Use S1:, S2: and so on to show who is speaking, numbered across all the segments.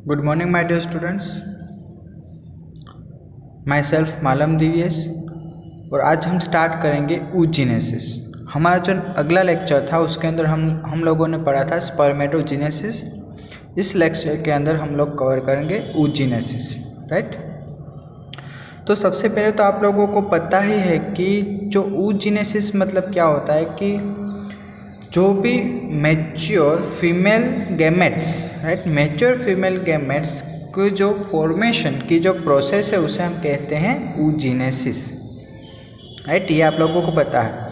S1: Good morning my dear students, myself Malam Divyesh. और आज हम स्टार्ट करेंगे oogenesis। हमारा जो अगला लेक्चर था उसके अंदर हम लोगों ने पढ़ा था स्पर्मेटोजेनेसिस। इस लेक्चर के अंदर हम लोग कवर करेंगे oogenesis, राइट। तो सबसे पहले तो आप लोगों को पता ही है कि जो oogenesis मतलब क्या होता है कि जो भी mature female gametes, right, mature female gametes की जो फॉर्मेशन की जो प्रोसेस है उसे हम कहते हैं oogenesis, राइट। ये आप लोगों को पता है।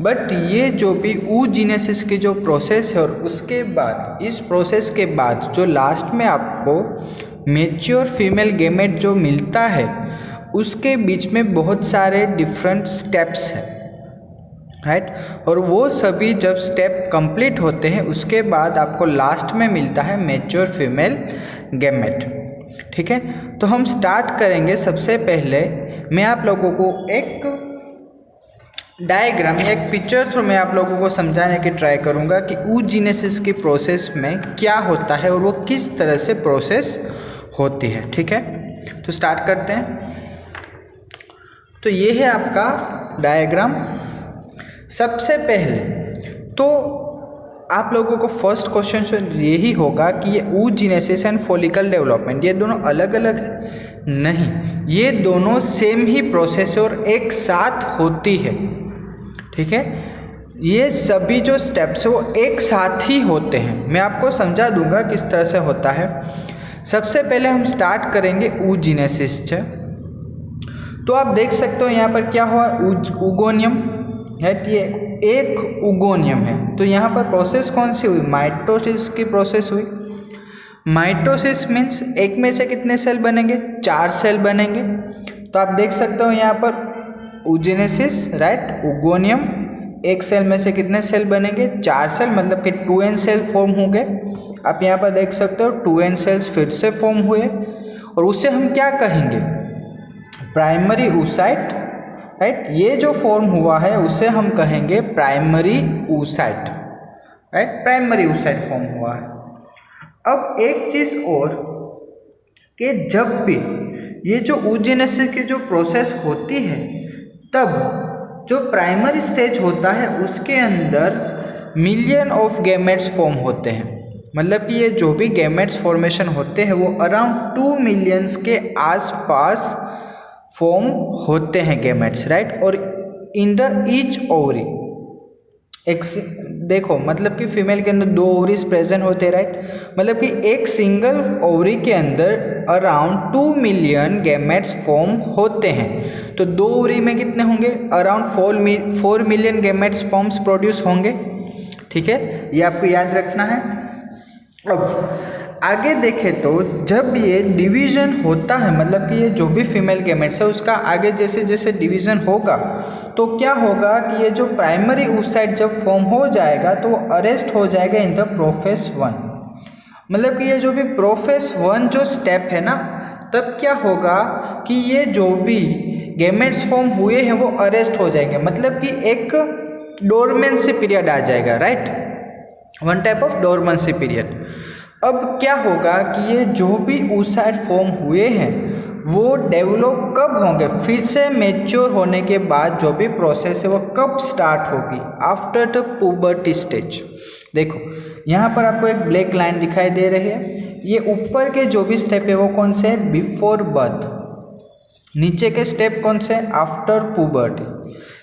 S1: बट ये जो भी oogenesis की जो प्रोसेस है और उसके बाद इस प्रोसेस के बाद जो लास्ट में आपको मैच्योर फीमेल गैमेट जो मिलता है उसके बीच में बहुत सारे डिफरेंट स्टेप्स हैं, राइट। और वो सभी जब स्टेप कंप्लीट होते हैं उसके बाद आपको लास्ट में मिलता है मैच्योर फीमेल गैमेट, ठीक है। तो हम स्टार्ट करेंगे। सबसे पहले मैं आप लोगों को एक डायग्राम या एक पिक्चर थ्रू मैं आप लोगों को समझाने की ट्राई करूँगा कि oogenesis की प्रोसेस में क्या होता है और वो किस तरह से प्रोसेस होती है, ठीक है। तो स्टार्ट करते हैं। तो ये है आपका डायग्राम। सबसे पहले तो आप लोगों को फर्स्ट क्वेश्चन यही होगा कि ये oogenesis एंड फॉलिकल डेवलपमेंट ये दोनों अलग अलग है? नहीं, ये दोनों सेम ही प्रोसेस और एक साथ होती है, ठीक है। ये सभी जो स्टेप्स है वो एक साथ ही होते हैं। मैं आपको समझा दूंगा किस तरह से होता है। सबसे पहले हम स्टार्ट करेंगे oogenesis से। तो आप देख सकते हो यहाँ पर क्या हुआ, ओगोनियम है, ये एक ओगोनियम है। तो यहाँ पर प्रोसेस कौन सी हुई, माइटोसिस की प्रोसेस हुई। माइटोसिस मीन्स एक में से कितने सेल बनेंगे, 4 सेल बनेंगे। तो आप देख सकते हो यहाँ पर oogenesis, राइट, ओगोनियम, एक सेल में से कितने सेल बनेंगे, 4 सेल, मतलब कि 2n सेल फॉर्म हो गए। आप यहाँ पर देख सकते हो 2n सेल्स फिर से फॉर्म हुए और उसे हम क्या कहेंगे, प्राइमरी oocyte, राइट। ये जो फॉर्म हुआ है उसे हम कहेंगे primary oocyte, right, primary oocyte form हुआ है। अब एक चीज और कि जब भी ये जो oogenesis की जो प्रोसेस होती है तब जो प्राइमरी स्टेज होता है उसके अंदर मिलियन ऑफ गैमेट्स फॉर्म होते हैं। मतलब कि ये जो भी गैमेट्स फॉर्मेशन होते हैं वो अराउंड 2 मिलियंस के आसपास फॉर्म होते हैं गैमेट्स, राइट। और इन द ईच ओवरी एक देखो, मतलब कि फीमेल के अंदर 2 ओवरीज प्रेजेंट होते हैं, राइट। मतलब कि एक सिंगल ओवरी के अंदर अराउंड 2 मिलियन गैमेट्स फॉर्म होते हैं। तो 2 ओवरी में कितने होंगे, around 4 million gametes forms produce होंगे, ठीक है। ये आपको याद रखना है। अब आगे देखें तो जब ये डिवीजन होता है, मतलब कि ये जो भी फीमेल गैमेट्स है उसका आगे जैसे जैसे डिवीजन होगा तो क्या होगा कि ये जो प्राइमरी oocyte जब फॉर्म हो जाएगा तो अरेस्ट हो जाएगा इन द प्रोफेस 1। मतलब कि ये जो भी प्रोफेस 1 जो स्टेप है ना, तब क्या होगा कि ये जो भी गैमेट्स फॉर्म हुए हैं वो अरेस्ट हो जाएंगे। मतलब कि एक डोरमेंसी पीरियड आ जाएगा, right, one type of dormancy period. अब क्या होगा कि ये जो भी oocyte फॉर्म हुए हैं वो डेवलप कब होंगे, फिर से मैच्योर होने के बाद जो भी प्रोसेस है वो कब स्टार्ट होगी, आफ्टर द पुबर्टी स्टेज। देखो यहाँ पर आपको एक ब्लैक लाइन दिखाई दे रही है। ये ऊपर के जो भी स्टेप है वो कौन से है, बिफोर बर्थ। नीचे के स्टेप कौन से, आफ्टर पुबर्टी।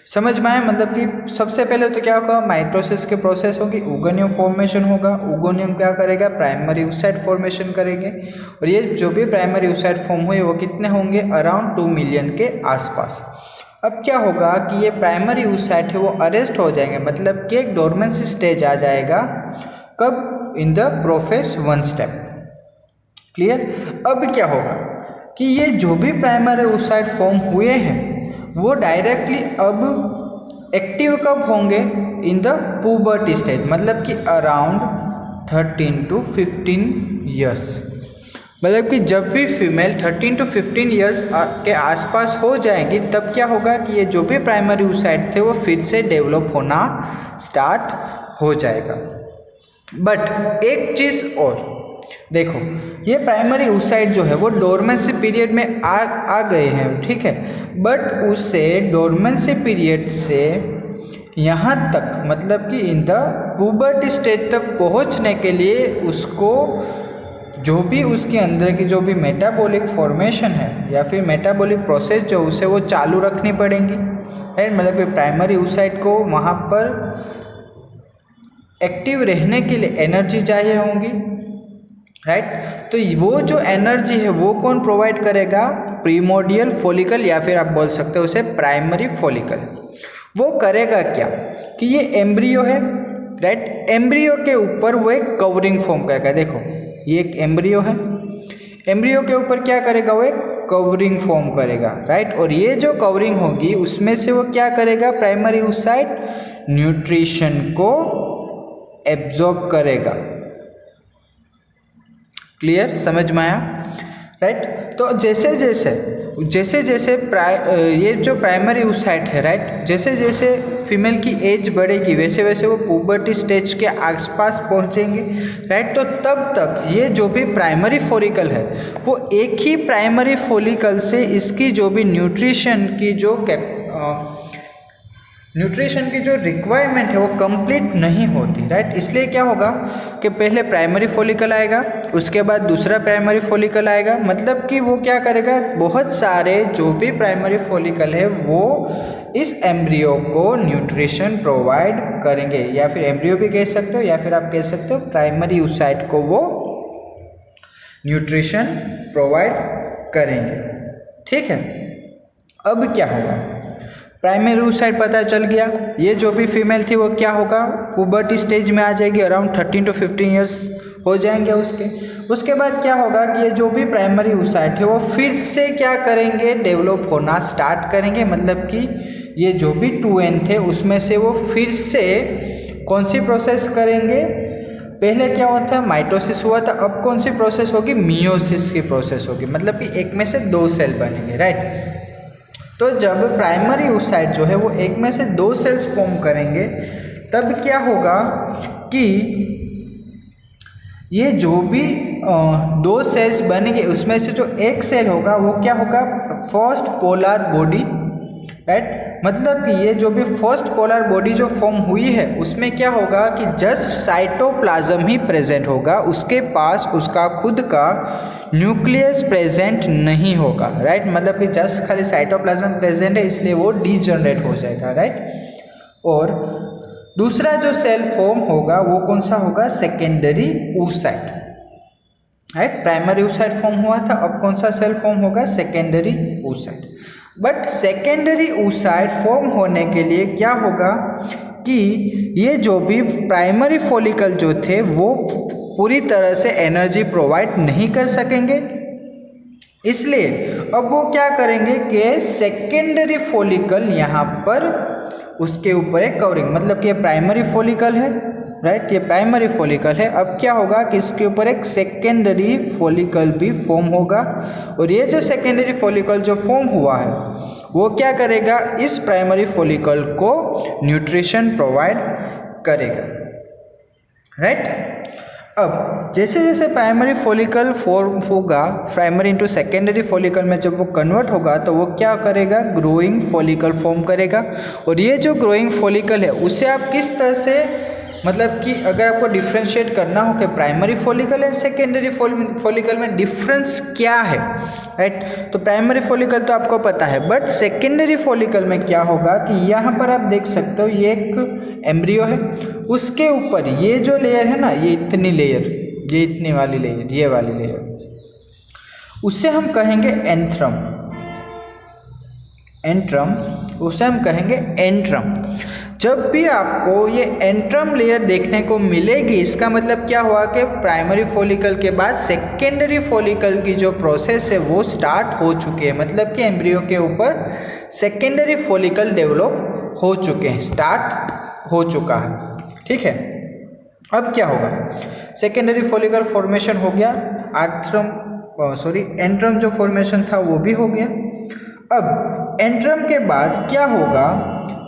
S1: समझ में आए, मतलब कि सबसे पहले तो क्या होगा, माइटोसिस की प्रोसेस होगी, ओगोनियम फॉर्मेशन होगा। ओगोनियम क्या करेगा, प्राइमरी oocyte फॉर्मेशन करेंगे। और ये जो भी प्राइमरी oocyte फॉर्म हुए वो कितने होंगे, अराउंड 2 मिलियन के आसपास। अब क्या होगा कि ये प्राइमरी oocyte है वो अरेस्ट हो जाएंगे, मतलब कि एक डोरमेंसी स्टेज आ जाएगा, कब, in the prophase 1 step. Clear. अब क्या होगा कि ये जो भी प्राइमरी oocyte फॉर्म हुए हैं वो डायरेक्टली अब एक्टिव कब होंगे, इन द पुबर्टी स्टेज, मतलब कि अराउंड 13 to 15 ईयर्स। मतलब कि जब भी फीमेल 13 to 15 ईयर्स के आसपास हो जाएंगी तब क्या होगा कि ये जो भी प्राइमरी oocyte थे वो फिर से डेवलप होना स्टार्ट हो जाएगा। बट एक चीज़ और, देखो ये प्राइमरी oocyte जो है वो डोरमेंसी पीरियड में आ गए हैं, ठीक है, बट उससे डोरमेंसी पीरियड से यहाँ तक मतलब कि इन द पुबर्टी स्टेज तक पहुँचने के लिए उसको जो भी उसके अंदर की जो भी मेटाबॉलिक फॉर्मेशन है या फिर मेटाबॉलिक प्रोसेस जो उसे वो चालू रखनी पड़ेंगी, राइट। मतलब कि प्राइमरी oocyte को वहाँ पर एक्टिव रहने के लिए एनर्जी चाहिए होंगी, राइट। तो वो जो एनर्जी है वो कौन प्रोवाइड करेगा? प्रीमोर्डियल फॉलिकल या फिर आप बोल सकते हो उसे प्राइमरी फॉलिकल। वो करेगा क्या कि ये एम्ब्रियो है, राइट, एम्ब्रियो के ऊपर वो एक कवरिंग फॉर्म करेगा। देखो ये एक एम्ब्रियो है, एम्ब्रियो के ऊपर क्या करेगा? वो एक कवरिंग फॉर्म करेगा, राइट। और ये जो कवरिंग होगी उसमें से वो क्या करेगा? प्राइमरी oocyte न्यूट्रिशन को एब्जॉर्ब करेगा। क्लियर, समझ में आया, राइट। तो जैसे जैसे ये जो प्राइमरी oocyte है, राइट, जैसे जैसे फीमेल की एज बढ़ेगी वैसे वैसे वो पुबर्टी स्टेज के आसपास पहुंचेंगे, राइट। तो तब तक ये जो भी प्राइमरी फॉलिकल है वो एक ही प्राइमरी फॉलिकल से इसकी जो भी न्यूट्रिशन की जो रिक्वायरमेंट है वो कंप्लीट नहीं होती, राइट। इसलिए क्या होगा कि पहले प्राइमरी फॉलिकल आएगा, उसके बाद दूसरा प्राइमरी फॉलिकल आएगा। मतलब कि वो क्या करेगा? बहुत सारे जो भी प्राइमरी फॉलिकल है वो इस एम्ब्रियो को न्यूट्रिशन प्रोवाइड करेंगे, या फिर एम्ब्रियो भी कह सकते हो या फिर आप कह सकते हो प्राइमरी oocyte को वो न्यूट्रिशन प्रोवाइड करेंगे, ठीक है। अब क्या होगा? प्राइमरी oocyte पता चल गया, ये जो भी फीमेल थी वो क्या होगा? पुबर्टी स्टेज में आ जाएगी, अराउंड 13 to 15 ईयर्स हो जाएंगे उसके बाद क्या होगा कि ये जो भी प्राइमरी oocyte है वो फिर से क्या करेंगे? डेवलप होना स्टार्ट करेंगे। मतलब कि ये जो भी 2n थे उसमें से वो फिर से कौन सी प्रोसेस करेंगे? पहले क्या हुआ था? माइटोसिस हुआ था, अब कौन सी प्रोसेस होगी? मियोसिस की प्रोसेस होगी। मतलब कि एक में से 2 सेल बनेंगे, राइट। तो जब प्राइमरी oocyte जो है वो एक में से 2 सेल्स फॉर्म करेंगे तब क्या होगा कि ये जो भी 2 सेल्स बनेंगे उसमें से जो एक सेल होगा वो क्या होगा? First polar body, right. मतलब कि ये जो भी फर्स्ट पोलर बॉडी जो फॉर्म हुई है उसमें क्या होगा कि जस्ट साइटोप्लाज्म ही प्रेजेंट होगा, उसके पास उसका खुद का न्यूक्लियस प्रेजेंट नहीं होगा, राइट। मतलब कि जस्ट खाली साइटोप्लाज्म प्रेजेंट है इसलिए वो डीजनरेट हो जाएगा, राइट। और दूसरा जो सेल फॉर्म होगा वो कौन सा होगा? Secondary oocyte, right. Primary oocyte form हुआ था, अब कौन सा सेल फॉर्म होगा? Secondary oocyte। But secondary oocyte form होने के लिए क्या होगा कि ये जो भी प्राइमरी फॉलिकल जो थे वो पूरी तरह से एनर्जी प्रोवाइड नहीं कर सकेंगे, इसलिए अब वो क्या करेंगे कि सेकेंडरी फॉलिकल यहाँ पर उसके ऊपर एक कवरिंग, मतलब कि ये प्राइमरी फॉलिकल है, राइट, ये प्राइमरी फॉलिकल है। अब क्या होगा कि इसके ऊपर एक सेकेंडरी फॉलिकल भी फॉर्म होगा, और ये जो सेकेंडरी फॉलिकल जो फॉर्म हुआ है वो क्या करेगा? इस प्राइमरी फॉलिकल को न्यूट्रिशन प्रोवाइड करेगा, राइट। अब जैसे जैसे प्राइमरी फॉलिकल फॉर्म होगा, प्राइमरी इंटू सेकेंडरी फॉलिकल में जब वो कन्वर्ट होगा तो वो क्या करेगा? ग्रोइंग फॉलिकल फॉर्म करेगा। और ये जो ग्रोइंग फॉलिकल है उससे आप किस तरह से, मतलब कि अगर आपको डिफ्रेंशिएट करना हो कि primary follicle and secondary follicle में डिफरेंस क्या है, राइट। तो प्राइमरी फॉलिकल तो आपको पता है, बट सेकेंडरी फॉलिकल में क्या होगा कि यहाँ पर आप देख सकते हो ये एक एम्ब्रियो है, उसके ऊपर ये जो लेयर है ना, ये इतनी लेयर, ये इतनी वाली लेयर, ये वाली लेयर, उससे हम कहेंगे एंथ्रम, एंट्रम, उसे हम कहेंगे एंट्रम। जब भी आपको ये एंट्रम लेयर देखने को मिलेगी इसका मतलब क्या हुआ कि प्राइमरी फॉलिकल के बाद सेकेंडरी फॉलिकल की जो प्रोसेस है वो स्टार्ट हो चुकी है। मतलब कि एम्ब्रियो के ऊपर सेकेंडरी फॉलिकल डेवलप हो चुके हैं, स्टार्ट हो चुका है, ठीक है। अब क्या होगा? सेकेंडरी फॉलिकल फॉर्मेशन हो गया, एंट्रम जो फॉर्मेशन था वो भी हो गया। अब एंट्रम के बाद क्या होगा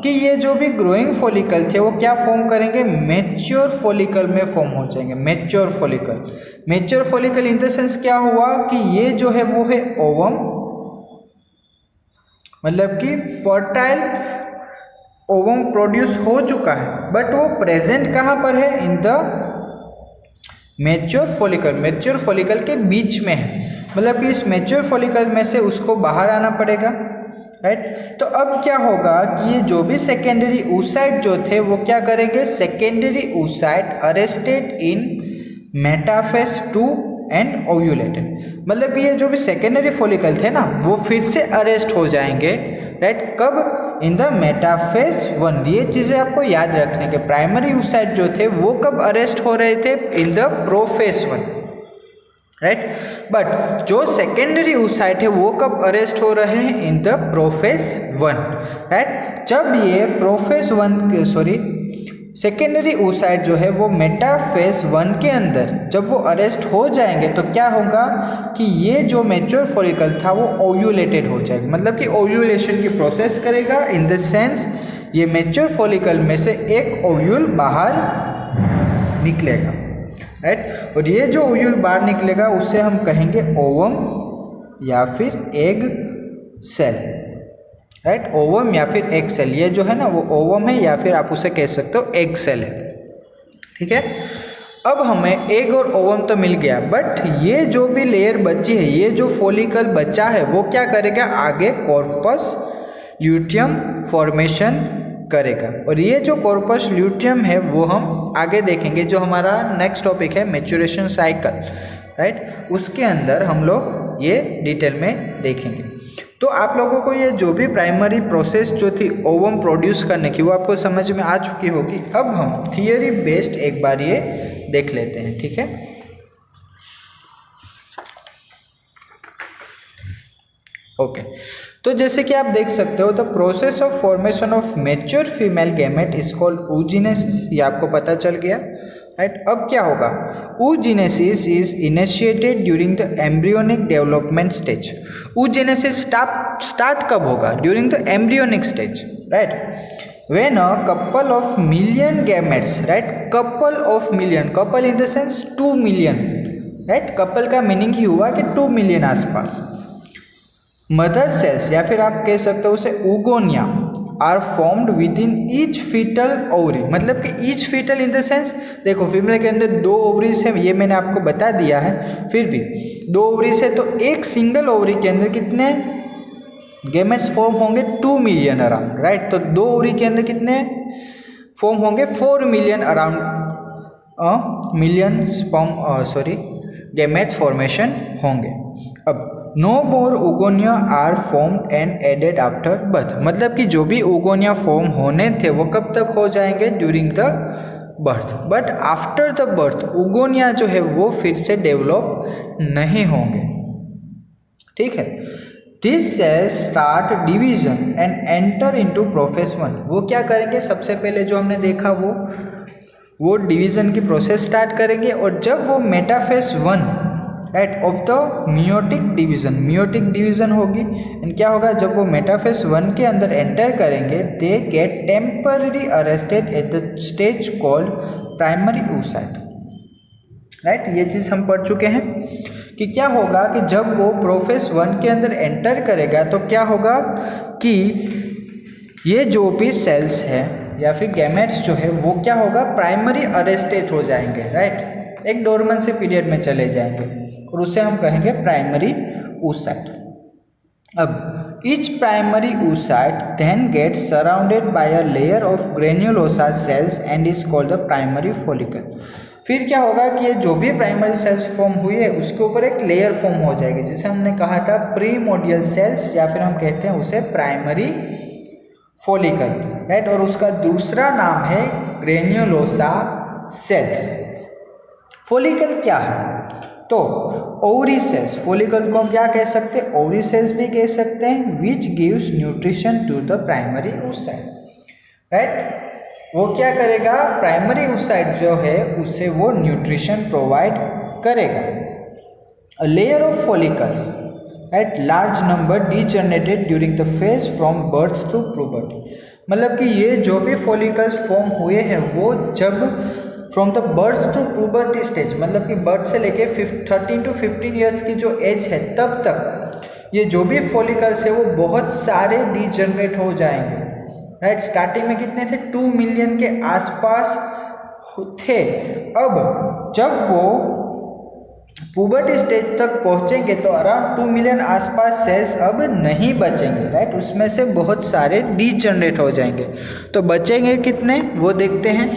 S1: कि ये जो भी ग्रोइंग फॉलिकल थे वो क्या फॉर्म करेंगे, मैच्योर फॉलिकल में फॉर्म हो जाएंगे। Mature follicle, mature follicle in the sense क्या हुआ कि ये जो है वो है ओवम, मतलब कि फर्टाइल ओवम प्रोड्यूस हो चुका है, बट वो प्रेजेंट कहाँ पर है, in the mature follicle, mature follicle के बीच में है, मतलब कि इस मैच्योर फॉलिकल में से उसको बाहर आना पड़ेगा, राइट। तो अब क्या होगा कि ये जो भी सेकेंडरी oocyte जो थे वो क्या करेंगे, secondary oocyte arrested in metaphase 2 and ovulated, मतलब ये जो भी सेकेंडरी फॉलिकल थे ना वो फिर से अरेस्ट हो जाएंगे, राइट। कब, इन द मेटाफेज 1। ये चीज़ें आपको याद रखने के, प्राइमरी oocyte जो थे वो कब अरेस्ट हो रहे थे, इन द प्रोफेज 1, राइट। बट जो सेकेंडरी oocyte है वो कब अरेस्ट हो रहे हैं, इन द प्रोफेज 1, राइट। जब ये प्रोफेज 1 सेकेंडरी oocyte जो है वो मेटाफेज 1 के अंदर जब वो अरेस्ट हो जाएंगे तो क्या होगा कि ये जो मैच्योर फॉलिकल था वो ओव्यूलेटेड हो जाएगा, मतलब कि ओव्यूलेशन की प्रोसेस करेगा, इन द सेंस ये मैच्योर फॉलिकल में से एक ओव्यूल बाहर निकलेगा, राइट। और ये जो ओव्यूल बाहर निकलेगा उसे हम कहेंगे ओवम या फिर एग सेल, राइट। ओवम या फिर एग सेल, ये जो है ना वो ओवम है या फिर आप उसे कह सकते हो एग सेल है, ठीक है। अब हमें एग और ओवम तो मिल गया, बट ये जो भी लेयर बची है, ये जो फॉलिकल बचा है वो क्या करेगा, आगे कॉर्पस ल्यूटियम फॉर्मेशन करेगा। और ये जो कॉर्पस ल्यूटियम है वो हम आगे देखेंगे, जो हमारा नेक्स्ट टॉपिक है मैच्योरेशन साइकिल, राइट, उसके अंदर हम लोग ये डिटेल में देखेंगे। तो आप लोगों को ये जो भी प्राइमरी प्रोसेस जो थी ओवम प्रोड्यूस करने की वो आपको समझ में आ चुकी होगी। अब हम थियरी बेस्ड एक बार ये देख लेते हैं, ठीक है। ओके, तो जैसे कि आप देख सकते हो, the process of formation of mature female gamete is called oogenesis, ये आपको पता चल गया, राइट। अब क्या होगा, oogenesis is initiated during the embryonic development stage. oogenesis start कब होगा, during the embryonic stage, right. When a couple of million gametes, right, couple of million, couple in the sense 2 million, right, couple का meaning ही हुआ कि 2 million आसपास mother cells या फिर आप कह सकते हो उसे oogonia are formed within each foetal ovary, मतलब कि each foetal in the sense, देखो फीमेल के अंदर 2 ओवरीज है, ये मैंने आपको बता दिया है, फिर भी 2 ओवरीज है तो एक सिंगल ओवरी के अंदर कितने गैमेट्स फॉर्म होंगे, 2 मिलियन अराउंड, राइट। तो 2 ओवरी के अंदर कितने फॉर्म होंगे, 4 million around million gametes formation होंगे। अब no more oogonia are formed and added after birth, मतलब कि जो भी oogonia फॉर्म होने थे वो कब तक हो जाएंगे, during the birth, but after the birth oogonia जो है वो फिर से डेवलप नहीं होंगे, ठीक है। This cells start division and enter into prophase 1, वो क्या करेंगे, सबसे पहले जो हमने देखा वो डिवीजन की प्रोसेस स्टार्ट करेंगे, और जब वो metaphase 1, right, of the meiotic division होगी, एंड क्या होगा, जब वो मेटाफेज 1 के अंदर एंटर करेंगे, they get temporary arrested at the stage called primary oocyte, right. ये चीज़ हम पढ़ चुके हैं कि क्या होगा कि जब वो प्रोफेज 1 के अंदर एंटर करेगा तो क्या होगा कि ये जो भी सेल्स है या फिर गैमेट्स जो है वो क्या होगा, प्राइमरी अरेस्टेड हो जाएंगे, राइट, एक डोरमेंसी पीरियड में चले जाएंगे, और उसे हम कहेंगे प्राइमरी oocyte। अब each primary oocyte then gets surrounded by a layer of granulosa cells and is called the primary follicle। फिर क्या होगा कि ये जो भी प्राइमरी सेल्स फॉर्म हुई है उसके ऊपर एक लेयर फॉर्म हो जाएगी, जिसे हमने कहा था प्रीमोडियल सेल्स, या फिर हम कहते हैं उसे प्राइमरी फॉलिकल, राइट। और उसका दूसरा नाम है ग्रेन्युलोसा सेल्स। फॉलिकल क्या है, तो ओवरी सेल्स, फॉलिकल को हम क्या कह सकते हैं, ओवरी सेल्स भी कह सकते हैं, which gives nutrition to the primary oocyte, right. वो क्या करेगा, प्राइमरी oocyte जो है उसे वो न्यूट्रिशन प्रोवाइड करेगा। A layer of follicles, right, large number degenerated during the phase from birth to puberty, मतलब कि ये जो भी फॉलिकल्स फॉर्म हुए हैं वो जब from the birth to puberty stage, मतलब कि बर्थ से लेके 13 to 15 ईयर्स की जो एज है तब तक ये जो भी फॉलिकल्स है वो बहुत सारे डीजनरेट हो जाएंगे, राइट। स्टार्टिंग में कितने थे, 2 मिलियन के आसपास थे। अब जब वो प्यूबर्टी स्टेज तक पहुंचेंगे तो अराउंड 2 मिलियन आसपास सेल्स अब नहीं बचेंगे, राइट। उसमें से बहुत सारे डीजनरेट हो जाएंगे। तो बचेंगे कितने वो देखते हैं।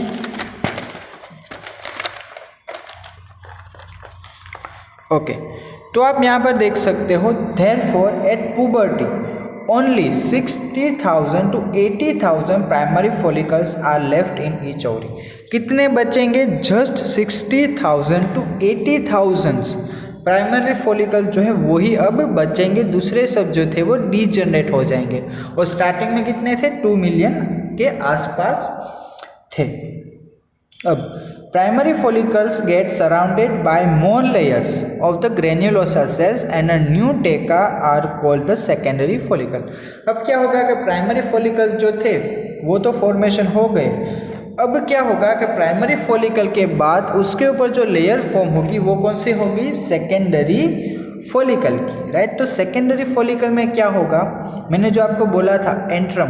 S1: ओके, तो आप यहाँ पर देख सकते हो, therefore at puberty only 60,000 to 80,000 primary follicles are left in each ovary. कितने बचेंगे, जस्ट 60,000 to 80,000 प्राइमरी फॉलिकल जो है वही अब बचेंगे, दूसरे सब जो थे वो डीजनरेट हो जाएंगे। और स्टार्टिंग में कितने थे, 2 मिलियन के आसपास थे। अब primary follicles get surrounded by more layers of the granulosa cells and a new theca are called the secondary follicle। अब क्या होगा कि प्राइमरी फॉलिकल्स जो थे वो तो फॉर्मेशन हो गए। अब क्या होगा कि प्राइमरी फॉलिकल के बाद उसके ऊपर जो लेयर फॉर्म होगी वो कौन सी होगी, सेकेंडरी फॉलिकल की, राइट। तो सेकेंडरी फॉलिकल में क्या होगा, मैंने जो आपको बोला था एंट्रम,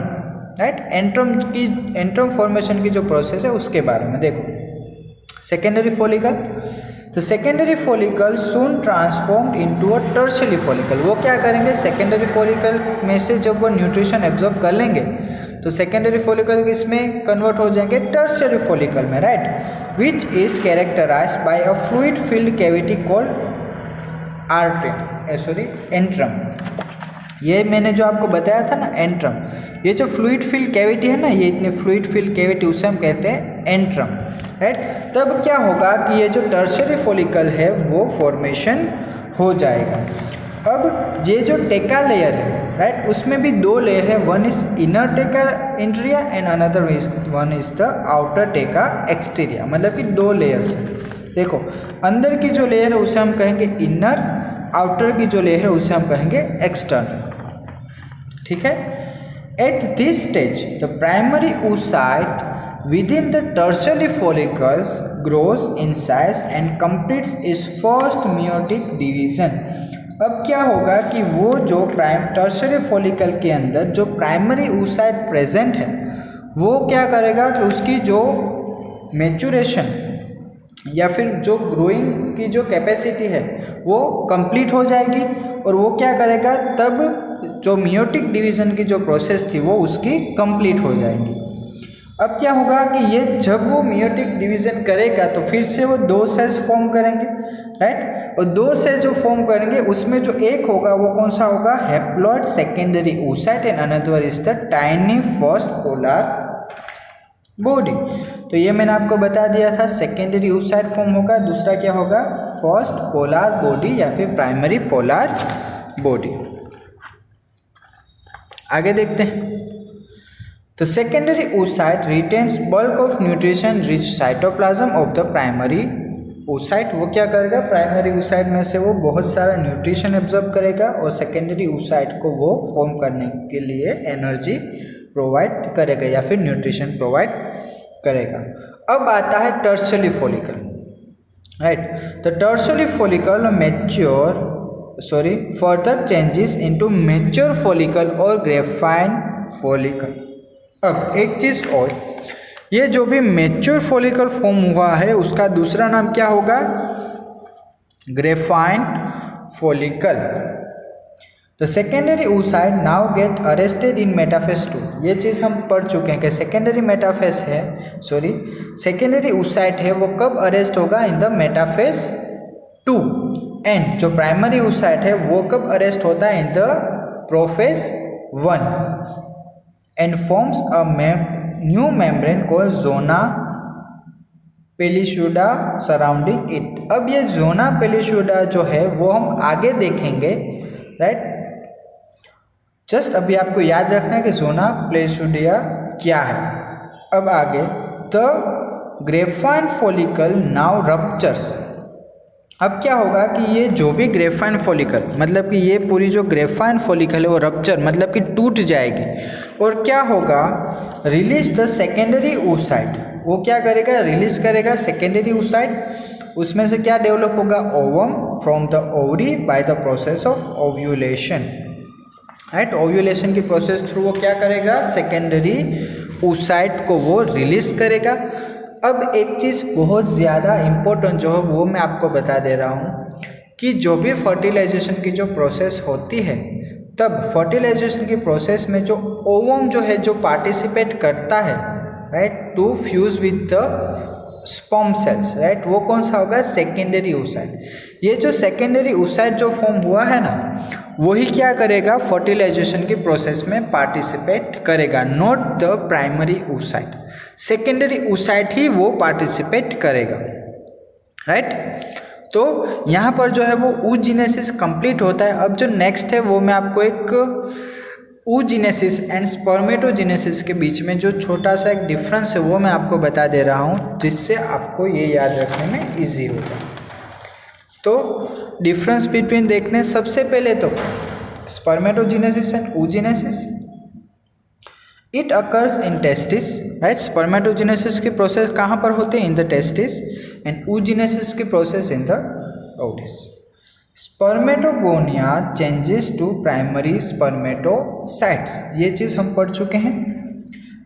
S1: राइट। एंट्रम फॉर्मेशन की जो प्रोसेस है उसके बारे में देखो। सेकेंडरी फॉलिकल, तो secondary follicle soon transformed into a tertiary follicle. वो क्या करेंगे, सेकेंडरी फॉलिकल में से जब वो न्यूट्रिशन एब्जॉर्ब कर लेंगे तो सेकेंडरी फॉलिकल इसमें कन्वर्ट हो जाएंगे टर्शियरी फॉलिकल में, right, which is characterised by a fluid filled cavity called antrum. ये मैंने जो आपको बताया था ना एंट्रम, ये जो फ्लूइड फिल्ड कैविटी है ना, ये इतनी फ्लूइड फिल्ड कैविटी उसे हम कहते हैं एंट्रम, राइट। तब क्या होगा कि ये जो टर्शियरी फॉलिकल है वो फॉर्मेशन हो जाएगा। अब ये जो टेका लेयर है, राइट, उसमें भी 2 लेयर है, one is inner theca interna and another one is the outer theca externa, मतलब कि 2 लेयर्स है। देखो अंदर की जो लेयर है उसे हम कहेंगे इनर, आउटर की जो लेयर है उसे हम कहेंगे एक्सटर्नल, ठीक है। At this stage the primary oocyte within the tertiary follicles grows in size and completes its first meiotic division। अब क्या होगा कि वो जो टर्शियरी फॉलिकल के अंदर जो प्राइमरी oocyte प्रेजेंट है वो क्या करेगा कि उसकी जो मैच्योरेशन या फिर जो ग्रोइंग की जो कैपेसिटी है वो कंप्लीट हो जाएगी, और वो क्या करेगा, तब जो मियोटिक डिवीज़न की जो प्रोसेस थी वो उसकी कंप्लीट हो जाएगी। अब क्या होगा कि ये जब वो मियोटिक डिवीज़न करेगा तो फिर से वो 2 सेल्स फॉर्म करेंगे, राइट। और 2 सेल जो फॉर्म करेंगे उसमें जो एक होगा वो कौन सा होगा, haploid secondary oocyte and another is the tiny first polar body. तो ये मैंने आपको बता दिया था, सेकेंडरी oocyte फॉर्म होगा, दूसरा क्या होगा, फर्स्ट पोलर बॉडी या फिर प्राइमरी पोलर बॉडी। आगे देखते हैं। तो secondary oocyte retains bulk of nutrition rich cytoplasm of the primary oocyte। वो क्या करेगा, प्राइमरी oocyte में से वो बहुत सारा न्यूट्रिशन एब्जॉर्ब करेगा और सेकेंडरी oocyte को वो फॉर्म करने के लिए एनर्जी प्रोवाइड करेगा या फिर न्यूट्रिशन प्रोवाइड करेगा। अब आता है टर्शियरी फॉलिकल, राइट। तो tertiary follicle further changes into mature follicle और ग्रेफाइन फॉलिकल। अब एक चीज़ और, ये जो भी मैच्योर फॉलिकल फॉर्म हुआ है उसका दूसरा नाम क्या होगा, ग्रेफाइन फॉलिकल। तो secondary oocyte now get arrested in metaphase 2। ये चीज़ हम पढ़ चुके हैं कि सेकेंडरी oocyte है वो कब अरेस्ट होगा, इन द मेटाफेज 2। एंड जो प्राइमरी oocyte है वो कब अरेस्ट होता है, in the prophase 1 and forms a new membrane called zona pellucida surrounding it. अब ये ज़ोना पेलिशुडा जो है वो हम आगे देखेंगे, राइट। जस्ट अभी आपको याद रखना है कि ज़ोना पेलिशुडिया क्या है। अब आगे, the graphene follicle now ruptures. अब क्या होगा कि ये जो भी ग्रेफाइन फॉलिकल, मतलब कि ये पूरी जो ग्रेफाइन फॉलिकल है वो रप्चर मतलब कि टूट जाएगी, और क्या होगा, रिलीज द सेकेंडरी oocyte। वो क्या करेगा, रिलीज करेगा सेकेंडरी oocyte। उसमें से क्या डेवलप होगा, ovum from the ovary by the process of ovulation, right. Ovulation की प्रोसेस थ्रू वो क्या करेगा, सेकेंडरी oocyte को वो रिलीज करेगा। अब एक चीज़ बहुत ज़्यादा इम्पोर्टेंट जो है वो मैं आपको बता दे रहा हूँ कि जो भी फर्टिलाइजेशन की जो प्रोसेस होती है, तब फर्टिलाइजेशन की प्रोसेस में जो ओवम जो है जो पार्टिसिपेट करता है, right, to fuse with the sperm cells, right, वो कौन सा होगा, सेकेंडरी oocyte। ये जो सेकेंडरी oocyte जो फॉर्म हुआ है ना, वही क्या करेगा, फर्टिलाइजेशन की प्रोसेस में पार्टिसिपेट करेगा, not the primary oocyte। Secondary oocyte ही वो पार्टिसिपेट करेगा, राइट। तो यहाँ पर जो है वो oogenesis कंप्लीट होता है। अब जो नेक्स्ट है वो मैं आपको एक oogenesis एंड स्पर्मेटोजेनेसिस के बीच में जो छोटा सा एक डिफरेंस है वो मैं आपको बता दे रहा हूँ, जिससे आपको ये याद रखने में इजी होगा। तो डिफरेंस बिटवीन देखने, सबसे पहले तो spermatogenesis and oogenesis, it occurs in testis, right. Spermatogenesis की प्रोसेस कहाँ पर होती है, in the testis, and oogenesis की process in the ovaries. Spermatogonia changes to primary spermatocytes, ये चीज़ हम पढ़ चुके हैं।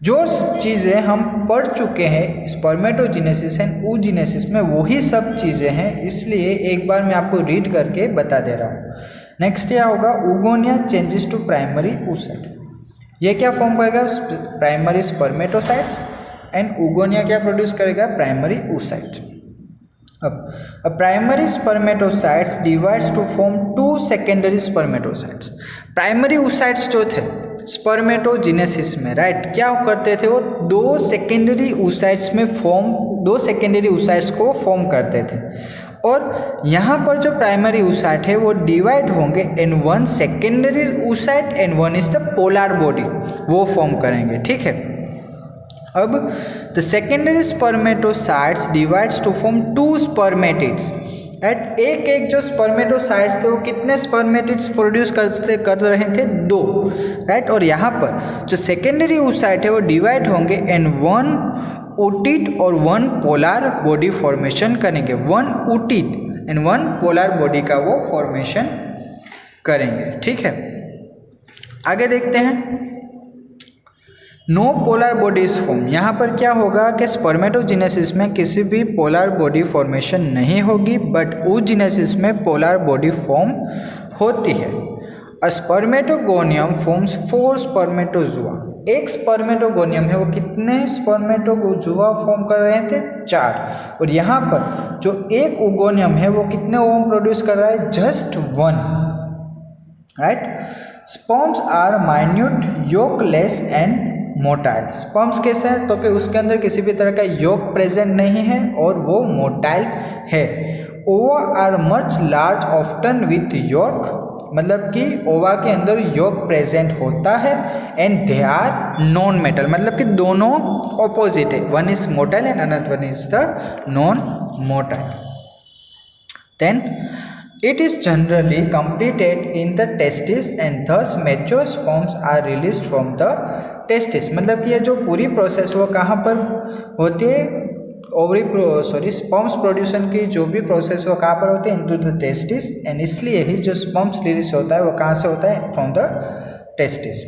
S1: जो चीज़ें हम पढ़ चुके हैं स्पर्मेटोजेनेसिस एंड oogenesis में, वही सब चीज़ें हैं, इसलिए एक बार मैं आपको रीड करके बता दे रहा हूँ। नेक्स्ट क्या होगा, oogonia changes to primary oocyte, ये क्या फॉर्म करेगा, प्राइमरी स्पर्मेटोसाइट्स, एंड oogonia क्या प्रोड्यूस करेगा, प्राइमरी oocyte। अब primary spermatocytes divides to form two secondary spermatocytes. Primary oocytes जो थे स्पर्मेटोजेनेसिस में, राइट, क्या करते थे, वो दो सेकेंडरी oocytes में दो सेकेंडरी oocytes को फॉर्म करते थे, और यहाँ पर जो प्राइमरी oocyte है वो डिवाइड होंगे in one secondary oocyte and one is the polar body, वो फॉर्म करेंगे, ठीक है। अब the secondary spermatocytes divides to form two spermatids, right. एक जो स्पर्मेटोसाइट्स थे वो कितने स्पर्मेटिड्स प्रोड्यूस कर रहे थे, दो, राइट। और यहाँ पर जो सेकेंडरी oocyte है वो डिवाइड होंगे इन वन ootyte और वन पोलर बॉडी फॉर्मेशन करेंगे, one ootyte and one polar body का वो फॉर्मेशन करेंगे, ठीक है। आगे देखते हैं, नो पोलर बॉडीज फॉर्म। यहाँ पर क्या होगा कि स्पर्मेटोजेनेसिस में किसी भी पोलर बॉडी फॉर्मेशन नहीं होगी, बट oogenesis में पोलर बॉडी फॉर्म होती है। अ स्पर्मेटोगोनियम फॉर्म्स 4 स्पर्मेटोजुआ। एक स्पर्मेटोगोनियम है वो कितने स्पर्मेटोजुआ फॉर्म कर रहे थे, 4। और यहाँ पर जो एक oogoनियम है वो कितने ओवम प्रोड्यूस कर रहा है, just 1, right. Sperms are minute yolkless and motile. Sperms कैसे हैं, तो कि उसके अंदर किसी भी तरह का योक प्रेजेंट नहीं है और वो मोटाइल है। Ova are much large often with yolk, मतलब कि ओवा के अंदर योक प्रेजेंट होता है, and they are non motile, मतलब कि दोनों ऑपोजिट है, one is motile and another one is the non motile. Then it is generally completed in the testis and thus mature sperms are released from the testis। मतलब कि ये जो पूरी process वो कहाँ पर होती है, स्पर्म्स प्रोड्यूसन की जो भी प्रोसेस वो कहाँ पर होती है, इनटू द टेस्टिस, एंड इसलिए ही जो स्पर्म्स रिलीज होता है वो कहाँ से होता है, from the testis.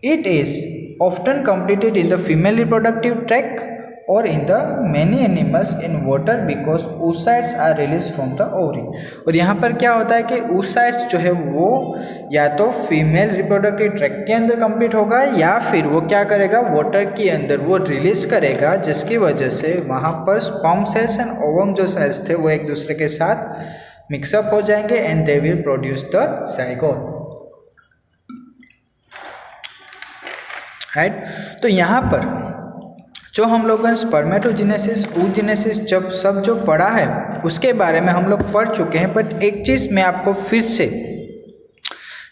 S1: It is often completed in the female reproductive tract और in the many animals in water because oocytes are release from the ovary. और यहाँ पर क्या होता है कि oocytes जो है वो या तो फीमेल रिप्रोडक्टिव ट्रैक्ट के अंदर कंप्लीट होगा, या फिर वो क्या करेगा, वाटर के अंदर वो रिलीज करेगा, जिसकी वजह से वहाँ पर स्पर्म सेल्स एंड ओवम जो सेल्स थे वो एक दूसरे के साथ मिक्सअप हो जाएंगे and they will produce the zygote, right. तो यहाँ पर जो हम लोगों ने स्पर्मेटोजेनेसिस oogenesis सब जो पढ़ा है उसके बारे में हम लोग पढ़ चुके हैं, बट एक चीज़ मैं आपको फिर से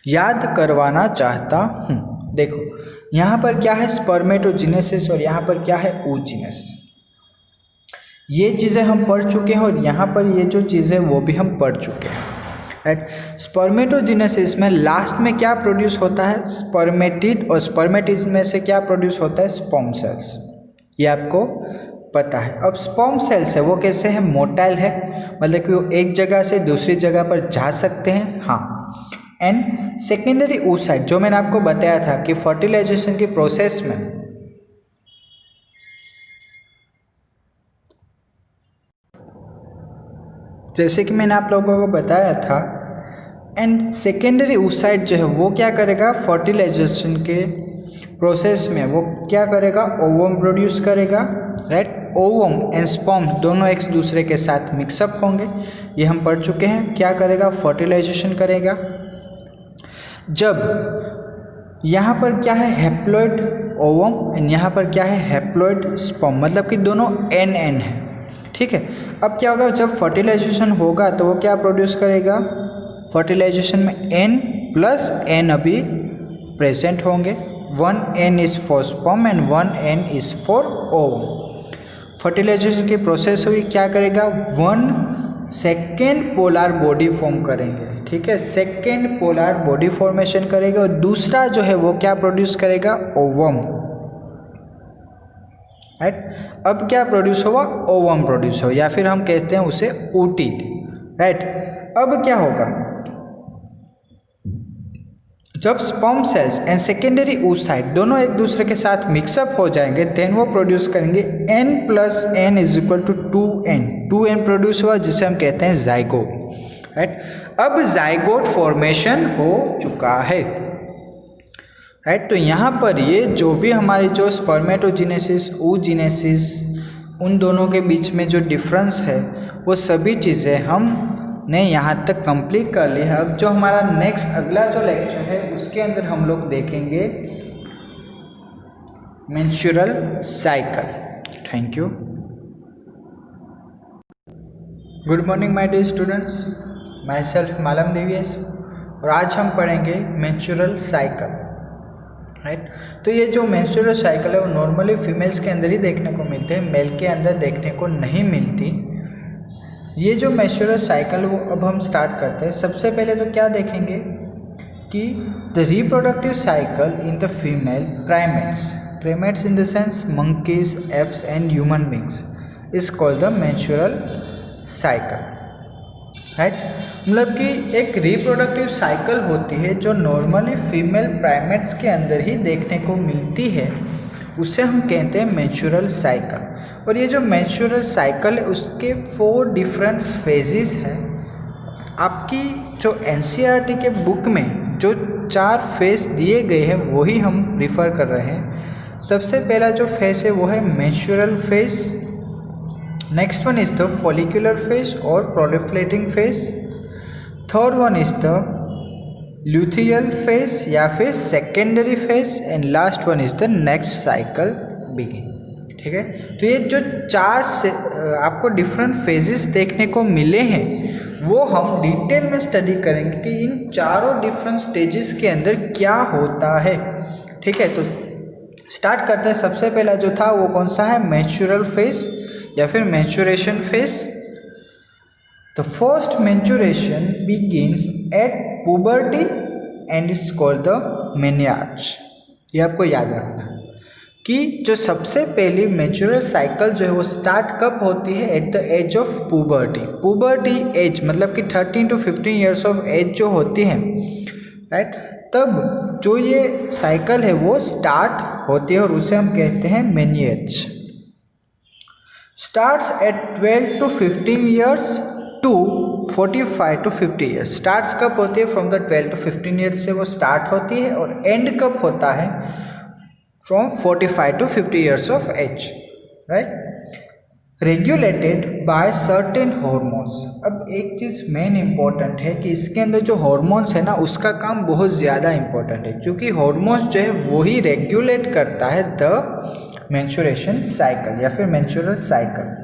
S1: याद करवाना चाहता हूँ। देखो यहाँ पर क्या है, स्पर्मेटोजेनेसिस, और यहाँ पर क्या है, oogenesis। ये चीज़ें हम पढ़ चुके हैं और यहाँ पर ये जो चीज़ें वो भी हम पढ़ चुके हैं, राइट। स्पर्मेटोजेनेसिस में लास्ट में क्या प्रोड्यूस होता है? स्पर्मेटिड, और स्पर्मेटिड में से क्या प्रोड्यूस होता है? Sperm cells. ये आपको पता है। अब स्पर्म सेल्स है वो कैसे है? मोटाइल है, मतलब कि वो एक जगह से दूसरी जगह पर जा सकते हैं, हाँ। एंड सेकेंडरी oocyte, जो मैंने आपको बताया था कि फर्टिलाइजेशन की प्रोसेस में जैसे कि मैंने आप लोगों को बताया था, एंड सेकेंडरी oocyte जो है वो क्या करेगा? फर्टिलाइजेशन के प्रोसेस में वो क्या करेगा? ओवम प्रोड्यूस करेगा, राइट। ओवम एंड स्पर्म दोनों एक दूसरे के साथ मिक्सअप होंगे, ये हम पढ़ चुके हैं। क्या करेगा? फर्टिलाइजेशन करेगा। जब यहाँ पर क्या है? हैप्लॉइड ओवम एंड यहाँ पर क्या है? हैप्लॉइड स्पर्म, मतलब कि दोनों एन है, ठीक है। अब क्या होगा? जब फर्टिलाइजेशन होगा तो वो क्या प्रोड्यूस करेगा? फर्टिलाइजेशन में n प्लस n अभी प्रेजेंट होंगे। 1n is for sperm and 1n is for ovum. Fertilisation की प्रोसेस हुई, क्या करेगा? 1 सेकेंड पोलर बॉडी फॉर्म करेंगे, ठीक है। सेकेंड पोलर बॉडी फॉर्मेशन करेगा और दूसरा जो है वो क्या प्रोड्यूस करेगा? Ovum, right. अब क्या प्रोड्यूस होगा? ओवम प्रोड्यूस हो, या फिर हम कहते हैं उसे oocyte, राइट। अब क्या होगा? जब sperm cells and secondary oocyte दोनों एक दूसरे के साथ मिक्सअप हो जाएंगे, देन वो प्रोड्यूस करेंगे n plus n is equal to 2n produce हुआ, जिसे हम कहते हैं जाइगोट, राइट। अब जाइगोट फॉर्मेशन हो चुका है, राइट। तो यहाँ पर ये जो भी हमारी जो स्पर्मेटोजेनेसिस, oogenesis, उन दोनों के बीच में जो डिफरेंस है वो सभी चीज़ें हमने यहाँ तक कंप्लीट कर ली है। अब जो हमारा नेक्स्ट अगला जो लेक्चर है उसके अंदर हम लोग देखेंगे menstrual cycle. Thank you. Good morning my dear students, myself Malam Devis, और आज हम पढ़ेंगे मेंस्ट्रुअल साइकिल, राइट। तो ये जो मेंस्ट्रुअल साइकिल है वो नॉर्मली फीमेल्स के अंदर ही देखने को मिलते हैं, मेल के अंदर देखने को नहीं मिलती। ये जो मेंस्ट्रुअल साइकिल वो अब हम स्टार्ट करते हैं। सबसे पहले तो क्या देखेंगे कि the reproductive cycle in the female primates in the sense monkeys, apps and human beings is called the menstrual cycle, right. मतलब कि एक रिप्रोडक्टिव साइकिल होती है जो नॉर्मली फीमेल प्राइमेट्स के अंदर ही देखने को मिलती है, उसे हम कहते हैं मेंस्ट्रुअल साइकिल। और ये जो मेंस्ट्रुअल साइकिल है उसके 4 डिफरेंट फेजेस हैं। आपकी जो एनसीईआरटी के बुक में जो 4 फेज दिए गए हैं वही हम रिफ़र कर रहे हैं। सबसे पहला जो फेज है वो है menstrual phase, next one is the follicular phase और proliferating phase, third one is the luteal phase या फिर secondary phase, and last one is the next cycle begin, ठीक है। तो ये जो 4 से आपको डिफरेंट फेजेस देखने को मिले हैं वो हम डिटेल में स्टडी करेंगे कि इन चारों डिफरेंट स्टेजेस के अंदर क्या होता है, ठीक है। तो स्टार्ट करते हैं। सबसे पहला जो था वो कौन सा है? मेंस्ट्रुअल फेज या फिर menstruation phase. The first menstruation begins at puberty and it's called the menarche. ये आपको याद रखना है कि जो सबसे पहली मेंस्ट्रुअल साइकिल जो है वो स्टार्ट कब होती है? At the age of puberty. Puberty age मतलब कि 13 to 15 ईयर्स ऑफ एज जो होती है, राइट, तब जो ये साइकिल है वो स्टार्ट होती है और उसे हम कहते हैं menarche. Starts at 12 to 15 years to 45 to 50 years. Starts कब होती है? फ्रॉम द 12 to 15 ईयर्स से वो स्टार्ट होती है और एंड कब होता है? From 45 to 50 years of age, right. Regulated by certain hormones. अब एक चीज़ मेन इम्पॉर्टेंट है कि इसके अंदर जो हॉर्मोन्स है ना उसका काम बहुत ज़्यादा इम्पॉर्टेंट है, क्योंकि हॉर्मोन्स जो है वो ही रेगुलेट करता है द मेंस्ट्रुएशन साइकिल या फिर menstrual cycle.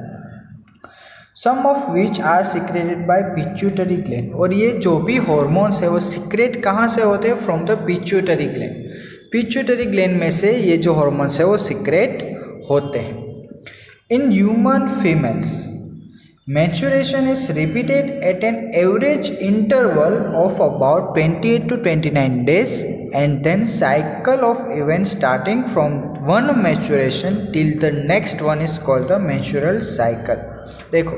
S1: Some of which are secreted by pituitary gland. और ये जो भी हॉर्मोन्स है वो सिक्रेट कहाँ से होते हैं? From the pituitary gland. Pituitary gland में से ये जो हॉर्मोन्स है वो सिक्रेट होते हैं। In human females, maturation is repeated at an average interval of about 28 to 29 days, and then cycle of events starting from one maturation till the next one is called the menstrual cycle. देखो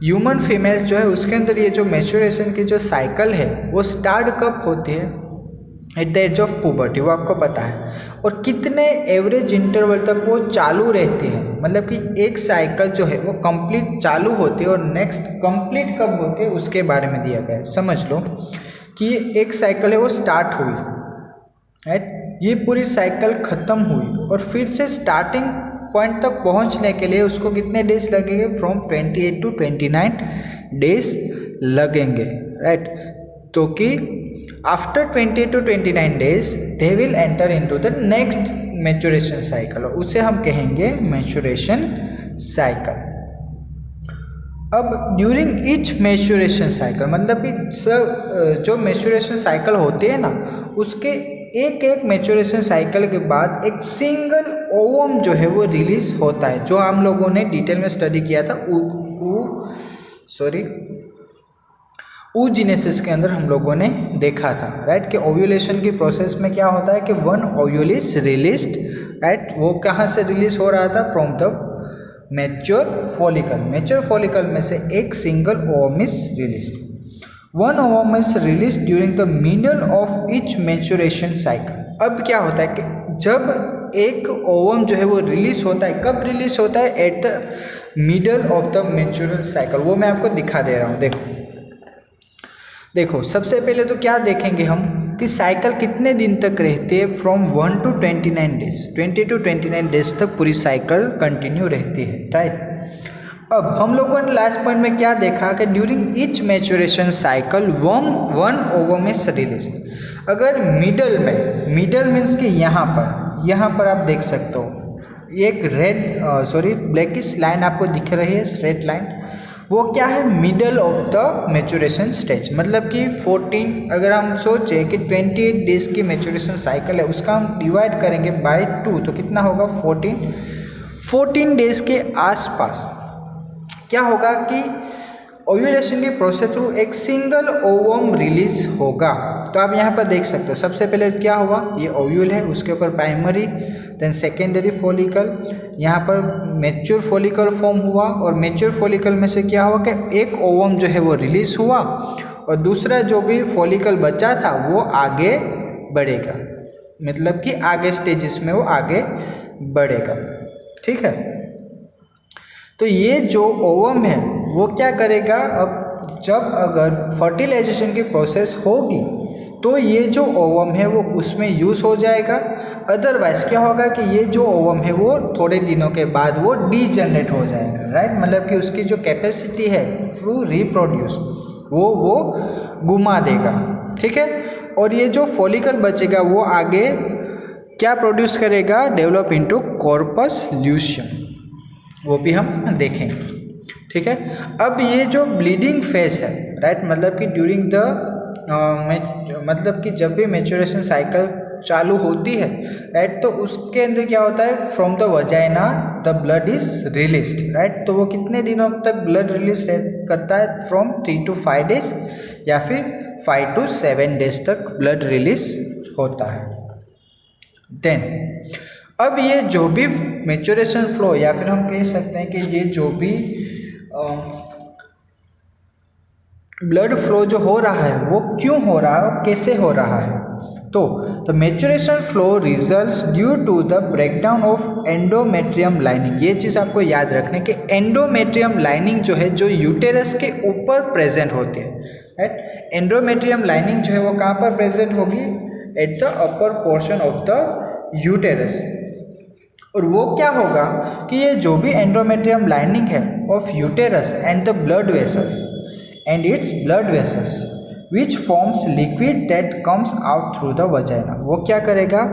S1: human females जो है उसके अंदर ये जो maturation की जो cycle है वो स्टार्ट कब होती है? At the age of puberty, वो आपको पता है। और कितने एवरेज इंटरवल तक वो चालू रहती है, मतलब कि एक साइकिल जो है वो कंप्लीट चालू होती है और नेक्स्ट कंप्लीट कब होती है उसके बारे में दिया गया है। समझ लो कि एक साइकिल है वो स्टार्ट हुई, राइट, ये पूरी साइकिल ख़त्म हुई और फिर से स्टार्टिंग पॉइंट तक पहुंचने के लिए उसको कितने डेज लगेंगे? फ्रॉम 28 टू 29 डेज लगेंगे, राइट। तो कि after 28 to 29 days they will enter into the next maturation cycle, और उसे हम कहेंगे maturation cycle। अब ड्यूरिंग ईच मैच्योरेशन साइकिल, मतलब कि सब जो मैच्योरेशन साइकिल होती है ना, उसके एक एक मैच्योरेशन साइकिल के बाद एक सिंगल ओवम जो है वो रिलीज होता है, जो हम लोगों ने डिटेल में स्टडी किया था oogenesis के अंदर हम लोगों ने देखा था, राइट, कि ओव्यूलेशन की प्रोसेस में क्या होता है कि one ovule is released, right. वो कहाँ से रिलीज हो रहा था? From the mature follicle. Mature follicle में से एक single ovum is released. One ovum is release during the middle of each maturation cycle. अब क्या होता है कि जब एक ओवम जो है वो रिलीज होता है, कब रिलीज होता है? At the middle of the menstrual cycle. वो मैं आपको दिखा दे रहा हूँ। देखो सबसे पहले तो क्या देखेंगे हम कि साइकिल कितने दिन तक रहती है? From 1 to 29 days, 20 to 29 days तक पूरी साइकिल कंटिन्यू रहती है, राइट। अब हम लोगों ने लास्ट पॉइंट में क्या देखा कि during each maturation cycle one ovum is release. अगर मिडल मीन्स कि यहाँ पर आप देख सकते हो एक ब्लैकिश लाइन आपको दिख रही है, स्ट्रेट लाइन, वो क्या है? Middle of the maturation stage. मतलब कि 14, अगर हम सोचें कि 28 डेज की मैच्योरेशन साइकिल है, उसका हम डिवाइड करेंगे बाय 2 तो कितना होगा? 14 डेज के आसपास क्या होगा कि ओव्यूलेशन के प्रोसेस थ्रू एक सिंगल ओवम रिलीज होगा। तो आप यहाँ पर देख सकते हो सबसे पहले क्या हुआ? ये ओव्यूल है, उसके ऊपर प्राइमरी, देन सेकेंडरी फॉलिकल, यहाँ पर मैच्योर फॉलिकल फॉर्म हुआ और मैच्योर फॉलिकल में से क्या हुआ कि एक ओवम जो है वो रिलीज हुआ और दूसरा जो भी फॉलिकल बचा था वो आगे बढ़ेगा, मतलब कि आगे स्टेजेस में वो आगे बढ़ेगा, ठीक है। तो ये जो ओवम है वो क्या करेगा? अब जब अगर फर्टिलाइजेशन की प्रोसेस होगी तो ये जो ओवम है वो उसमें यूज़ हो जाएगा। अदरवाइज क्या होगा कि ये जो ओवम है वो थोड़े दिनों के बाद वो डीजनरेट हो जाएगा, राइट। मतलब कि उसकी जो कैपेसिटी है टू रिप्रोड्यूस वो घुमा देगा, ठीक है। और ये जो फॉलिकल बचेगा वो आगे क्या प्रोड्यूस करेगा? डेवलप इनटू कॉर्पस ल्यूशियम, वो भी हम देखेंगे, ठीक है। अब ये जो ब्लीडिंग फेज है, राइट, मतलब कि ड्यूरिंग द मतलब कि जब भी मैच्योरेशन साइकिल चालू होती है, राइट, तो उसके अंदर क्या होता है? From the vagina the blood is released, right. तो वो कितने दिनों तक ब्लड रिलीज करता है? फ्रॉम 3 to 5 डेज या फिर 5 to 7 डेज तक ब्लड रिलीज होता है। देन अब ये जो भी मैच्योरेशन फ्लो या फिर हम कह सकते हैं कि ये जो भी ब्लड फ्लो जो हो रहा है वो क्यों हो रहा है और कैसे हो रहा है? तो the menstruation flow results due to the breakdown of endometrium lining. ये चीज़ आपको याद रखने कि एंडोमेट्रियम लाइनिंग जो है जो यूटेरस के ऊपर प्रेजेंट होती है, राइट। एंडोमेट्रियम लाइनिंग जो है वो कहाँ पर प्रेजेंट होगी? At the upper portion of the uterus. और वो क्या होगा कि ये जो भी एंडोमेट्रियम लाइनिंग है of uterus and the blood vessels and its blood vessels which forms liquid that comes out through the vagina, वो क्या करेगा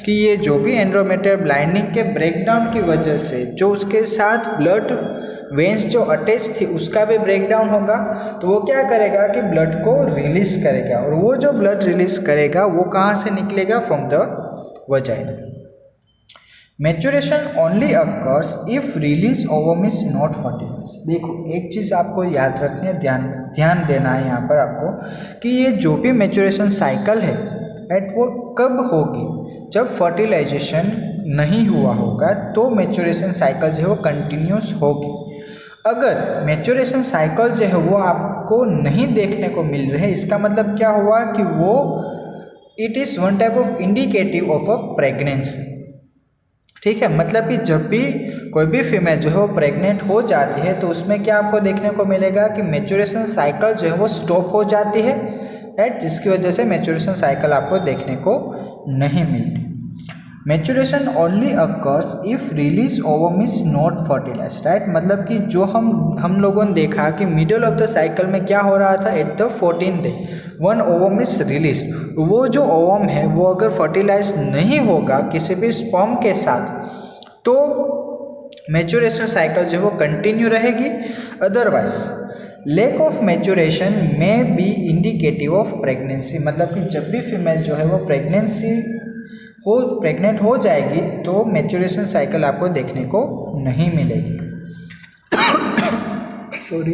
S1: कि ये जो भी एंडोमेट्रियम लाइनिंग के ब्रेकडाउन की वजह से जो उसके साथ ब्लड वेंस जो अटैच थी उसका भी ब्रेकडाउन होगा, तो वो क्या करेगा कि ब्लड को रिलीज करेगा। और वो जो ब्लड रिलीज करेगा वो कहाँ से निकलेगा? From the vagina. Menstruation only occurs if release ovum is not fertilise. देखो एक चीज़ आपको याद रखनी है, ध्यान देना है यहाँ पर आपको कि ये जो भी मैच्योरेशन साइकिल है राइट, वो कब होगी, जब फर्टिलाइजेशन नहीं हुआ होगा तो मैच्योरेशन साइकिल जो है वो कंटिन्यूस होगी। अगर मैच्योरेशन साइकिल जो है वो आपको नहीं देखने को मिल रहे, इसका मतलब क्या हुआ कि वो it is one type of indicative of a pregnancy. ठीक है, मतलब कि जब भी कोई भी फीमेल जो है वो प्रेग्नेंट हो जाती है तो उसमें क्या आपको देखने को मिलेगा कि मैच्योरेशन साइकिल जो है वो स्टॉप हो जाती है राइट, जिसकी वजह से मैच्योरेशन साइकिल आपको देखने को नहीं मिलती। Menstruation only occurs if release ovum is not fertilise right, मतलब कि जो हम लोगों ने देखा कि मिडल ऑफ द साइकिल में क्या हो रहा था, at the 14th day one ovum is release. वो जो ओवम है वो अगर फर्टिलाइज नहीं होगा किसी भी स्पर्म के साथ तो मैच्योरेशन साइकिल जो है वो कंटिन्यू रहेगी। अदरवाइज लैक ऑफ मैच्योरेशन में बी इंडिकेटिव ऑफ प्रेगनेंसी, मतलब कि जब भी फीमेल जो है वो प्रेग्नेंट हो जाएगी तो मैच्योरेशन साइकिल आपको देखने को नहीं मिलेगी। Sorry.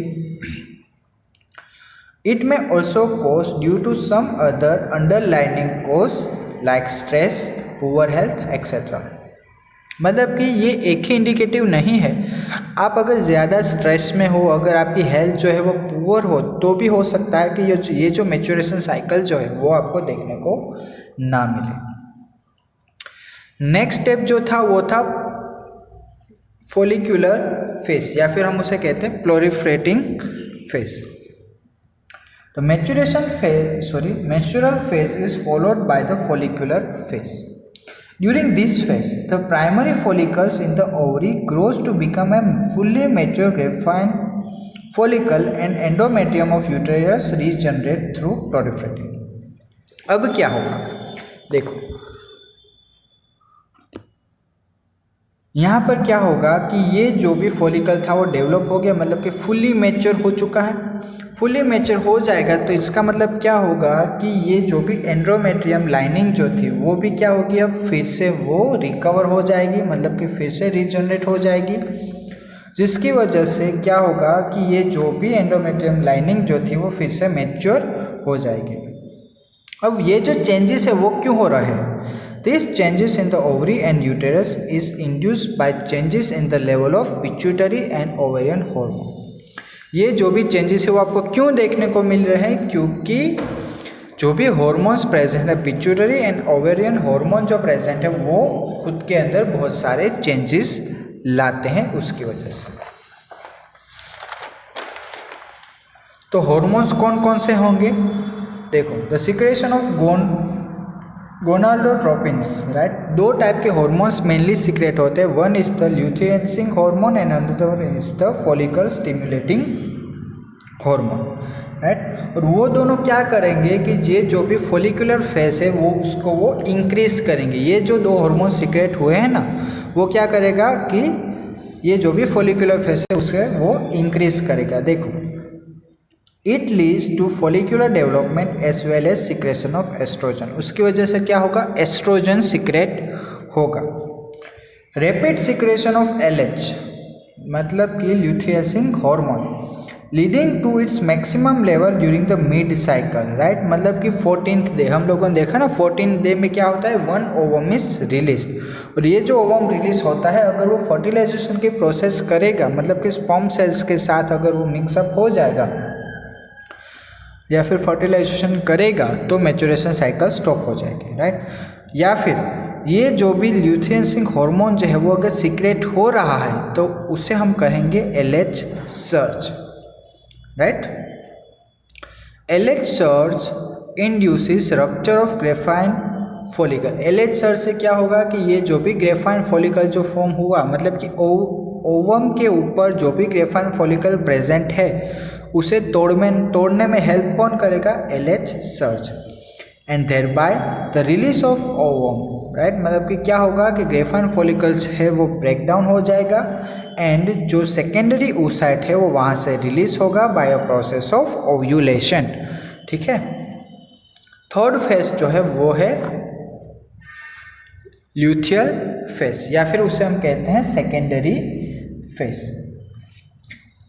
S1: It may also cause due to some other underlining cause like stress, poor health etcetera. मतलब कि ये एक ही इंडिकेटिव नहीं है, आप अगर ज़्यादा स्ट्रेस में हो, अगर आपकी हेल्थ जो है वो पुअर हो तो भी हो सकता है कि ये जो मैच्योरेशन साइकिल जो है वो आपको देखने को ना मिले। नेक्स्ट स्टेप जो था वो था फॉलिक्यूलर फेज या फिर हम उसे कहते हैं प्लोरिफरेटिंग फेज। तो menstrual phase is followed by the follicular phase. During this phase, the primary follicles in the ovary grows to become a fully mature graphene follicle and endometrium of uterus regenerate through proliferating. अब क्या होगा, देखो यहाँ पर क्या होगा कि ये जो भी फॉलिकल था वो डेवलप हो गया, मतलब कि फुल्ली मैच्योर हो चुका है। फुल्ली मैच्योर हो जाएगा तो इसका मतलब क्या होगा कि ये जो भी एंडोमेट्रियम लाइनिंग जो थी वो भी क्या होगी, अब फिर से वो रिकवर हो जाएगी, मतलब कि फिर से रीजनरेट हो जाएगी, जिसकी वजह से क्या होगा कि ये जो भी एंडोमेट्रियम लाइनिंग जो थी वो फिर से मैच्योर हो जाएगी। अब ये जो चेंजेस है वो क्यों हो रहे हैं? These changes in the ovary and uterus is induced by changes in the level of pituitary and ovarian hormone. ये जो भी चेंजेस है वो आपको क्यों देखने को मिल रहे हैं? क्योंकि जो भी हॉर्मोन्स प्रेजेंट है, पिट्यूटरी एंड ओवेरियन हार्मोन जो प्रेजेंट है वो खुद के अंदर बहुत सारे चेंजेस लाते हैं उसकी वजह से। तो हॉर्मोन्स कौन कौन से होंगे? देखो, the secretion of gonadotropins right, दो टाइप के हॉर्मोन्स मेनली सीक्रेट होते हैं। One is the luteinizing hormone and another is the follicle stimulating hormone right. और वो दोनों क्या करेंगे कि ये जो भी फॉलिकुलर फेज है वो उसको वो इंक्रीज करेंगे। ये जो दो हार्मोन सीक्रेट हुए हैं ना, वो क्या करेगा कि ये जो भी फॉलिकुलर फेज है उसे वो इंक्रीज करेगा। देखो, it leads to follicular development as well as secretion of estrogen. उसकी वजह से क्या होगा? एस्ट्रोजन सिक्रेट होगा। रैपिड सिक्रेशन ऑफ LH मतलब कि luteinizing hormone leading to its maximum level during the mid cycle right, मतलब कि 14th डे हम लोगों ने देखा ना, 14th डे में क्या होता है, वन ओवम इज रिलीज। और ये जो ओवम रिलीज होता है अगर वो फर्टिलाइजेशन की प्रोसेस करेगा, मतलब कि स्पर्म सेल्स के साथ अगर वो मिक्सअप हो जाएगा या फिर फर्टिलाइजेशन करेगा तो मैच्योरेशन साइकिल स्टॉप हो जाएगी राइट। या फिर ये जो भी ल्यूटियनसिंग हार्मोन जो है वो अगर सीक्रेट हो रहा है तो उसे हम कहेंगे LH surge right. LH surge induces rupture of graphene follicle. LH surge से क्या होगा कि ये जो भी ग्रेफाइन फॉलिकल जो फॉर्म हुआ, मतलब कि ओवम के ऊपर जो भी ग्रेफाइन फॉलिकल प्रेजेंट है उसे तोड़ने में हेल्प कौन करेगा? LH surge and thereby the release of ovum right, मतलब कि क्या होगा कि ग्रेफाइन फॉलिकल्स है वो ब्रेक डाउन हो जाएगा एंड जो सेकेंडरी oocyte है वो वहाँ से रिलीज होगा by a process of ovulation. ठीक है। थर्ड फेज जो है वो है ल्यूथियल फेज या फिर उसे हम कहते हैं secondary phase.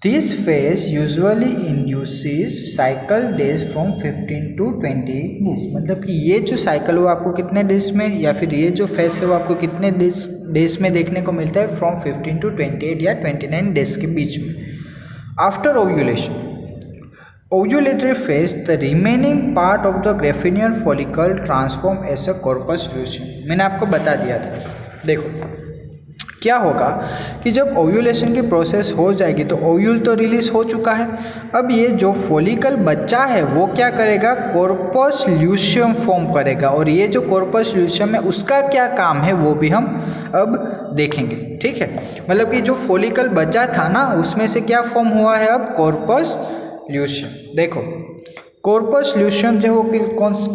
S1: This phase usually induces cycle days from 15 to 28 days. मतलब कि ये जो साइकिल वो आपको कितने डेज में या फिर ये जो फेज है वो आपको कितने डेज में देखने को मिलता है, फ्रॉम 15 to 28 या 29 डेज के बीच में। After ovulation ovulatory phase, the remaining part of the graphineal follicle transform as a corpus luteum। मैंने आपको बता दिया था। देखो क्या होगा कि जब ओव्यूलेशन की प्रोसेस हो जाएगी तो ओव्यूल तो रिलीज हो चुका है, अब ये जो फॉलिकल बच्चा है वो क्या करेगा, कॉर्पस ल्यूशियम फॉर्म करेगा। और ये जो कॉर्पस ल्यूशियम है उसका क्या काम है वो भी हम अब देखेंगे, ठीक है। मतलब कि जो फॉलिकल बच्चा था ना उसमें से क्या फॉर्म हुआ है अब, कॉर्पस ल्यूशियम। देखो कॉर्पस ल्यूशियम जो वो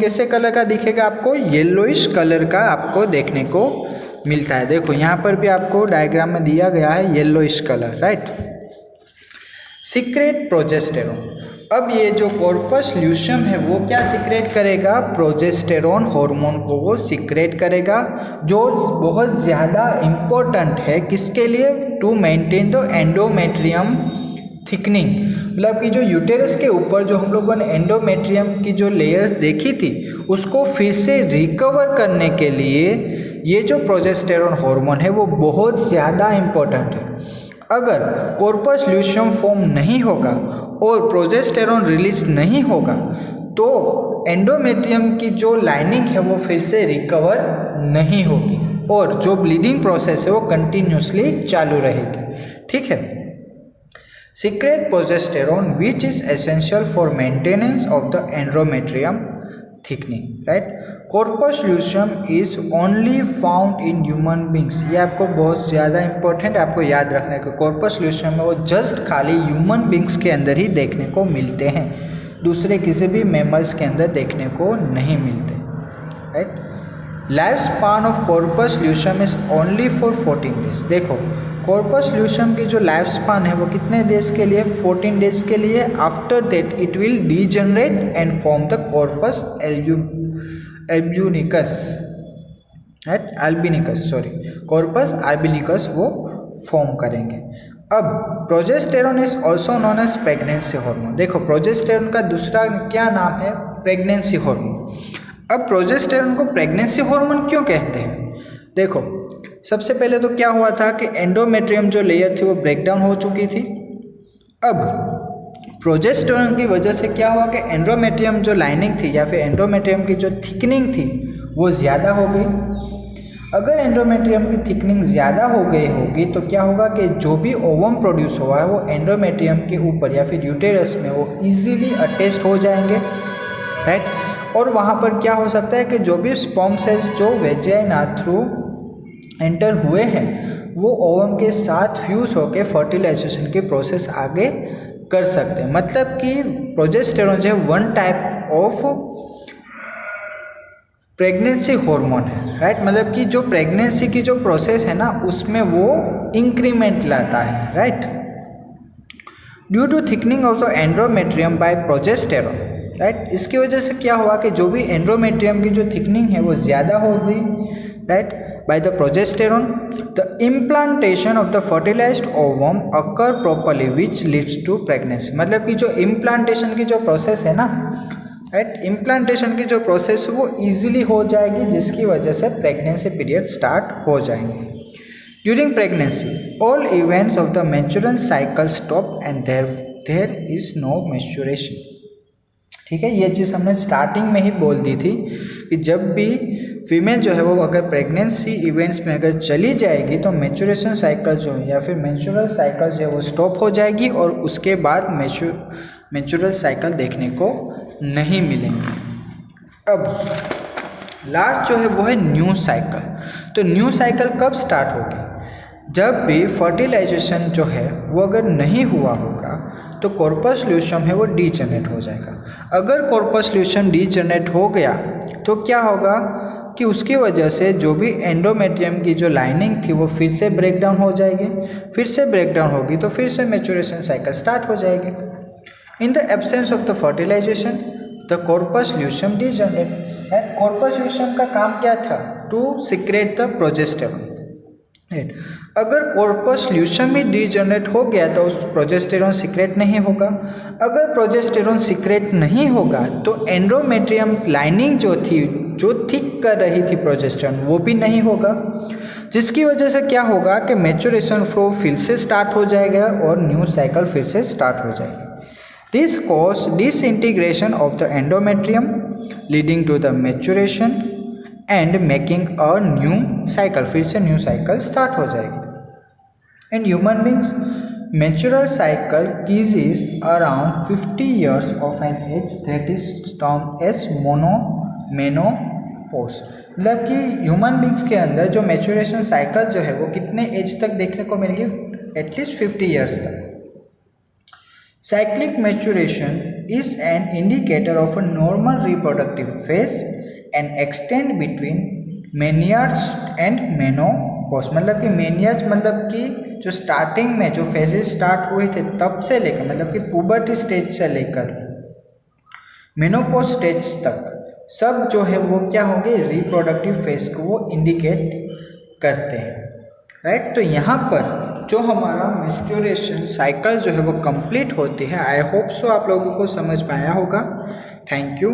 S1: कैसे कलर का दिखेगा आपको, येलोइश कलर का आपको देखने को मिलता है। देखो यहाँ पर भी आपको डायग्राम में दिया गया है yellowish colour, right. Secret progesterone. अब ये जो कॉर्पस ल्यूशियम है वो क्या सीक्रेट करेगा, प्रोजेस्टेरोन हार्मोन को वो सीक्रेट करेगा, जो बहुत ज़्यादा इम्पोर्टेंट है किसके लिए, to maintain the endometrium thickening. मतलब कि जो यूटेरस के ऊपर जो हम लोगों ने एंडोमेट्रियम की जो लेयर्स देखी थी उसको फिर से रिकवर करने के लिए ये जो प्रोजेस्टेरोन हार्मोन है वो बहुत ज़्यादा इम्पोर्टेंट है। अगर कॉर्पस ल्यूशियम फॉर्म नहीं होगा और प्रोजेस्टेरोन रिलीज नहीं होगा तो एंडोमेट्रियम की जो लाइनिंग है वो फिर से रिकवर नहीं होगी और जो ब्लीडिंग प्रोसेस है वो कंटिन्यूसली चालू रहेगी, ठीक है। Secret progesterone which is essential for maintenance of the endometrium thickening, right? Corpus luteum is only found in human beings। ये आपको बहुत ज़्यादा इंपॉर्टेंट आपको याद रखना है कि कॉर्पस ल्यूशियम है वो जस्ट खाली ह्यूमन बींग्स के अंदर ही देखने को मिलते हैं, दूसरे किसी भी मैमल्स के अंदर देखने को नहीं मिलते, right. Life span of corpus luteum is only for 14 days. देखो कॉर्पस ल्यूशियम की जो लाइफ स्पान है वो कितने डेज के लिए, 14 डेज के लिए। After that it will degenerate and form the corpus albicans, right, albicans, sorry, corpus albicans वो फॉर्म करेंगे। अब progesterone is also known as pregnancy hormone. देखो प्रोजेस्टेरोन का दूसरा क्या नाम है, प्रेगनेंसी हार्मोन। अब प्रोजेस्टेरोन को प्रेगनेंसी हार्मोन क्यों कहते हैं, देखो सबसे पहले तो क्या हुआ था कि एंडोमेट्रियम जो लेयर थी वो ब्रेकडाउन हो चुकी थी। अब प्रोजेस्टेरोन की वजह से क्या हुआ कि एंडोमेट्रियम जो लाइनिंग थी या फिर एंडोमेट्रियम की जो थिकनिंग थी वो ज़्यादा हो गई। अगर एंडोमेट्रियम की थिकनिंग ज़्यादा हो गई होगी तो क्या होगा कि जो भी ओवम प्रोड्यूस हुआ है वो एंडोमेट्रियम के ऊपर या फिर यूटेरस में वो इजीली अटैच्ड हो जाएंगे, राइट। और वहाँ पर क्या हो सकता है कि जो भी स्पर्म सेल्स जो वेजाइना थ्रू एंटर हुए हैं वो ओवम के साथ फ्यूज होकर फर्टिलाइजेशन की प्रोसेस आगे कर सकते हैं। मतलब कि प्रोजेस्टेरोन जो है one type of pregnancy hormone है, राइट। मतलब कि जो प्रेगनेंसी की जो प्रोसेस है ना उसमें वो इंक्रीमेंट लाता है, right. Due to thickening of the endometrium by progesterone, right. इसकी वजह से क्या हुआ कि जो भी एंडोमेट्रियम की जो थिकनिंग है वो ज़्यादा हो गई, right, by the progesterone, the implantation of the fertilized ovum occur properly which leads to pregnancy। मतलब कि जो implantation की जो प्रोसेस है ना, राइट, implantation की जो प्रोसेस है वो इजीली हो जाएगी जिसकी वजह से प्रेगनेंसी पीरियड स्टार्ट हो जाएंगे। During pregnancy all events of the menstrual cycle stop and there is no menstruation। ठीक है, ये चीज़ हमने स्टार्टिंग में ही बोल दी थी कि जब भी फीमेल जो है वो अगर प्रेगनेंसी इवेंट्स में अगर चली जाएगी तो मैच्योरेशन साइकिल जो है या फिर मेंस्ट्रुअल साइकिल जो है वो स्टॉप हो जाएगी और उसके बाद मेंस्ट्रुअल साइकिल देखने को नहीं मिलेंगे। अब लास्ट जो है वो है न्यू साइकिल। तो न्यू साइकिल कब स्टार्ट होगी, जब भी फर्टिलाइजेशन जो है वो अगर नहीं हुआ होगा तो कॉर्पस ल्यूशियम है वो डीजनरेट हो जाएगा। अगर कॉर्पस ल्यूशियम डीजनरेट हो गया तो क्या होगा कि उसकी वजह से जो भी एंडोमेट्रियम की जो लाइनिंग थी वो फिर से ब्रेक डाउन हो जाएगी, फिर से ब्रेक डाउन होगी तो फिर से मैच्योरेशन साइकिल स्टार्ट हो जाएगी। In the absence of the fertilization the corpus luteum degenerate. Corpus luteum का काम क्या था, टू सिक्रेट द प्रोजेस्टेरॉन। अगर कॉर्पस ल्यूशियम ही डीजनरेट हो गया तो उस प्रोजेस्टेरॉन सिक्रेट नहीं होगा। अगर प्रोजेस्टेरॉन सिक्रेट नहीं होगा तो एंडोमेट्रियम लाइनिंग जो थिक कर रही थी प्रोजेस्टेरॉन वो भी नहीं होगा, जिसकी वजह से क्या होगा कि मैच्योरेशन फ्लो फिर से स्टार्ट हो जाएगा और न्यू साइकिल फिर से स्टार्ट हो जाएगी। This cause disintegration of the endometrium leading to the menstruation and making a new cycle, फिर से न्यू साइकिल स्टार्ट हो जाएगी। In human beings menstrual cycle ceases around 50 years of an age that is termed as menopause. मतलब कि human beings के अंदर जो maturation cycle जो है वो कितने एज तक देखने को मिलेगी, एटलीस्ट 50 years तक। Cyclic menstruation is an indicator of a normal reproductive phase and extend between menarche and menopause. मतलब कि मेनियार्स मतलब कि जो स्टार्टिंग में जो फेजेस स्टार्ट हुए थे तब से लेकर, मतलब कि पुबर्टी स्टेज से लेकर मेनोपॉज स्टेज तक सब जो है वो क्या होंगे, रिप्रोडक्टिव फेज को वो इंडिकेट करते हैं, राइट। तो यहाँ पर जो हमारा मैच्योरेशन साइकिल जो है वो कंप्लीट होती है। आई होप सो आप लोगों को समझ में आया होगा। Thank you.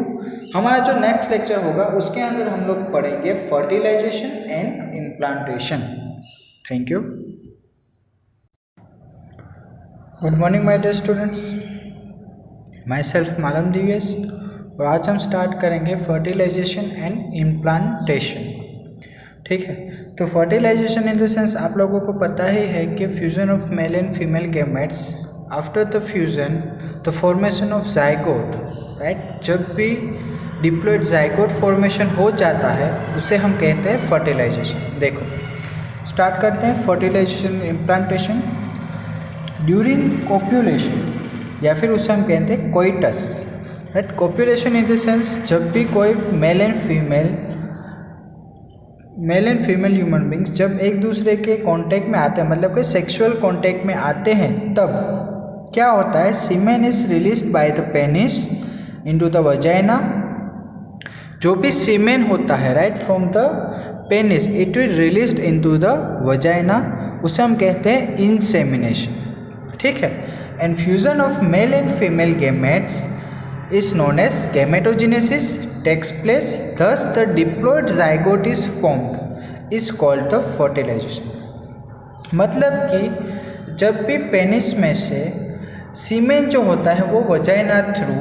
S1: हमारा जो नेक्स्ट लेक्चर होगा उसके अंदर हम लोग पढ़ेंगे fertilization and implantation. Thank you. Good morning my dear students, myself Malam Divesh, और आज हम स्टार्ट करेंगे फर्टिलाइजेशन एंड इम्प्लांटेशन। ठीक है, तो फर्टिलाइजेशन इन द सेंस आप लोगों को पता ही है कि fusion of male and female gametes after the fusion the formation of zygote, right. जब भी डिप्लॉइड जाइगोट फॉर्मेशन हो जाता है उसे हम कहते हैं फर्टिलाइजेशन। देखो स्टार्ट करते हैं फर्टिलाइजेशन इम्प्लांटेशन। ड्यूरिंग कोप्यूलेशन या फिर उसे हम कहते हैं coitus, right. Copulation in the sense जब भी कोई male and female human beings जब एक दूसरे के कांटेक्ट में आते हैं, मतलब कि सेक्सुअल कांटेक्ट में आते हैं, तब क्या होता है, semen is released by the penis into the vagina. जो भी सीमेन होता है, right, from the penis it will released into the vagina, उसे हम कहते हैं इंसेमिनेशन। ठीक है। And fusion of male and female gametes is known as gametogenesis takes place, thus the diploid zygote is formed is called the fertilization। मतलब कि जब भी पेनिस में से सीमेन जो होता है वो वजाइना थ्रू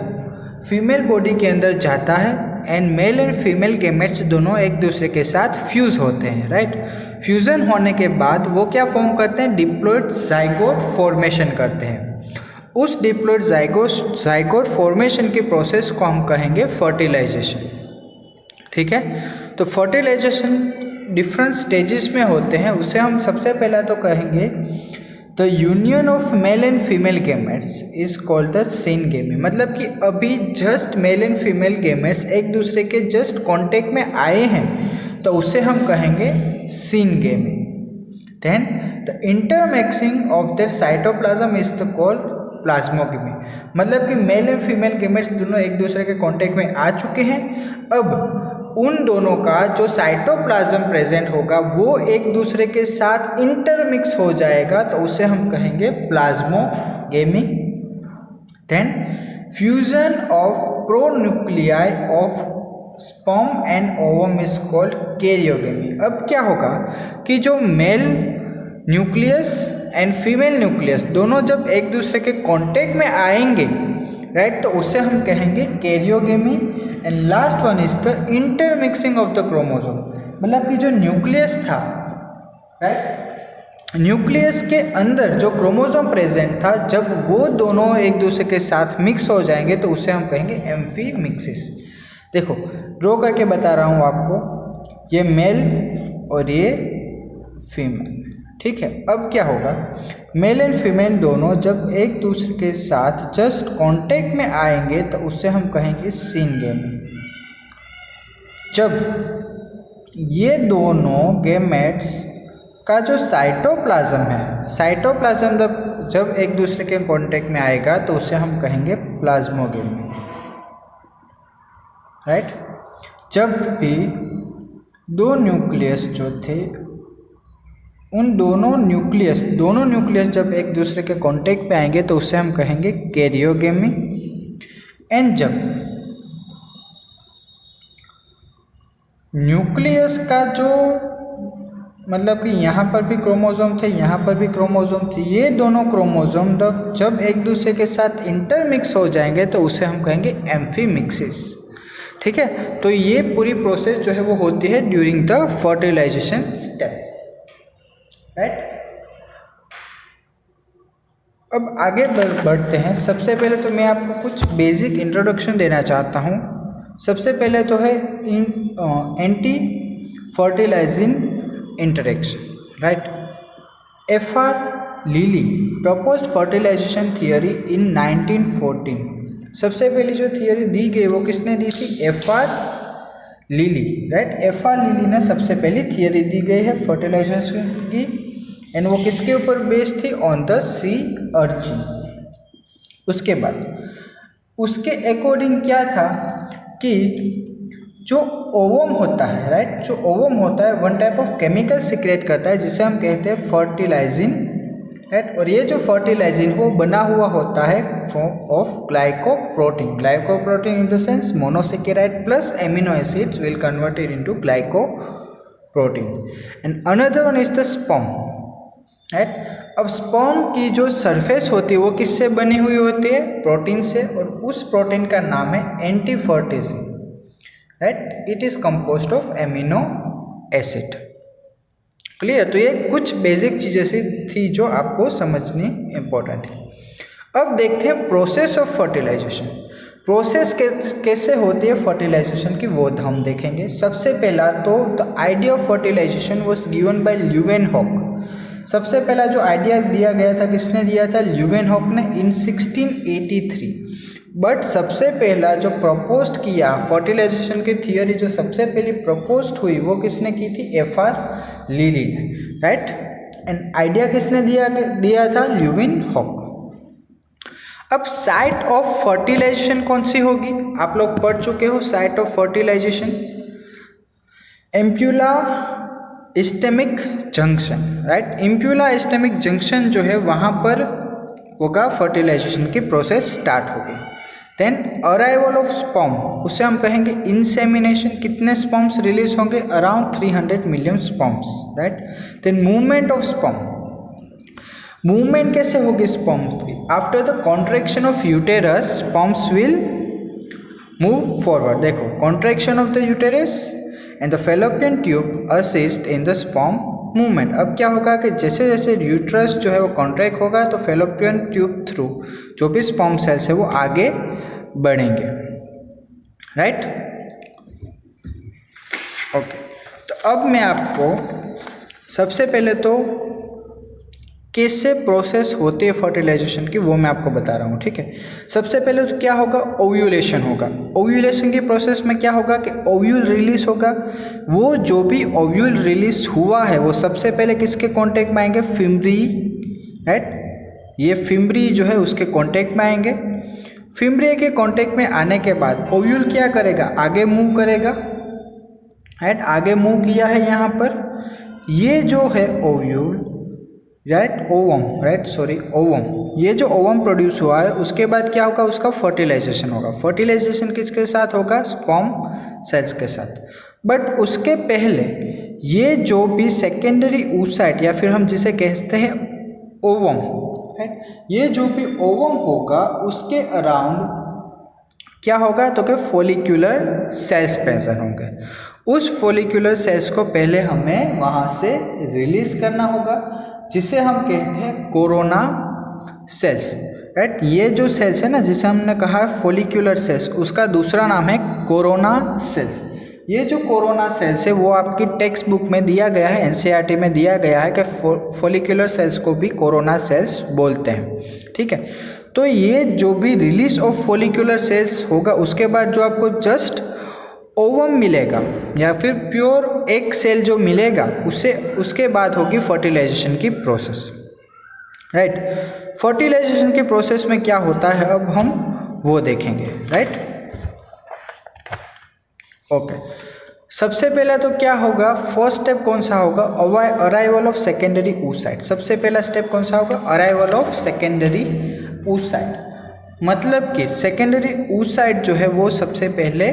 S1: फीमेल बॉडी के अंदर जाता है and mail and female gametes दोनों एक दूसरे के साथ फ्यूज होते हैं, राइट। फ्यूजन होने के बाद वो क्या फॉर्म करते हैं, डिप्लॉइड जाइगोट फॉर्मेशन करते हैं। उस डिप्लॉइड जाइगोट फॉर्मेशन की प्रोसेस को हम कहेंगे फर्टिलाइजेशन। ठीक है, तो फर्टिलाइजेशन डिफरेंट स्टेजेस में होते हैं। उसे हम सबसे पहला तो कहेंगे the union of male and female gametes is called the syngamy. मतलब कि अभी just mail and female gametes एक दूसरे के जस्ट कांटेक्ट में आए हैं तो उसे हम कहेंगे syngamy. Then the intermixing of their cytoplasm is the called plasmogamy. मतलब कि मेल एंड फीमेल गैमेट्स दोनों एक दूसरे के कांटेक्ट में आ चुके हैं, अब उन दोनों का जो साइटोप्लाज्म प्रेजेंट होगा वो एक दूसरे के साथ इंटरमिक्स हो जाएगा तो उसे हम कहेंगे plasmogamy. Then fusion of pronuclei of sperm and ovum is called karyogamy. अब क्या होगा कि जो male nucleus and female nucleus दोनों जब एक दूसरे के कांटेक्ट में आएंगे, राइट, तो उसे हम कहेंगे karyogamy. And last one is the intermixing of the chromosome. मतलब कि जो न्यूक्लियस था, राइट, न्यूक्लियस के अंदर जो क्रोमोसोम प्रेजेंट था जब वो दोनों एक दूसरे के साथ मिक्स हो जाएंगे तो उसे हम कहेंगे एम्फीमिक्सिस। देखो ड्रॉ करके बता रहा हूँ आपको, ये मेल और ये फीमेल। ठीक है, अब क्या होगा, मेल एंड फीमेल दोनों जब एक दूसरे के साथ जस्ट कांटेक्ट में आएंगे तो उससे हम कहेंगे सिनगेमी। जब ये दोनों गैमेट्स का जो साइटोप्लाज्म है, साइटोप्लाज्म जब एक दूसरे के कांटेक्ट में आएगा तो उसे हम कहेंगे प्लाज्मोगेमी, राइट। जब भी दो न्यूक्लियस जो थे, उन दोनों न्यूक्लियस जब एक दूसरे के कांटेक्ट पे आएंगे तो उसे हम कहेंगे कैरियोगेमी। एंड जब न्यूक्लियस का जो मतलब कि यहाँ पर भी क्रोमोसोम थे, यहाँ पर भी क्रोमोसोम थे, ये दोनों क्रोमोसोम जब एक दूसरे के साथ इंटरमिक्स हो जाएंगे तो उसे हम कहेंगे एम्फीमिक्सिस। ठीक है, तो ये पूरी प्रोसेस जो है वो होती है during the fertilisation step, right. अब आगे बढ़ते हैं। सबसे पहले तो मैं आपको कुछ बेसिक इंट्रोडक्शन देना चाहता हूँ। सबसे पहले तो है anti fertilising interaction, right. F.R. लीली प्रपोज्ड फर्टिलाइजेशन थियोरी इन 1914। सबसे पहली जो थियोरी दी गई वो किसने दी थी? F.R. लीली, राइट। F.R. लीली ने सबसे पहली थियोरी दी गई है फर्टिलाइजेशन की, एंड वो किसके ऊपर बेस्ड थी? On the sea urchin. उसके बाद उसके अकॉर्डिंग क्या था कि जो ओवम होता है, राइट, जो ओवम होता है one type of chemical secret करता है जिसे हम कहते हैं फर्टिलाइजिन, राइट। और ये जो फर्टिलाइजिन वो बना हुआ होता है of glycoprotein in the sense monosaccharide plus amino acids will converted into glycoprotein. And another one is the sperm, right. अब स्पर्म की जो सरफेस होती है वो किससे बनी हुई होती है? प्रोटीन से, और उस प्रोटीन का नाम है antifertilizin, right. It is composed of amino acid. Clear? तो ये कुछ बेसिक चीजें सी थी जो आपको समझनी इंपॉर्टेंट थी। अब देखते हैं प्रोसेस ऑफ फर्टिलाइजेशन। प्रोसेस कैसे होती है फर्टिलाइजेशन की वो हम देखेंगे। सबसे पहला तो the idea of fertilisation was given by Leeuwenhoek. सबसे पहला जो आइडिया दिया गया था किसने दिया था? ल्यूवेनहॉक ने इन 1683। बट सबसे पहला जो प्रपोज्ड किया फर्टिलाइजेशन की थियोरी जो सबसे पहली प्रपोज्ड हुई वो किसने की थी? F.R. लीली ने, राइट। एंड आइडिया किसने दिया था? ल्यूवेनहॉक। अब साइट ऑफ फर्टिलाइजेशन कौन सी होगी? आप लोग पढ़ चुके हो site of fertilization, ampulla isthmic junction, right. Ampulla isthmic junction जो है वहाँ पर होगा फर्टिलाइजेशन की प्रोसेस स्टार्ट होगी। देन अराइवल ऑफ स्पर्म, उसे हम कहेंगे इंसेमिनेशन। कितने स्पर्म्स रिलीज होंगे? Around 300 million sperms, right. Then movement of sperm, movement कैसे होगी स्पर्म्स की? After the contraction of uterus sperms will move forward. देखो, contraction of the uterus and the fallopian tube assist in the sperm movement. अब क्या होगा कि जैसे जैसे यूट्रस जो है वो कॉन्ट्रैक्ट होगा तो फेलोपियन ट्यूब थ्रू जो भी स्पर्म सेल्स है वो आगे बढ़ेंगे, राइट। ओके, तो अब मैं आपको सबसे पहले तो कैसे प्रोसेस होती है फर्टिलाइजेशन की वो मैं आपको बता रहा हूँ, ठीक है। सबसे पहले तो क्या होगा? ओव्यूलेशन होगा। ओव्यूलेशन की प्रोसेस में क्या होगा कि ओव्यूल रिलीज होगा। वो जो भी ओव्यूल रिलीज हुआ है वो सबसे पहले किसके कांटेक्ट में आएंगे? Fimbriae, right. ये फिम्ब्री जो है उसके कांटेक्ट में आएंगे। फिम्ब्री के कांटेक्ट में आने के बाद ओव्यूल क्या करेगा? आगे मूव करेगा, राइट। आगे मूव किया है यहाँ पर, ये जो है ovule, right, ovum, right, sorry ovum, ये जो ओवम प्रोड्यूस हुआ है उसके बाद क्या होगा? उसका फर्टिलाइजेशन होगा। फर्टिलाइजेशन किसके साथ होगा? स्पर्म सेल्स के साथ। बट उसके पहले ये जो भी सेकेंडरी oocyte या फिर हम जिसे कहते हैं ओवम, राइट, ये जो भी ओवम होगा उसके अराउंड क्या होगा? तो क्या फॉलिक्यूलर सेल्स प्रेजेंट होंगे। उस फॉलिक्यूलर सेल्स को पहले हमें वहाँ से रिलीज करना होगा जिसे हम कहते हैं कोरोना सेल्स, राइट। ये जो सेल्स है ना जिसे हमने कहा फॉलिक्यूलर सेल्स, उसका दूसरा नाम है कोरोना सेल्स। ये जो कोरोना सेल्स है वो आपकी टेक्स्ट बुक में दिया गया है, एनसीईआरटी में दिया गया है कि फॉलिक्यूलर सेल्स को भी कोरोना सेल्स बोलते हैं, ठीक है। तो ये जो भी रिलीज ऑफ फॉलिक्यूलर सेल्स होगा उसके बाद जो आपको जस्ट ओवम मिलेगा या फिर प्योर एग सेल जो मिलेगा उसके बाद होगी फर्टिलाइजेशन की प्रोसेस, राइट। फर्टिलाइजेशन की प्रोसेस में क्या होता है अब हम वो देखेंगे, राइट। ओके, सबसे पहले तो क्या होगा, फर्स्ट स्टेप कौन सा होगा, अराइवल ऑफ सेकेंडरी oocyte। सबसे पहला स्टेप कौन सा होगा, अराइवल ऑफ सेकेंडरी oocyte। मतलब कि सेकेंडरी oocyte जो है वो सबसे पहले,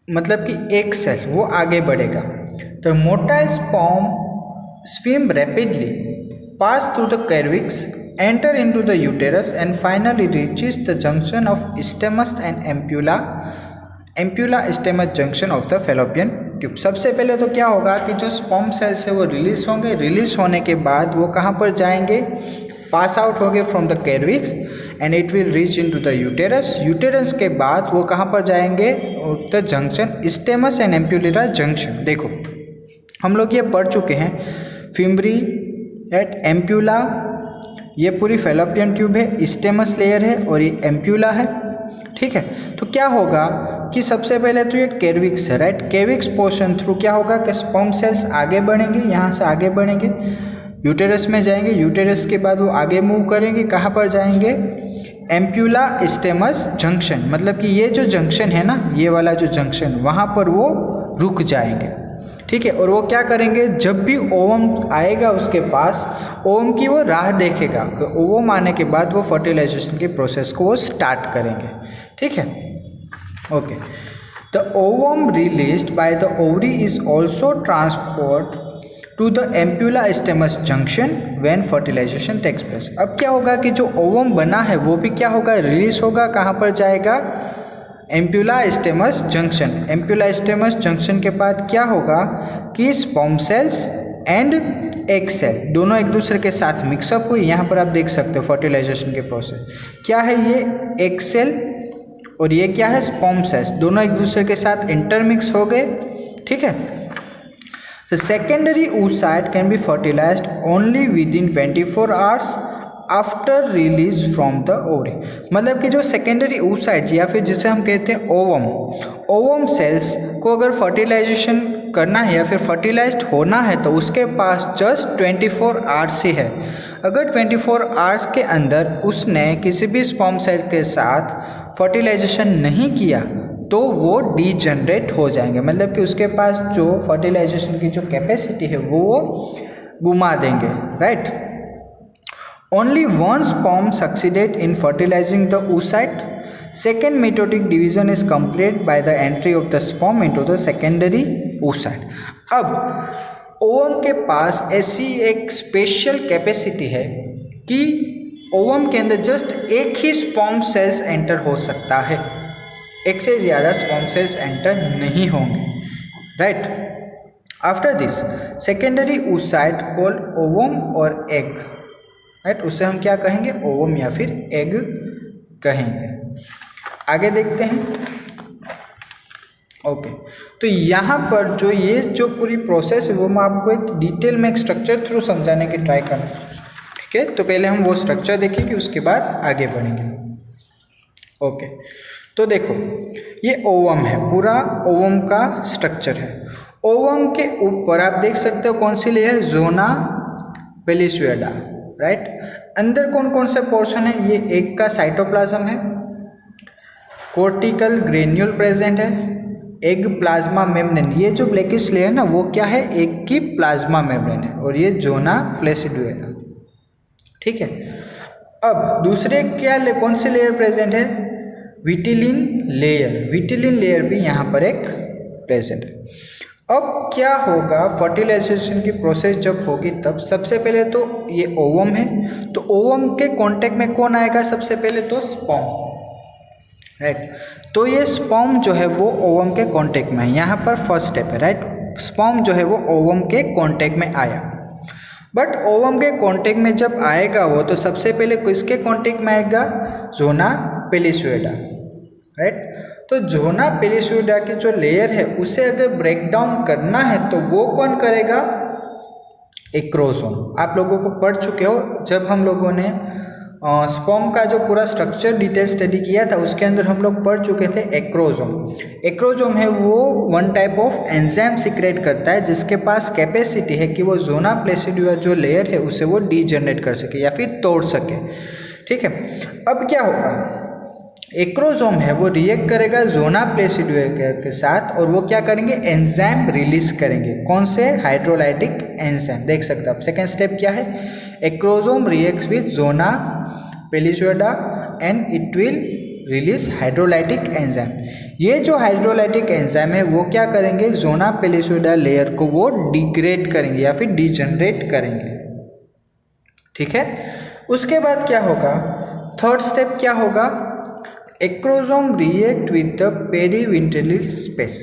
S1: मतलब कि एक सेल वो आगे बढ़ेगा। तो motile sperm swim rapidly, pass through the cervix, enter into the uterus and finally reaches the junction of isthmus and ampulla isthmus junction of the fallopian tube। सबसे पहले तो क्या होगा कि जो स्पर्म सेल्स है वो रिलीज होंगे, रिलीज होने के बाद वो कहाँ पर जाएंगे, पास आउट होंगे from the cervix and it will reach into the uterus. Uterus के बाद वो कहाँ पर जाएंगे, the junction isthmus and ampulla junction. देखो हम लोग ये पढ़ चुके हैं, फिम्बरी एट एम्प्यूला, ये पूरी फेलोपियन ट्यूब है, isthmus लेयर है और ये एम्प्यूला है, ठीक है। तो क्या होगा कि सबसे पहले तो ये cervix है, राइट। cervix पोर्शन थ्रू क्या होगा कि स्पर्म सेल्स आगे बढ़ेंगे, यहाँ से आगे बढ़ेंगे, यूटेरस में जाएंगे, यूटेरस के बाद वो आगे मूव करेंगे, कहाँ पर जाएंगे, एम्प्यूला isthmus जंक्शन। मतलब कि ये जो जंक्शन है ना, ये वाला जो जंक्शन, वहाँ पर वो रुक जाएंगे, ठीक है। और वो क्या करेंगे, जब भी ओवम आएगा उसके पास, ओवम की वो राह देखेगा, ओवम आने के बाद वो फर्टिलाइजेशन के प्रोसेस को वो स्टार्ट करेंगे, ठीक है। Okay, the ovum released by the ovary is also transport to the ampulla isthmus junction when fertilization takes place. अब क्या होगा कि जो ओवम बना है वो भी क्या होगा, रिलीज होगा, कहाँ पर जाएगा, ampulla isthmus junction. Ampulla isthmus junction के बाद क्या होगा कि sperm cells and egg cell दोनों एक दूसरे के साथ मिक्सअप हुई। यहाँ पर आप देख सकते हो फर्टिलाइजेशन के प्रोसेस क्या है, ये एग सेल और ये क्या है, स्पर्म सेल्स, दोनों एक दूसरे के साथ इंटरमिक्स हो गए, ठीक है। The secondary oocyte can be fertilized only within 24 hours after release from the ovary. मतलब कि जो सेकेंडरी oocyte या फिर जिसे हम कहते हैं ओवम सेल्स को अगर फर्टिलाइजेशन करना है या फिर फर्टिलाइज्ड होना है तो उसके पास जस्ट 24 आवर्स ही है। अगर 24 आवर्स के अंदर उसने किसी भी स्पर्म सेल के साथ फर्टिलाइजेशन नहीं किया तो वो डीजनरेट हो जाएंगे, मतलब कि उसके पास जो फर्टिलाइजेशन की जो कैपेसिटी है वो घुमा देंगे, right. Only one sperm succeeded in fertilizing the oocyte. Second mitotic division is complete by the entry of the sperm into the secondary oocyte. अब ओवम के पास ऐसी एक स्पेशल कैपेसिटी है कि ओवम के अंदर जस्ट एक ही स्पर्म सेल्स एंटर हो सकता है, एक से ज़्यादा स्पर्म सेल्स एंटर नहीं होंगे, right. After this secondary oocyte called ovum और एग, राइट, उसे हम क्या कहेंगे, ओवम या फिर एग कहेंगे। आगे देखते हैं। ओके, तो यहाँ पर जो ये जो पूरी प्रोसेस है वो मैं आपको एक डिटेल में एक स्ट्रक्चर थ्रू समझाने की ट्राई करूँ, ठीक है। तो पहले हम वो स्ट्रक्चर देखेंगे, उसके बाद आगे बढ़ेंगे। ओके, तो देखो ये ओवम है, पूरा ओवम का स्ट्रक्चर है। ओवम के ऊपर आप देख सकते हो कौन सी लेयर, ज़ोना पेलिसोइडा, राइट। अंदर कौन कौन से पोर्शन है, ये एग का साइटोप्लाज्म है, कोर्टिकल ग्रेन्यूल प्रेजेंट है, एग प्लाज्मा मेम्ब्रेन, ये जो ब्लैकिश लेयर ना वो क्या है, एग की प्लाज्मा मेम्ब्रेन है, और ये जोना प्लेसिडुएला, ठीक है। अब दूसरे क्या कौन सी लेयर प्रेजेंट है, विटिलिन लेयर, विटिलिन लेयर भी यहाँ पर एक प्रेजेंट है। अब क्या होगा, फर्टिलाइजेशन की प्रोसेस जब होगी तब सबसे पहले तो ये ओवम है, तो ओवम के कांटेक्ट में कौन आएगा, सबसे पहले तो स्पर्म, राइट। तो ये स्पर्म जो है वो ओवम के कांटेक्ट में है, यहाँ पर फर्स्ट स्टेप है, राइट। स्पर्म जो है वो ओवम के कांटेक्ट में आया, बट ओवम के कांटेक्ट में जब आएगा वो तो सबसे पहले किसके कांटेक्ट में आएगा, जोना पेलिसोइडा, राइट। तो जोना पेलिसोइडा की जो लेयर है उसे अगर ब्रेक डाउन करना है तो वो कौन करेगा, एक्रोसोम। आप लोगों को पढ़ चुके हो जब हम लोगों ने स्पर्म का जो पूरा स्ट्रक्चर डिटेल स्टडी किया था उसके अंदर हम लोग पढ़ चुके थे एक्रोसोम। एक्रोसोम है वो one type of enzyme secret करता है जिसके पास कैपेसिटी है कि वो जोना पेलिसोइडा जो लेयर है उसे वो डीजनरेट कर सके या फिर तोड़ सके, ठीक है। अब क्या होगा, एक्रोसोम है वो रिएक्ट करेगा ज़ोना प्लेसिडुआ के साथ और वो क्या करेंगे, एंजाइम रिलीज करेंगे। कौन से, हाइड्रोलाइटिक एंजाइम। देख सकते हो आप, सेकेंड स्टेप क्या है, acrosome reacts with zona pellucida and it will release hydrolytic enzyme. ये जो हाइड्रोलाइटिक एंजाइम है वो क्या करेंगे, ज़ोना पेलिसुएडा लेयर को वो डिग्रेड करेंगे या फिर डिजनरेट करेंगे। ठीक है, उसके बाद क्या होगा, थर्ड स्टेप क्या होगा, acrosome react with the perivitelline space.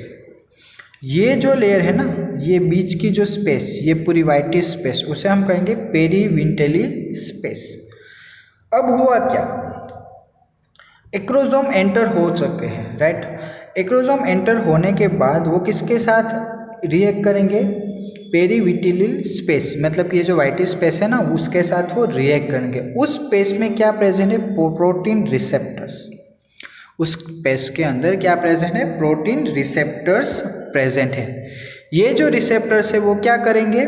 S1: ये जो लेयर है ना, ये बीच की जो स्पेस, ये पूरी वाइटी स्पेस, उसे हम कहेंगे पेरीविंट्रल स्पेस। अब हुआ क्या, एक्रोसोम एंटर हो चुके हैं, राइट। एक्रोसोम एंटर होने के बाद वो किसके साथ रिएक्ट करेंगे, पेरीविंट्रल स्पेस, मतलब कि ये जो वाइटी स्पेस है ना उसके साथ वो रिएक्ट करेंगे। उस स्पेस में क्या प्रेजेंट है, प्रोटीन रिसेप्टर्स। उस स्पेस के अंदर क्या प्रेजेंट है, प्रोटीन रिसेप्टर्स प्रेजेंट है। ये जो रिसेप्टर्स है वो क्या करेंगे,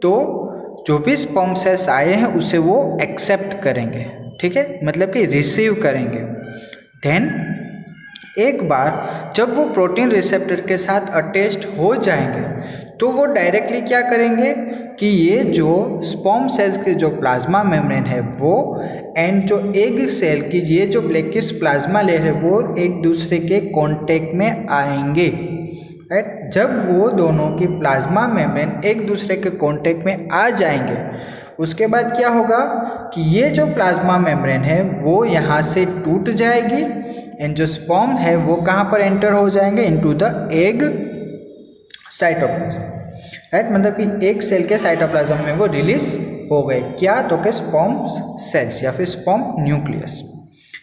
S1: तो जो भी स्पर्म सेल्स आए हैं उसे वो एक्सेप्ट करेंगे। ठीक है, मतलब कि रिसीव करेंगे। देन एक बार जब वो प्रोटीन रिसेप्टर के साथ अटैच्ड हो जाएंगे तो वो डायरेक्टली क्या करेंगे कि ये जो स्पर्म सेल्स के जो प्लाज्मा मेम्ब्रेन है वो एंड जो एग सेल की ये जो ब्लैकिश प्लाज्मा लेयर है वो एक दूसरे के कांटेक्ट में आएंगे, राइट। जब वो दोनों की प्लाज्मा मेम्ब्रेन एक दूसरे के कांटेक्ट में आ जाएंगे उसके बाद क्या होगा कि ये जो प्लाज्मा मेम्ब्रेन है वो यहाँ से टूट जाएगी एंड जो स्पर्म है वो कहाँ पर एंटर हो जाएंगे, into the egg cytoplasm, right. मतलब कि एक सेल के साइटोप्लाज्म में वो रिलीज हो गए, क्या, तो के स्पर्म सेल्स या फिर स्पर्म न्यूक्लियस।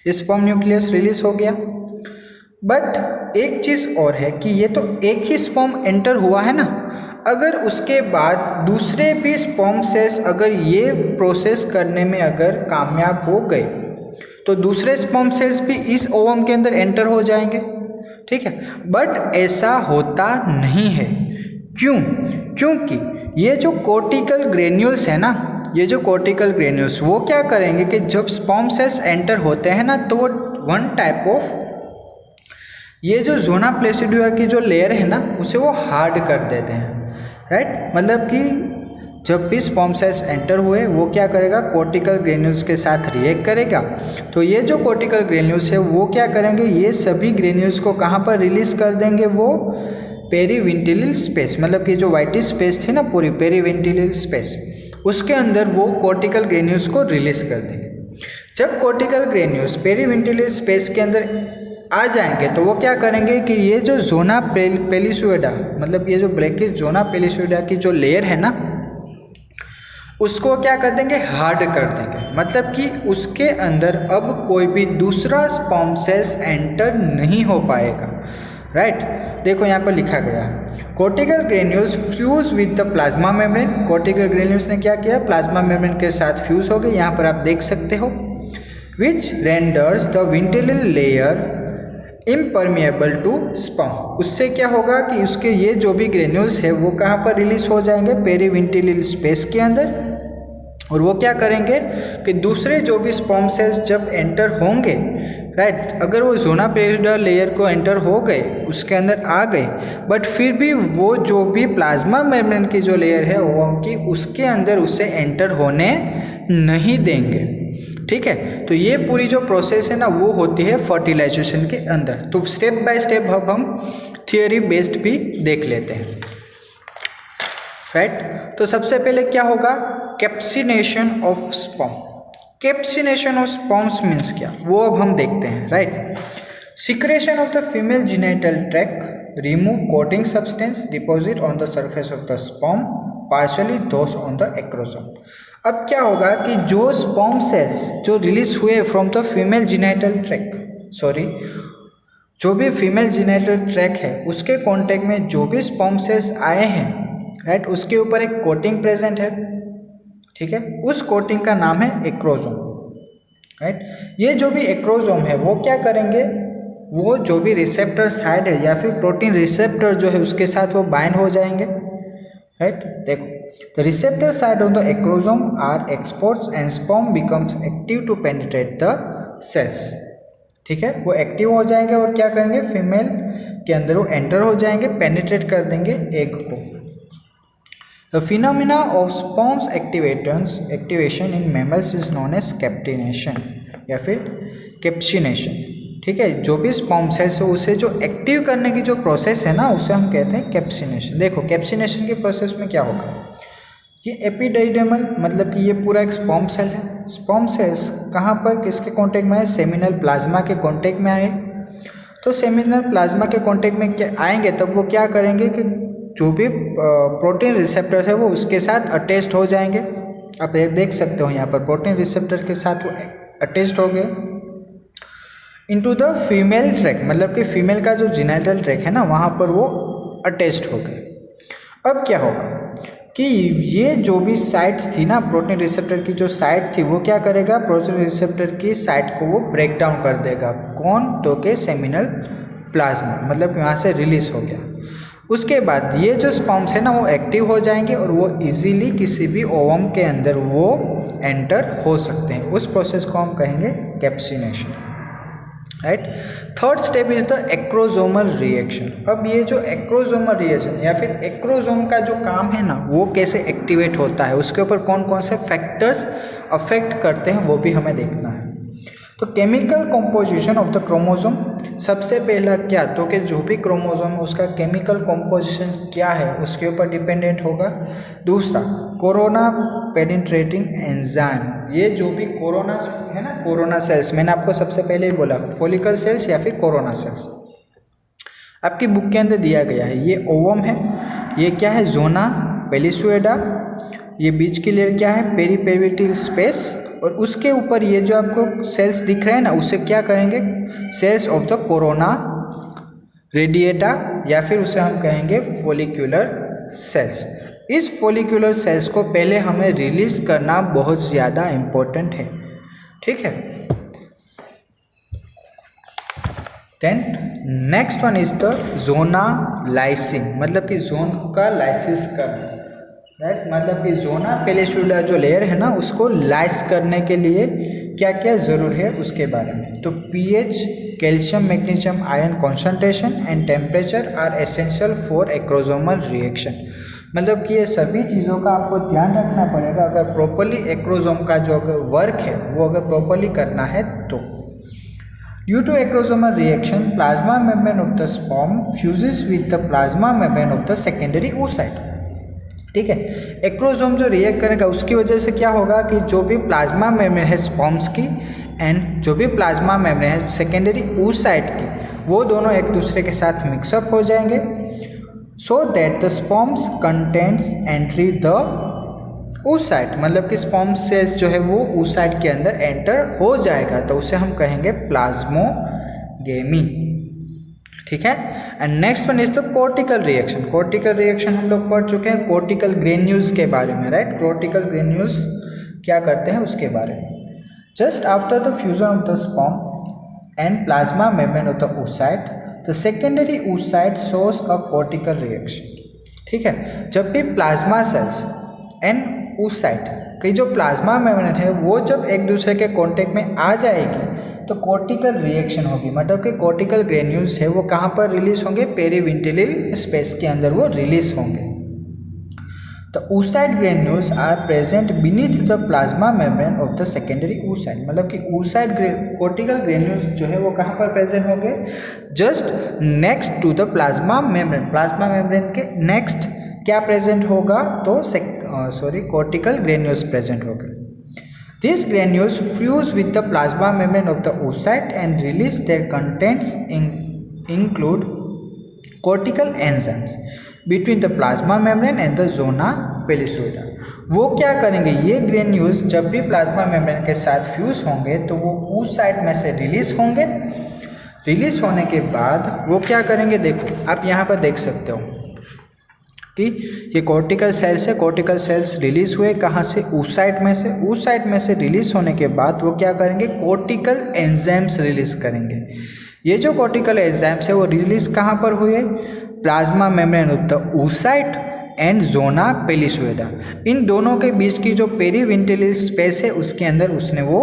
S1: ये स्पर्म न्यूक्लियस रिलीज हो गया। बट एक चीज़ और है कि ये तो एक ही स्पर्म एंटर हुआ है ना, अगर उसके बाद दूसरे भी स्पर्म सेल्स अगर ये प्रोसेस करने में अगर कामयाब हो गए तो दूसरे स्पर्म सेल्स भी इस ओवम के अंदर एंटर हो जाएंगे। ठीक है, बट ऐसा होता नहीं है। क्यों, क्योंकि ये जो कोर्टिकल ग्रेन्यूल्स है ना, ये जो कोर्टिकल ग्रेन्यूल्स वो क्या करेंगे कि जब स्पर्म सेल्स एंटर होते हैं ना तो वो वन टाइप ऑफ ये जो ज़ोना प्लेसिडुआ की जो लेयर है ना उसे वो हार्ड कर देते हैं, राइट। मतलब कि जब भी स्पर्म सेल्स एंटर हुए वो क्या करेगा, कोर्टिकल ग्रेन्यूल्स के साथ रिएक्ट करेगा। तो ये जो कोर्टिकल ग्रेन्यूल्स है वो क्या करेंगे, ये सभी ग्रेन्यूल्स को कहाँ पर रिलीज कर देंगे, वो पेरीविंट्रल स्पेस, मतलब कि जो वाइटी स्पेस थी ना पूरी पेरीविंट्रल स्पेस उसके अंदर वो कोर्टिकल ग्रेन्यूल्स को रिलीज कर देंगे। जब कोर्टिकल ग्रेन्यूल्स पेरीविंट्रल स्पेस के अंदर आ जाएंगे तो वो क्या करेंगे कि ये जो ज़ोना पेलिसुएडा, मतलब ये जो ब्लैकिश ज़ोना पेलिसुएडा की जो लेयर है ना उसको क्या कर देंगे, हार्ड कर देंगे। मतलब कि उसके अंदर अब कोई भी दूसरा स्पर्म सेल्स एंटर नहीं हो पाएगा, राइट। देखो यहाँ पर लिखा गया, cortical granules fuse with the plasma membrane. Cortical granules ने क्या किया, प्लाज्मा मेम्ब्रेन के साथ फ्यूज हो गए, यहाँ पर आप देख सकते हो। विच रेंडर्स द विंट्रल लेयर इम्परमिएबल टू स्पर्म। उससे क्या होगा कि उसके ये जो भी ग्रेन्यूल्स है वो कहाँ पर रिलीज हो जाएंगे, पेरीविंट्रल स्पेस के अंदर। और वो क्या करेंगे कि दूसरे जो भी स्पर्म सेल्स जब एंटर होंगे, राइट, अगर वो ज़ोना पेलिसुएडा लेयर को एंटर हो गए, उसके अंदर आ गए, बट फिर भी वो जो भी प्लाज्मा मेम्ब्रेन की जो लेयर है वो उनकी उसके अंदर उसे एंटर होने नहीं देंगे। ठीक है, तो ये पूरी जो प्रोसेस है ना वो होती है फर्टिलाइजेशन के अंदर। तो स्टेप बाय स्टेप अब हम थियोरी बेस्ड भी देख लेते हैं, राइट। तो सबसे पहले क्या होगा, capacitation of sperm. Capacitation of sperms means क्या, वो अब हम देखते हैं, right. Secretion of the female genital tract remove coating substance deposit on the surface of the sperm partially those on the acrosome. अब क्या होगा कि जो स्पर्म सेल्स जो रिलीज हुए from the female genital tract, जो भी फीमेल जीनाइटल ट्रैक्ट है उसके कांटेक्ट में जो भी स्पर्म सेल्स आए हैं, राइट, उसके ऊपर एक कोटिंग प्रेजेंट है। ठीक है, उस कोटिंग का नाम है एक्रोसोम, राइट। ये जो भी एक्रोसोम है वो क्या करेंगे, वो जो भी रिसेप्टर साइड है या फिर प्रोटीन रिसेप्टर जो है उसके साथ वो बाइंड हो जाएंगे, राइट। देखो, the receptor side of the acrosome are exports and sperm becomes active to penetrate the cells. ठीक है, वो एक्टिव हो जाएंगे और क्या करेंगे, फीमेल के अंदर वो एंटर हो जाएंगे, पेनिट्रेट कर देंगे एग को। The phenomena of sperms activation in mammals is known as captination या फिर कैप्सिनेशन। ठीक है, जो भी स्पर्म्स है सो उसे जो एक्टिव करने की जो प्रोसेस है ना उसे हम कहते हैं कैप्सिनेशन। देखो कैप्सिनेशन की प्रोसेस में क्या होगा, ये एपिडाइडर्मल मतलब कि ये पूरा एक स्पर्म सेल है। स्पर्म सेल्स कहाँ पर किसके कांटेक्ट में है, सेमिनल प्लाज्मा के कांटेक्ट में आए। तो सेमिनल प्लाज्मा के कांटेक्ट में क्या आएंगे तब वो क्या करेंगे कि जो भी प्रोटीन रिसेप्टर्स है वो उसके साथ अटैच्ड हो जाएंगे। आप ये देख सकते हो यहाँ पर प्रोटीन रिसेप्टर के साथ वो अटैच्ड हो गए इनटू द फीमेल ट्रैक, मतलब कि फीमेल का जो जेनिटल ट्रैक है ना वहाँ पर वो अटैच्ड हो गए। अब क्या होगा कि ये जो भी साइट थी ना प्रोटीन रिसेप्टर की जो साइट थी वो क्या करेगा, प्रोटीन रिसेप्टर की साइट को वो ब्रेक डाउन कर देगा। कौन, तो के सेमिनल प्लाज्मा, मतलब कि वहाँ से रिलीज हो गया। उसके बाद ये जो स्पर्म्स है ना वो एक्टिव हो जाएंगे और वो इजीली किसी भी ओवम के अंदर वो एंटर हो सकते हैं। उस प्रोसेस को हम कहेंगे capacitation, right. Third step is the acrosomal reaction. अब ये जो एक्रोजोमल रिएक्शन या फिर एक्रोजोम का जो काम है ना वो कैसे एक्टिवेट होता है, उसके ऊपर कौन कौन से फैक्टर्स अफेक्ट करते हैं वो भी हमें देखना है। तो chemical composition of the chromosome, सबसे पहला क्या, तो कि जो भी क्रोमोसोम है उसका केमिकल कॉम्पोजिशन क्या है उसके ऊपर डिपेंडेंट होगा। दूसरा कोरोना पेनिट्रेटिंग एंजाइम, ये जो भी कोरोना है ना, कोरोना सेल्स, मैंने आपको सबसे पहले ही बोला फॉलिकल सेल्स या फिर कोरोना सेल्स आपकी बुक के अंदर दिया गया है। ये ओवम है, ये क्या है, जोना पेलिसुएडा, ये बीच की लेयर क्या है, पेरीपेरिविटल स्पेस, और उसके ऊपर ये जो आपको सेल्स दिख रहे हैं ना उसे क्या करेंगे, cells of the corona radiata या फिर उसे हम कहेंगे फॉलिक्यूलर सेल्स। इस फॉलिक्यूलर सेल्स को पहले हमें रिलीज करना बहुत ज़्यादा इम्पोर्टेंट है, ठीक है। Then next one is the zona lysin, मतलब कि जोन का लाइसिस करना, राइट। मतलब कि जोना पेलिसुएडा जो लेयर है ना उसको लाइस करने के लिए क्या क्या ज़रूर है उसके बारे में। तो pH, calcium, magnesium, iron concentration and temperature are essential for acrosomal reaction. मतलब कि ये सभी चीज़ों का आपको ध्यान रखना पड़ेगा अगर प्रॉपरली एक्रोजोम का जो अगर वर्क है वो अगर प्रॉपरली करना है तो। Due to acrosomal reaction plasma membrane of the sperm fuses with the plasma membrane of the secondary oocyte, ठीक है। एक्रोजोम जो रिएक्ट करेगा उसकी वजह से क्या होगा कि जो भी प्लाज्मा मेम्ब्रेन है स्पर्म्स की एंड जो भी प्लाज्मा मेम्ब्रेन है सेकेंडरी oocyte की, वो दोनों एक दूसरे के साथ मिक्सअप हो जाएंगे so that the sperms contents entry the oocyte, मतलब कि स्पर्म सेल्स जो है वो oocyte के अंदर एंटर हो जाएगा तो उसे हम कहेंगे प्लाज्मोगेमी, ठीक है। And next one is the cortical reaction. Cortical reaction हम लोग पढ़ चुके हैं कोर्टिकल ग्रेन्यूल्स के बारे में, राइट। कोर्टिकल ग्रेन्यूल्स क्या करते हैं उसके बारे में। Just after the fusion of the sperm and plasma membrane of the oocyte the secondary oocyte shows a cortical reaction, ठीक है। जब भी प्लाज्मा सेल्स एंड oocyte की जो प्लाज्मा मेम्ब्रेन है वो जब एक दूसरे के कांटेक्ट में आ जाएगी तो कोर्टिकल रिएक्शन होगी, मतलब कि कोर्टिकल ग्रेन्यूल्स है वो कहाँ पर रिलीज होंगे, पेरीविंटिलिल स्पेस के अंदर वो रिलीज होंगे। तो oocyte granules are present beneath the plasma membrane of the secondary oocyte, मतलब कि oocyte कोर्टिकल ग्रेन्यूल्स जो है वो कहाँ पर प्रेजेंट होंगे, just next to the plasma membrane. Plasma membrane के नेक्स्ट क्या प्रेजेंट होगा, तो कोर्टिकल ग्रेन्यूल्स प्रेजेंट होगा। These granules fuse with the plasma membrane of the oocyte and release their contents include cortical enzymes between the plasma membrane and the zona pellucida। वो क्या करेंगे, ये granules जब भी प्लाज्मा मेम्ब्रेन के साथ fuse होंगे तो वो oocyte में से रिलीज होंगे। रिलीज होने के बाद वो क्या करेंगे, देखो आप यहाँ पर देख सकते हो कि ये कोर्टिकल सेल्स है, कोर्टिकल सेल्स रिलीज हुए कहाँ से, oocyte में से। oocyte में से रिलीज होने के बाद वो क्या करेंगे, कोर्टिकल एंजाइम्स रिलीज करेंगे। ये जो कोर्टिकल एंजाइम्स है वो रिलीज कहाँ पर हुए, plasma membrane of the oocyte and zona pellucida, इन दोनों के बीच की जो पेरीविंटिलिल स्पेस है उसके अंदर उसने वो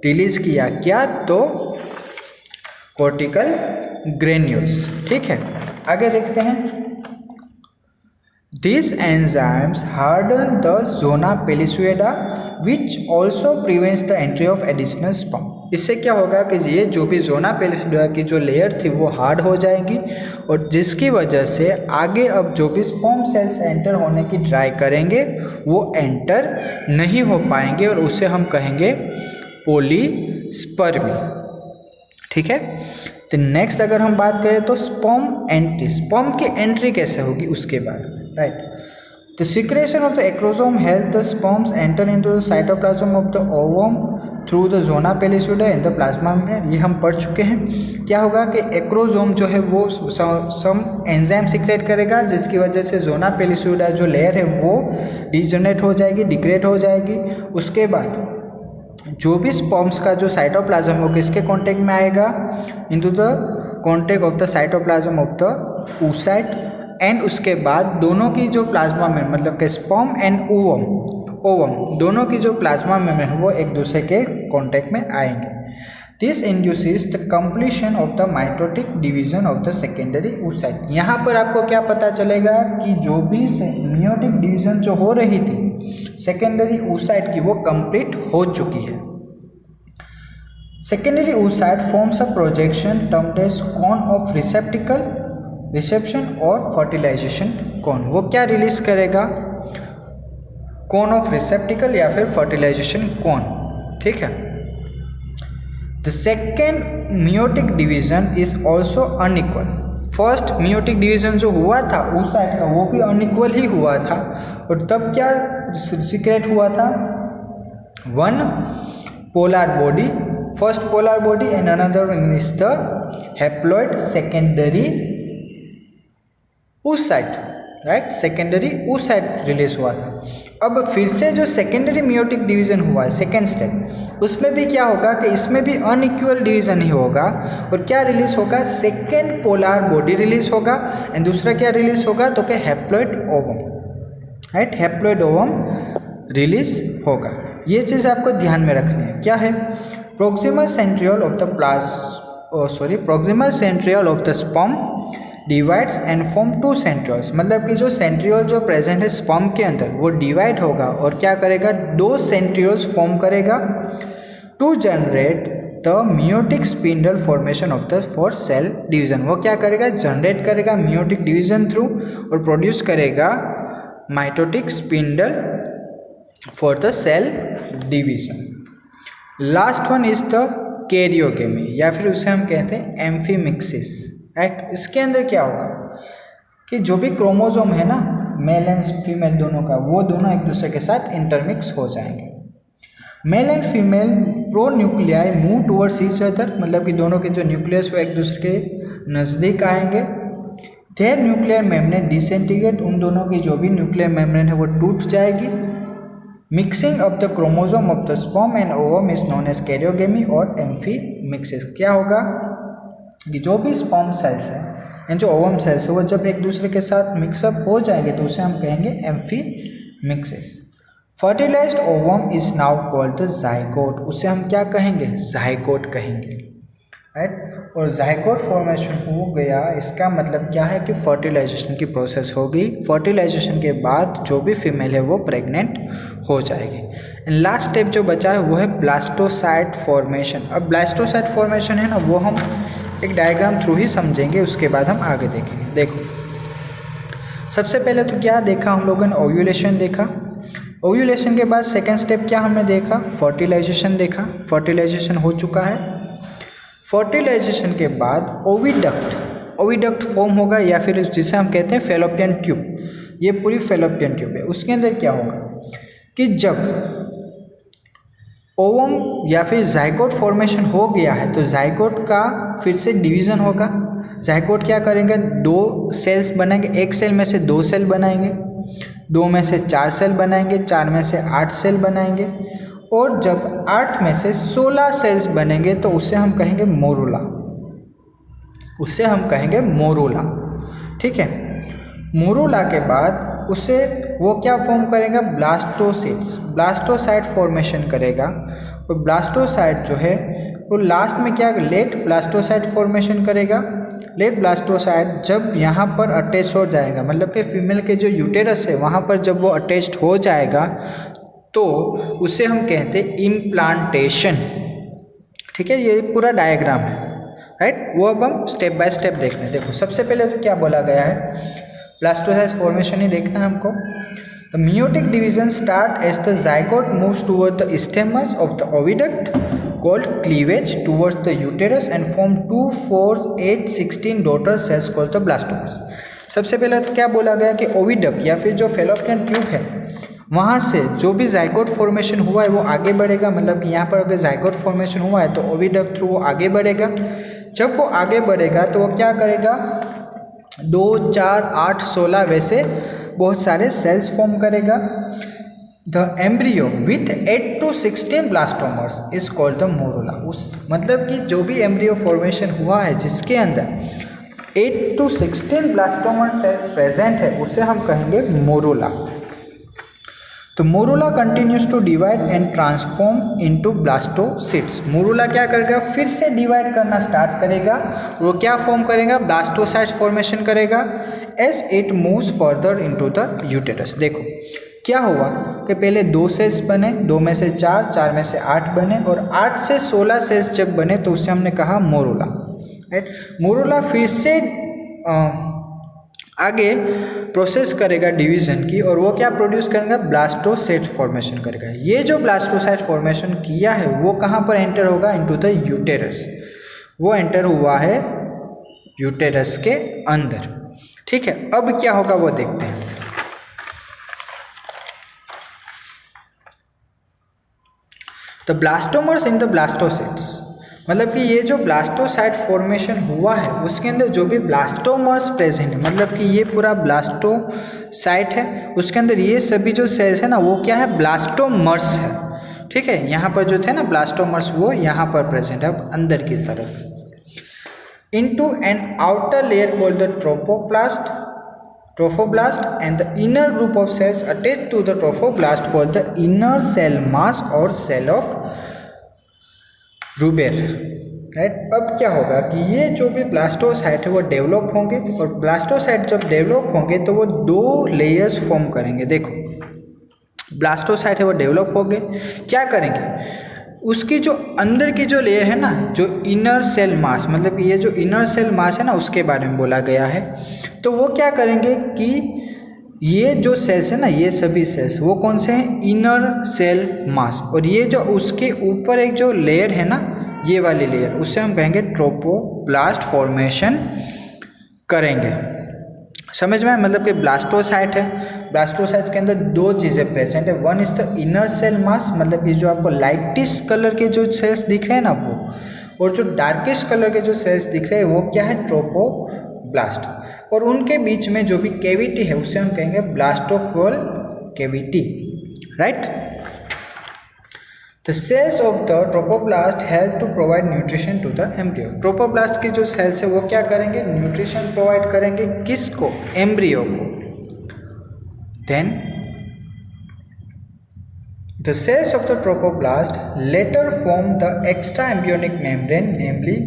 S1: रिलीज किया। क्या, तो कॉर्टिकल ग्रेन्यूल्स। ठीक है, आगे देखते हैं। These enzymes harden the zona pellucida which also prevents the entry of additional sperm। इससे क्या होगा कि ये जो भी जोना पेलिसुडा की जो लेयर थी वो हार्ड हो जाएगी और जिसकी वजह से आगे अब जो भी स्पर्म सेल्स एंटर होने की ट्राई करेंगे वो एंटर नहीं हो पाएंगे और उसे हम कहेंगे पॉलीस्पर्मी। ठीक है, तो नेक्स्ट अगर हम बात करें तो स्पर्म की एंट्री कैसे होगी उसके बारे में, right. The secretion of the acrosome helps the sperms enter into the cytoplasm of the ovum through the zona pellucida in the plasma membrane। ये हम पढ़ चुके हैं। क्या होगा कि एक्रोजोम जो है वो सम एंजाइम सिक्रेट करेगा जिसकी वजह से जोना पेलिसुडा जो लेयर है वो डिजनरेट हो जाएगी, डिग्रेड हो जाएगी। उसके बाद जो भी स्पर्म्स का जो साइटोप्लाज्म वो किसके कांटेक्ट में आएगा, into the contact of the cytoplasm of the oocyte and उसके बाद दोनों की जो प्लाज्मा में मतलब कि स्पर्म एंड ओवम दोनों की जो प्लाज्मा में है वो एक दूसरे के कांटेक्ट में आएंगे। This induces the completion of the mitotic division of the secondary oocyte। यहाँ पर आपको क्या पता चलेगा कि जो भी मियोटिक डिवीजन जो हो रही थी सेकेंडरी oocyte की वो कंप्लीट हो चुकी है। Secondary oocyte forms a projection termed as cone of reception और फर्टिलाइजेशन कोन। वो क्या रिलीज करेगा, कोन ऑफ रिसेप्टिकल या फिर फर्टिलाइजेशन कोन। ठीक है, the second meiotic division is also unequal. First meiotic division जो हुआ था oocyte का वो भी अनइक्वल ही हुआ था और तब क्या सीक्रेट हुआ था, one polar body, first polar body and another is the haploid secondary oocyte, right. Secondary oocyte release हुआ था। अब फिर से जो सेकेंडरी मियोटिक डिवीजन हुआ है सेकेंड स्टेप, उसमें भी क्या होगा कि इसमें भी अनइक्वल डिवीजन ही होगा और क्या रिलीज होगा, सेकेंड पोलर बॉडी रिलीज होगा एंड दूसरा क्या रिलीज होगा तो क्या haploid ovum, right, haploid ovum release होगा। ये चीज़ आपको ध्यान में रखनी है। क्या है, proximal centriole of the sperm divides and form two centrioles. मतलब कि जो सेंट्रियोल जो प्रेजेंट है स्पर्म के अंदर वो डिवाइड होगा और क्या करेगा, दो सेंट्रियोल्स फॉर्म करेगा to generate the meiotic spindle formation of the for cell division. वो क्या करेगा, जनरेट करेगा मियोटिक डिवीजन थ्रू और प्रोड्यूस करेगा mitotic spindle for the cell division. Last one is the karyogamy या फिर उसे हम कहते हैं एम्फीमिक्सिस, राइट। इसके अंदर क्या होगा कि जो भी क्रोमोसोम है ना मेल एंड फीमेल दोनों का, वो दोनों एक दूसरे के साथ इंटरमिक्स हो जाएंगे। Mail and female pro nuclei move towards each other, मतलब कि दोनों के जो न्यूक्लियस वो एक दूसरे के नज़दीक आएंगे। देयर न्यूक्लियर मेम्ब्रेन डिसइंटीग्रेट, उन दोनों की जो भी न्यूक्लियर मेम्ब्रेन है वो टूट जाएगी। Mixing of the chromosome of the sperm and ovum is known as karyogamy और एम्फीमिक्सिस। क्या होगा कि जो भी स्पर्म सेल्स है एंड जो ओवम सेल्स है वो जब एक दूसरे के साथ मिक्सअप हो जाएंगे तो उसे हम कहेंगे amphimixis. Fertilized ovum is now called the zygote, उसे हम क्या कहेंगे, जाइगोट कहेंगे, राइट। और जाइगोट फॉर्मेशन हो गया, इसका मतलब क्या है कि फर्टिलाइजेशन की प्रोसेस होगी। फर्टिलाइजेशन के बाद जो भी फीमेल है वो प्रेग्नेंट हो जाएगी। एंड लास्ट स्टेप जो बचा है वो है ब्लास्टोसाइट फॉर्मेशन। अब ब्लास्टोसाइट फॉर्मेशन है ना वो हम एक डायग्राम थ्रू ही समझेंगे, उसके बाद हम आगे देखेंगे। देखो सबसे पहले तो क्या देखा हम लोगों ने, ओव्यूलेशन देखा। ओव्यूलेशन के बाद सेकेंड स्टेप क्या हमने देखा, फर्टिलाइजेशन देखा। फर्टिलाइजेशन हो चुका है। फर्टिलाइजेशन के बाद ओविडक्ट फॉर्म होगा या फिर जिसे हम कहते हैं फेलोपियन ट्यूब। ये पूरी फेलोपियन ट्यूब है। उसके अंदर क्या होगा कि जब ओवम या फिर जाइगोट फॉर्मेशन हो गया है तो जाइगोट का फिर से डिवीज़न होगा। जाइगोट क्या करेंगे, दो सेल्स बनाएंगे, एक सेल में से दो सेल बनाएंगे, दो में से चार सेल बनाएंगे, चार में से 8 सेल बनाएंगे और जब 8 में से 16 सेल्स बनेंगे तो उसे हम कहेंगे मोरूला, उसे हम कहेंगे मोरूला, ठीक है। मोरूला के बाद उसे वो क्या फॉर्म करेगा, ब्लास्टोसाइट फॉर्मेशन करेगा और ब्लास्टोसाइट जो है वो लास्ट में क्या लेट ब्लास्टोसाइट फॉर्मेशन करेगा। लेट ब्लास्टोसाइट जब यहाँ पर अटैच हो जाएगा, मतलब कि फीमेल के जो यूटेरस है वहाँ पर जब वो अटैच्ड हो जाएगा तो उसे हम कहते हैं इम्प्लांटेशन। ठीक है, ये पूरा डायग्राम है, राइट। वो अब हम स्टेप बाय स्टेप देख लें। देखो सबसे पहले तो क्या बोला गया है, ब्लास्टोसाइट फॉर्मेशन ही देखना है हमको। The meiotic division start as the zygote moves toward the isthmus of the oviduct called cleavage towards the uterus and form 2, 4, 8, 16 daughter cells called the blastomeres। सबसे पहले तो क्या बोला गया कि ओविडक्ट या फिर जो फेलोपियन ट्यूब है वहाँ से जो भी जाइगोट फॉर्मेशन हुआ है वो आगे बढ़ेगा। मतलब कि यहाँ पर अगर जाइगोट फॉर्मेशन हुआ है तो ओविडक्ट थ्रू वो आगे बढ़ेगा। जब वो आगे बढ़ेगा तो वो क्या करेगा, 2, 4, 8, 16 वैसे बहुत सारे सेल्स फॉर्म करेगा। The embryo with 8 to 16 blastomers is called the morula। उस मतलब कि जो भी एम्ब्रियो फॉर्मेशन हुआ है जिसके अंदर 8 to 16 ब्लास्टोमर सेल्स प्रेजेंट है उसे हम कहेंगे मोरूला। तो morula continues to divide and transform into blastocysts. Morula क्या करेगा, फिर से डिवाइड करना स्टार्ट करेगा। वो क्या फॉर्म करेगा, ब्लास्टोसाइट्स फॉर्मेशन करेगा as it moves further into the uterus. देखो क्या हुआ कि पहले 2 सेल्स बने, 2 में से 4, 4 में से 8 बने और 8 से 16 सेल्स जब बने तो उसे हमने कहा मोरूला, राइट। मोरूला फिर से आगे प्रोसेस करेगा डिवीजन की और वो क्या प्रोड्यूस करेगा, ब्लास्टोसाइट फॉर्मेशन करेगा। ये जो ब्लास्टोसाइट फॉर्मेशन किया है वो कहाँ पर एंटर होगा, इनटू द यूटेरस। वो एंटर हुआ है यूटेरस के अंदर। ठीक है, अब क्या होगा वो देखते हैं। द ब्लास्टोमर्स इन द ब्लास्टोसाइट्स, मतलब कि ये जो ब्लास्टोसाइट फॉर्मेशन हुआ है उसके अंदर जो भी ब्लास्टोमर्स प्रेजेंट है, मतलब कि ये पूरा ब्लास्टोसाइट है, उसके अंदर ये सभी जो सेल्स है ना वो क्या है, ब्लास्टोमर्स है। ठीक है, यहाँ पर जो थे ना ब्लास्टोमर्स वो यहाँ पर प्रेजेंट है अब अंदर की तरफ। Into an outer layer called the trophoblast and the inner group of cells attached to the trophoblast called the inner cell mass or cell of Ruber, right. अब क्या होगा कि ये जो भी ब्लास्टोसाइट है वो डेवलप होंगे और ब्लास्टोसाइट जब डेवलप होंगे तो वो 2 लेयर्स फॉर्म करेंगे। देखो ब्लास्टोसाइट है वो डेवलप हो गए, क्या करेंगे, उसकी जो अंदर की जो लेयर है ना, जो इनर सेल मास, मतलब ये जो इनर सेल मास है ना उसके बारे में बोला गया है। तो वो क्या करेंगे कि ये जो सेल्स है ना, ये सभी सेल्स वो कौन से हैं, इनर सेल मास, और ये जो उसके ऊपर एक जो लेयर है ना, ये वाली लेयर, उसे हम कहेंगे ट्रोपोब्लास्ट फॉर्मेशन करेंगे। समझ में, मतलब कि ब्लास्टोसाइट है, ब्लास्टोसाइट के अंदर 2 चीज़ें प्रेजेंट है। One is the inner cell mass, मतलब ये जो आपको लाइटिश कलर के जो सेल्स दिख रहे हैं ना वो, और जो डार्किश कलर के जो सेल्स दिख रहे हैं वो क्या है, ट्रोपोब्लास्ट। और उनके बीच में जो भी कैविटी है उसे हम कहेंगे blastocoel cavity, right. The cells of the trophoblast help to provide nutrition to the embryo। Trophoblast की जो सेल्स है वो क्या करेंगे, न्यूट्रिशन प्रोवाइड करेंगे, किसको, एम्ब्रियो को। Then the cells of the trophoblast later form the extra embryonic membrane, namely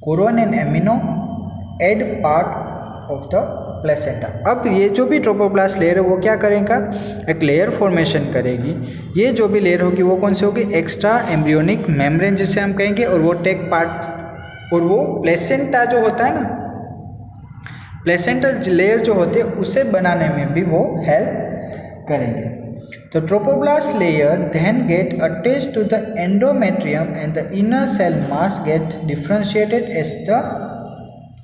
S1: chorion and amino-aid part of the placenta. अब ये जो भी ट्रोपोब्लास्ट लेयर है वो क्या करेगा, एक लेयर फॉर्मेशन करेगी। ये जो भी लेयर होगी वो कौन सी होगी, एक्स्ट्रा एम्ब्रियोनिक मेम्ब्रेन जिसे हम कहेंगे, और वो टेक पार्ट, और वो प्लेसेंटा जो होता है ना, प्लेसेंटल लेयर जो होती है उसे बनाने में भी वो हेल्प करेंगे। तो trophoblast layer then get attached to the endometrium and the inner cell mass get differentiated as the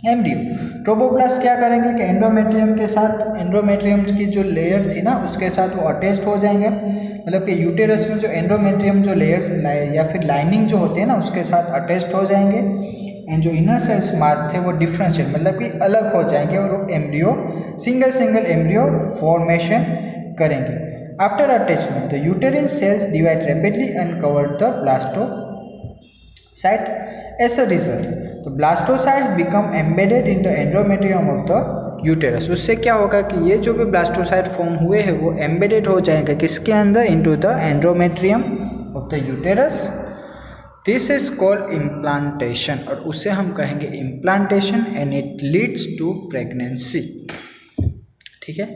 S1: embryo. Trophoblast क्या करेंगे कि एंडोमेट्रियम के साथ, एंडोमेट्रियम की जो लेयर थी ना उसके साथ वो अटैच्ड हो जाएंगे, मतलब कि यूटेरस में जो एंडोमेट्रियम जो लेयर या फिर लाइनिंग जो होती है ना उसके साथ अटैच्ड हो जाएंगे, एंड जो इनर सेल्स मास थे वो डिफरेंशिएट, मतलब कि अलग हो जाएंगे और वो एम्ब्रियो सिंगल एम्ब्रियो फॉर्मेशन करेंगे। After attachment the uterine cells divide rapidly and cover the blastocyst. As a result तो blastocysts become embedded in the endometrium of the uterus. उससे क्या होगा कि ये जो भी ब्लास्टोसाइट फॉर्म हुए हैं वो एम्बेडेड हो जाएंगे किसके अंदर, into the endometrium of the uterus, this is called implantation, और उसे हम कहेंगे implantation and it leads to pregnancy. ठीक है,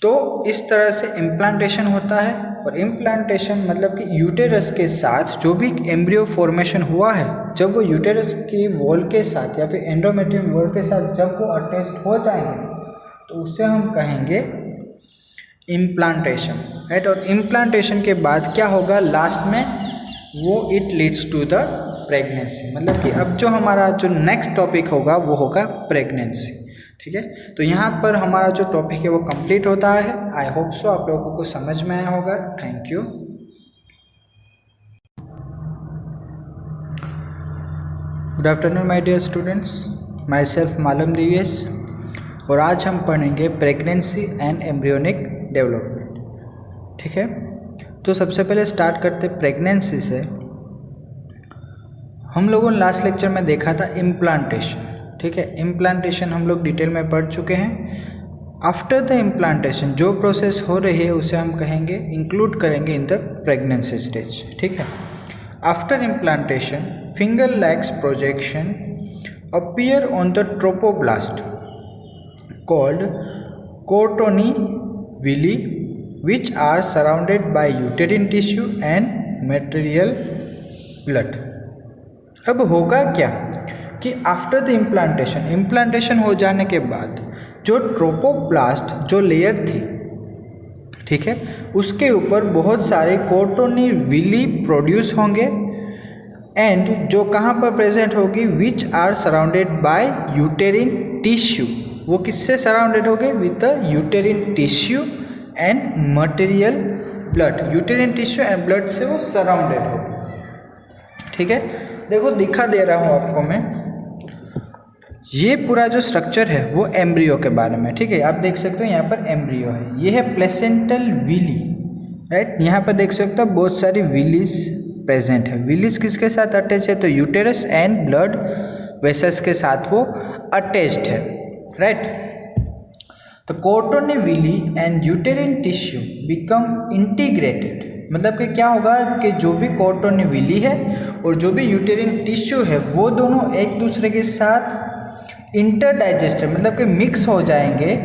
S1: तो इस तरह से इम्प्लांटेशन होता है। और इम्प्लांटेशन मतलब कि यूटेरस के साथ जो भी एम्ब्रियो फॉर्मेशन हुआ है, जब वो यूटेरस के वॉल के साथ या फिर एंडोमेट्रियम वॉल के साथ जब वो अटैच्ड हो जाएंगे तो उसे हम कहेंगे इम्प्लांटेशन, राइट। और इम्प्लांटेशन के बाद क्या होगा लास्ट में, वो it leads to the pregnancy. मतलब कि अब जो हमारा जो नेक्स्ट टॉपिक होगा वो होगा प्रेगनेंसी। ठीक है, तो यहाँ पर हमारा जो टॉपिक है वो कंप्लीट होता है। आई होप सो आप लोगों को समझ में आया होगा। Thank you. Good afternoon my dear students, myself Malam Divesh, और आज हम पढ़ेंगे प्रेगनेंसी एंड एम्ब्रियोनिक डेवलपमेंट। ठीक है, तो सबसे पहले स्टार्ट करते प्रेगनेंसी से। हम लोगों ने लास्ट लेक्चर में देखा था इम्प्लांटेशन। ठीक है, इम्प्लांटेशन हम लोग डिटेल में पढ़ चुके हैं। आफ्टर द इम्प्लांटेशन जो प्रोसेस हो रही है उसे हम कहेंगे, इंक्लूड करेंगे इन द प्रेगनेंसी स्टेज। ठीक है, after implantation finger like projection appear on the trophoblast called कोर्टोनिविली which are surrounded by uterine tissue and material blood। अब होगा क्या कि आफ्टर द इम्प्लांटेशन हो जाने के बाद जो ट्रोपोब्लास्ट जो लेयर थी, ठीक है, उसके ऊपर बहुत सारे कोर्टोनिविली प्रोड्यूस होंगे एंड जो कहाँ पर प्रेजेंट होगी, which are surrounded by uterine tissue. वो किससे सराउंडेड होंगे, with the uterine tissue and material blood. Uterine tissue and blood से वो सराउंडेड हो। ठीक है, देखो दिखा दे रहा हूँ आपको मैं, ये पूरा जो स्ट्रक्चर है वो एम्ब्रियो के बारे में। ठीक है, आप देख सकते हो यहाँ पर एम्ब्रियो है, ये है प्लेसेंटल विली, राइट। यहाँ पर देख सकते हो बहुत सारी विलीज प्रेजेंट है। विलीज किसके साथ अटैच है, तो यूटेरस एंड ब्लड वेसल्स के साथ वो अटैच्ड है, राइट। तो कोर्टोनिविली and uterine tissue become integrated, मतलब कि क्या होगा कि जो भी कोर्टोनिविली है और जो भी यूटेरिन टिश्यू है वो दोनों एक दूसरे के साथ इंटरडाइजेस्टेड, मतलब कि मिक्स हो जाएंगे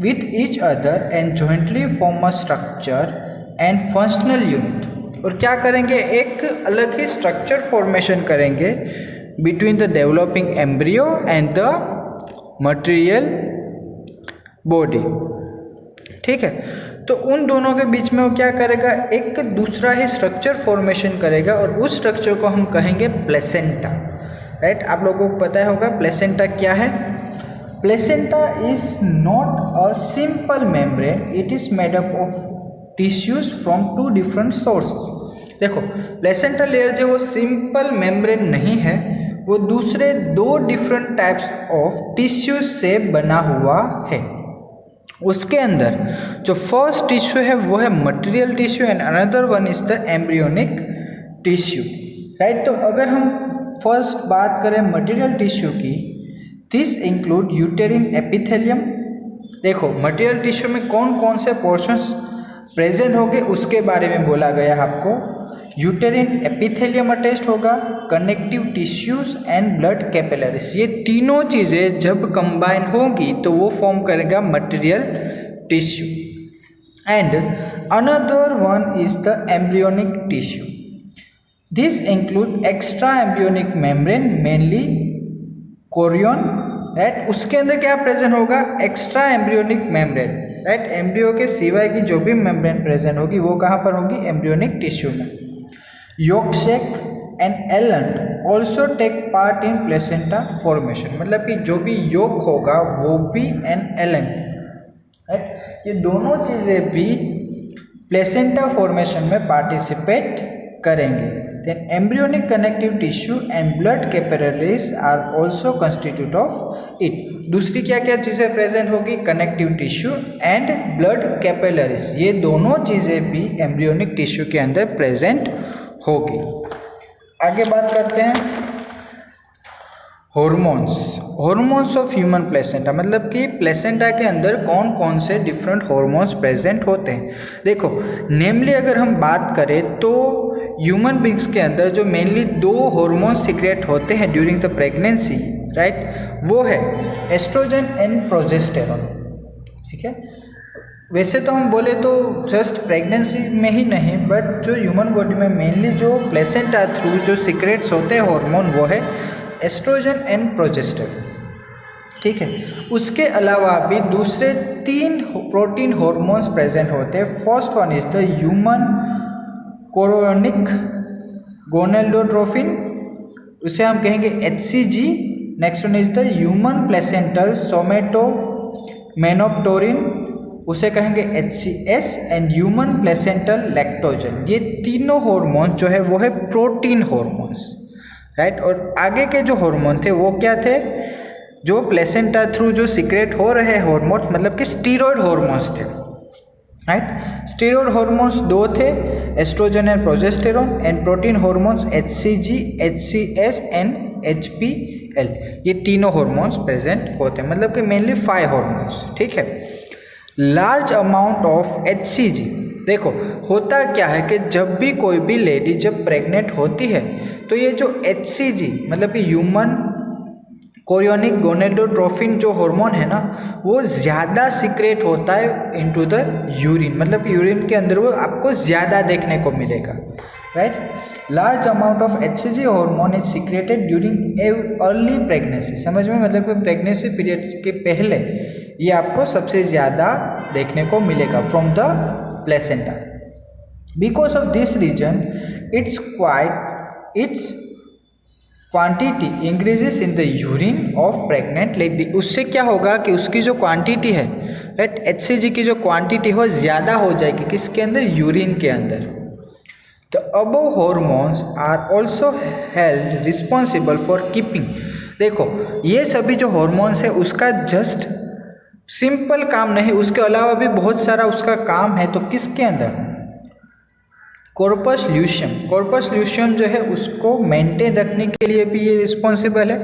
S1: with each other and jointly form a structure and functional unit. और क्या करेंगे, एक अलग ही स्ट्रक्चर फॉर्मेशन करेंगे between the developing embryo and the material body. ठीक है, तो उन दोनों के बीच में वो क्या करेगा, एक दूसरा ही स्ट्रक्चर फॉर्मेशन करेगा और उस स्ट्रक्चर को हम कहेंगे प्लेसेंटा, राइट। आप लोगों को पता होगा प्लेसेंटा क्या है। Placenta is not a simple membrane, it is made up of tissues from two different sources. देखो प्लेसेंटा लेयर जो वो सिंपल मेम्ब्रेन नहीं है, वो दूसरे दो डिफरेंट टाइप्स ऑफ टिश्यूज से बना हुआ है। उसके अंदर जो फर्स्ट टिश्यू है वो है material tissue and another one is the embryonic tissue, right. तो अगर हम फर्स्ट बात करें मटेरियल टिश्यू की, दिस इंक्लूड यूटेरिन एपिथेलियम। देखो मटेरियल टिश्यू में कौन कौन से पोर्शंस प्रेजेंट होंगे उसके बारे में बोला गया आपको। यूटेरिन एपिथेलियम अटैच्ड होगा, connective tissues and blood capillaries, ये तीनों चीज़ें जब कंबाइन होगी तो वो फॉर्म करेगा material tissue. And another one is the embryonic tissue, this include extra embryonic membrane mainly Korean, right. उसके अंदर क्या प्रेजेंट होगा, extra embryonic membrane, right. Embryo के सिवाय की जो भी मेम्ब्रेन प्रेजेंट होगी वो कहाँ पर होगी, एम्ब्रियोनिक टिश्यू में। yolk sac and eland also take part in placenta formation, मतलब कि जो भी yolk होगा वो भी एंड एलेंड, राइट, ये दोनों चीज़ें भी प्लेसेंटा फॉर्मेशन में पार्टिसिपेट करेंगे। Then embryonic connective tissue and blood capillaries are also constitute of it. दूसरी क्या क्या चीज़ें प्रेजेंट होगी, connective tissue and blood capillaries, ये दोनों चीज़ें भी एम्ब्रियोनिक टिश्यू के अंदर प्रेजेंट होगी। आगे बात करते हैं हॉर्मोन्स ऑफ ह्यूमन प्लेसेंटा, मतलब कि प्लेसेंटा के अंदर कौन कौन से डिफरेंट हॉर्मोन्स प्रेजेंट होते हैं। देखो नेमली अगर हम बात करें तो ह्यूमन बींग्स के अंदर जो मेनली 2 हार्मोन सीक्रेट होते हैं ड्यूरिंग द प्रेगनेंसी, राइट, वो है एस्ट्रोजन एंड प्रोजेस्टेरॉन, ठीक है। वैसे तो हम बोले तो जस्ट प्रेगनेंसी में ही नहीं, बट जो ह्यूमन बॉडी में मेनली जो प्लेसेंटा थ्रू जो सीक्रेट्स होते हैं हार्मोन वो है एस्ट्रोजन एंड प्रोजेस्टेरॉन, ठीक है। उसके अलावा भी दूसरे 3 प्रोटीन हार्मोन्स प्रेजेंट होते हैं। First one is the human chorionic gonadotrophin, उसे हम कहेंगे HCG। Next one is the human placental somatomammotropin, उसे कहेंगे HCS। And human placental lactogen. ये तीनों हार्मोन्स जो है वो है प्रोटीन हार्मोन्स, राइट। और आगे के जो हार्मोन थे वो क्या थे, जो प्लेसेंटा थ्रू जो सीक्रेट हो रहे हार्मोन्स, मतलब कि स्टीरॉयड हार्मोन्स थे, राइट। स्टीरॉयड हार्मोन्स 2 थे, estrogen and progesterone. And protein hormones HCG, HCS and HPL। ये तीनों हार्मोन्स प्रेजेंट होते हैं, मतलब कि मेनली 5 हार्मोन्स, ठीक है। लार्ज अमाउंट ऑफ HCG, देखो होता क्या है कि जब भी कोई भी लेडी जब प्रेग्नेंट होती है तो ये जो HCG मतलब कि ह्यूमन कोरियोनिक गोनेडोट्रोफिन जो हार्मोन है ना, वो ज़्यादा सीक्रेट होता है इनटू द यूरिन, मतलब कि यूरिन के अंदर वो आपको ज़्यादा देखने को मिलेगा, right. Large amount of HCG hormone is secreted during early pregnancy, समझ में, मतलब कि प्रेगनेंसी पीरियड के पहले ये आपको सबसे ज़्यादा देखने को मिलेगा from the placenta. Because of this reason its quantity increases in the urine of pregnant lady. उससे क्या होगा कि उसकी जो क्वांटिटी है, राइट, HCG की जो क्वांटिटी हो ज़्यादा हो जाएगी, किसके अंदर, यूरिन के अंदर। The above hormones are also held responsible for keeping, देखो ये सभी जो हार्मोन्स है उसका जस्ट सिंपल काम नहीं, उसके अलावा भी बहुत सारा उसका काम है। तो किसके अंदर, कॉर्पस ल्यूशियम, कॉर्पस ल्यूशियम जो है उसको मेंटेन रखने के लिए भी ये रिस्पॉन्सिबल है।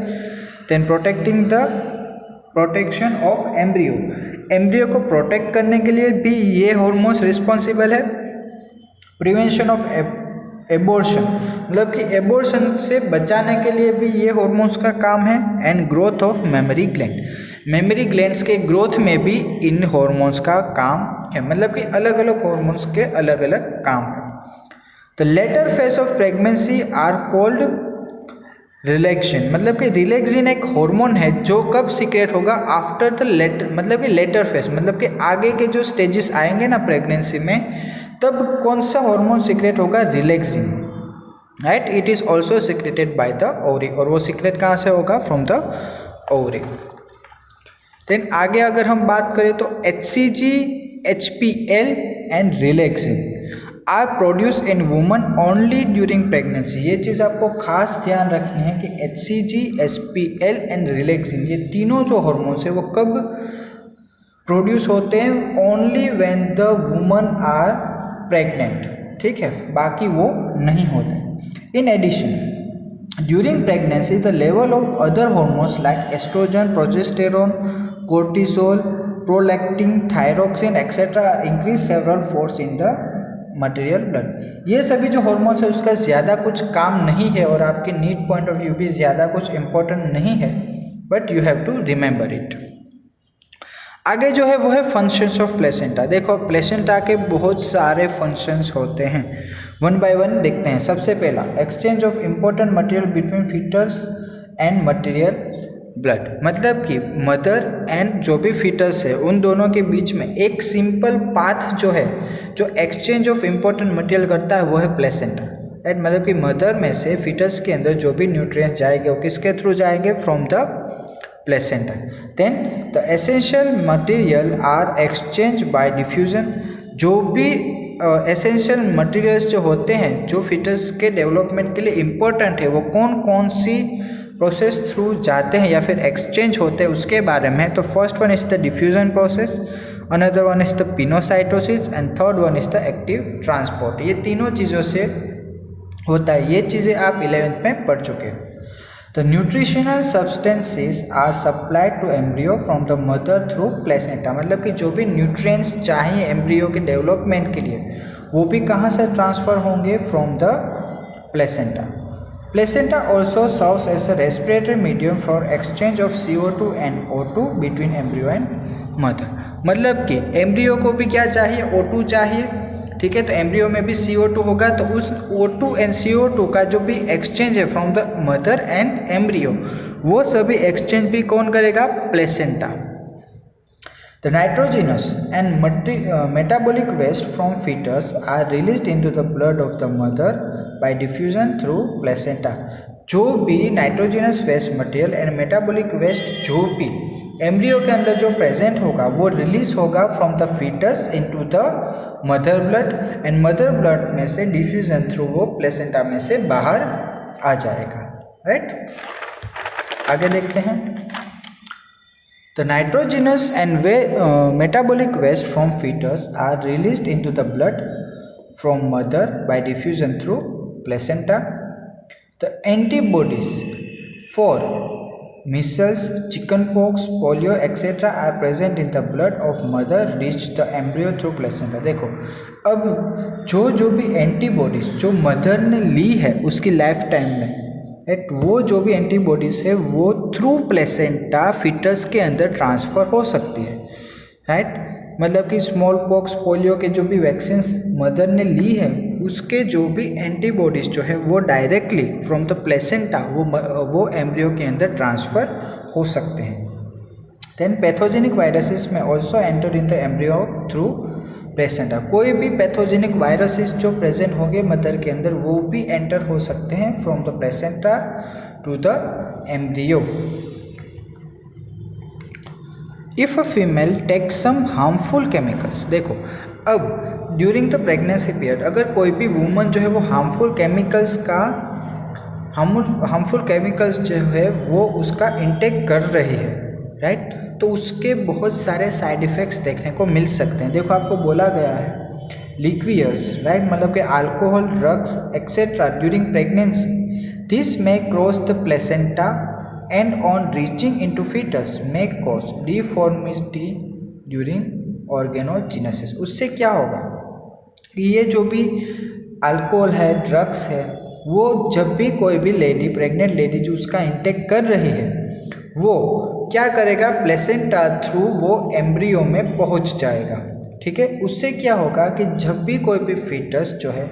S1: Then protection of embryo, embryo को प्रोटेक्ट करने के लिए भी ये हार्मोन्स रिस्पॉन्सिबल है। प्रिवेंशन ऑफ एबॉर्शन, मतलब कि एबॉर्शन से बचाने के लिए भी ये हार्मोन्स का काम है। And growth of memory gland, mammary glands के ग्रोथ में भी इन हार्मोन्स का काम है, मतलब कि अलग अलग हार्मोन्स के अलग अलग काम है। The later phase of pregnancy are called relaxation, मतलब कि रिलैक्सिन एक हार्मोन है जो कब सीक्रेट होगा, आफ्टर द लेटर, मतलब कि लेटर फेज, मतलब कि आगे के जो स्टेजेस आएंगे ना प्रेगनेंसी में, तब कौन सा हार्मोन सीक्रेट होगा, relaxin, right. It is also secreted by the ovary, और वो सीक्रेट कहाँ से होगा, फ्रॉम द ओवरी। देन आगे अगर हम बात करें तो HCG, HPL and relaxin are produce in woman only during pregnancy. ये चीज़ आपको खास ध्यान रखनी है कि HCG, HPL एंड रिलैक्सिन ये तीनों जो हार्मोन्स है वो कब प्रोड्यूस होते हैं, only when the woman are pregnant, ठीक है, बाकी वो नहीं होते। In addition during pregnancy the level of other hormones like estrogen, progesterone, cortisol, prolactin, thyroxine etcetera increase several force in the material blood. ये सभी जो हार्मोन्स है उसका ज़्यादा कुछ काम नहीं है और आपके नीट पॉइंट ऑफ व्यू भी ज़्यादा कुछ इम्पोर्टेंट नहीं है, but you have to remember it. आगे जो है वो है फंक्शंस ऑफ प्लेसेंटा। देखो प्लेसेंटा के बहुत सारे फंक्शंस होते हैं, वन बाय वन देखते हैं। सबसे पहला, exchange of important material between fetus and material blood, मतलब कि मदर एंड जो भी फीटस है उन दोनों के बीच में एक सिंपल पाथ जो है, जो एक्सचेंज ऑफ इम्पोर्टेंट मटेरियल करता है वो है प्लेसेंटा, राइट। मतलब कि मदर में से फीटस के अंदर जो भी न्यूट्रिएंट्स जाएंगे वो किसके थ्रू जाएंगे, from the placenta. Then the essential material are exchange by diffusion, जो भी एसेंशियल मटेरियल्स जो होते हैं जो फीटस के डेवलपमेंट के लिए इम्पोर्टेंट है वो कौन कौन सी प्रोसेस थ्रू जाते हैं या फिर एक्सचेंज होते हैं उसके बारे में। तो first one is the diffusion process, another one is the pinocytosis and third one is the active transport. ये तीनों चीज़ों से होता है, ये चीज़ें आप 11th में पढ़ चुके हो। The nutritional substances are supplied to embryo from the mother through placenta, मतलब कि जो भी न्यूट्रिएंट्स चाहिए एम्ब्रियो के डेवलपमेंट के लिए वो भी कहाँ से ट्रांसफ़र होंगे, from the placenta. Placenta also serves as a respiratory medium for exchange of CO2 and O2 between embryo and mother. मतलब कि एम्ब्रियो को भी क्या चाहिए, O2 चाहिए, ठीक है। तो एम्ब्रियो में भी CO2 होगा, तो उस O2 एंड CO2 का जो भी एक्सचेंज है from the mother and embryo, वो सभी एक्सचेंज भी कौन करेगा, placenta. The nitrogenous and metabolic waste from fetus are released into the blood of the mother by diffusion through placenta. जो भी nitrogenous waste material and metabolic waste जो भी embryo के अंदर जो प्रेजेंट होगा वो रिलीज होगा from the fetus into the mother blood and mother blood में से डिफ्यूजन थ्रू वो प्लेसेंटा में से बाहर आ जाएगा. राइट, आगे देखते हैं. The nitrogenous and metabolic waste from fetus are released into the blood from mother by diffusion through placenta. The antibodies for measles, chickenpox, polio, etc. are present in the blood of mother reach the embryo through placenta. देखो अब जो भी antibodies जो mother ने ली है उसकी life time में, right, वो जो भी एंटीबॉडीज़ है वो थ्रू प्लेसेंटा फिटस के अंदर ट्रांसफ़र हो सकती है. राइट, मतलब कि स्मॉल पॉक्स, पोलियो के जो भी वैक्सीन मदर ने ली है उसके जो भी एंटीबॉडीज़ जो है वो डायरेक्टली फ्रॉम द प्लेसेंटा वो एम्ब्रियो के अंदर ट्रांसफ़र हो सकते हैं. Then pathogenic viruses may also enter in the embryo through placenta. कोई भी पैथोजेनिक वायरसेस जो प्रेजेंट होंगे मदर के अंदर वो भी एंटर हो सकते हैं from the placenta to the embryo. If a female take some harmful chemicals, देखो अब ड्यूरिंग द प्रेगनेंसी पीरियड अगर कोई भी वुमन जो है वो हार्मफुल केमिकल्स जो है वो उसका इंटेक कर रही है, राइट, तो उसके बहुत सारे साइड इफ़ेक्ट्स देखने को मिल सकते हैं. देखो आपको बोला गया है लिक्वियर्स, राइट, मतलब कि alcohol, drugs etcetera during pregnancy, this may cross the placenta and on reaching into fetus may cause deformity during organogenesis. उससे क्या होगा कि ये जो भी अल्कोहल है, ड्रग्स है, वो जब भी कोई भी लेडी, प्रेग्नेंट लेडी जो उसका इंटेक कर रही है वो क्या करेगा, प्लेसेंटा थ्रू वो एम्ब्रियो में पहुंच जाएगा. ठीक है, उससे क्या होगा कि जब भी कोई भी फीटस जो है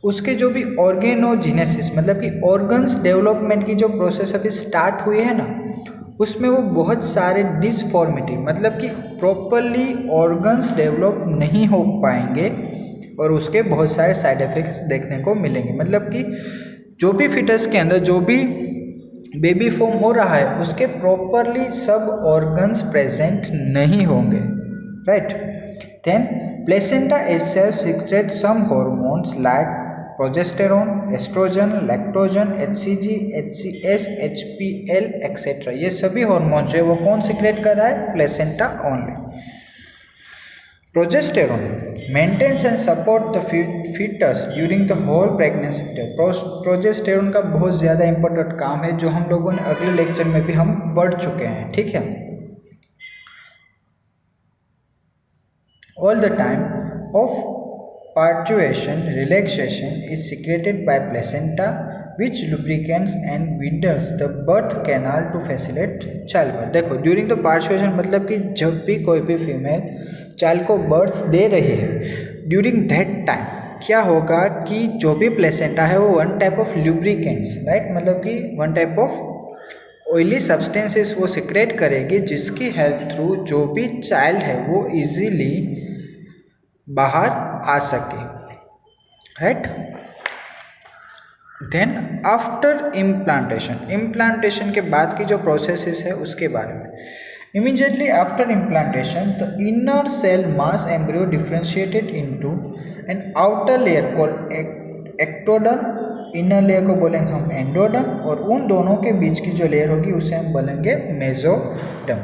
S1: उसके जो भी ऑर्गेनोजेनेसिस मतलब कि ऑर्गन्स डेवलपमेंट की जो प्रोसेस अभी स्टार्ट हुई है ना, उसमें वो बहुत सारे डिसफॉर्मिटी मतलब कि प्रॉपरली ऑर्गन्स डेवलप नहीं हो पाएंगे और उसके बहुत सारे साइड इफ़ेक्ट्स देखने को मिलेंगे. मतलब कि जो भी फीटस के अंदर जो भी बेबी फॉर्म हो रहा है उसके प्रॉपरली सब ऑर्गन्स प्रेजेंट नहीं होंगे, right. Then placenta itself secretes some hormones like progesterone, estrogen, lactogen, HCG, HCS, HPL etc. ये सभी हार्मोन जो है वो कौन सिक्रेट कर रहा है, placenta only. Progesterone maintains and support the fetus during the whole pregnancy period. Progesterone का बहुत ज़्यादा इंपॉर्टेंट काम है जो हम लोगों ने अगले लेक्चर में भी हम पढ़ चुके हैं, ठीक है. All the time of parturition relaxation is secreted by placenta which lubricants and winders the birth canal to facilitate childbirth. देखो ड्यूरिंग द पार्चुएशन मतलब कि जब भी कोई भी फीमेल चाइल्ड को बर्थ दे रही है ड्यूरिंग दैट टाइम क्या होगा कि जो भी प्लेसेंटा है वो one type of lubricants, right, मतलब कि one type of oily substances वो सिक्रेट करेगी जिसकी हेल्प थ्रू जो भी चाइल्ड है वो इजीली बाहर आ सके, राइट. देन आफ्टर इम्प्लांटेशन के बाद की जो प्रोसेसेस है उसके बारे में. Immediately after implantation the inner cell mass embryo differentiated into an outer layer called ectoderm, inner layer को बोलेंगे हम एंडोडर्म और उन दोनों के बीच की जो लेयर होगी उसे हम बोलेंगे mesoderm.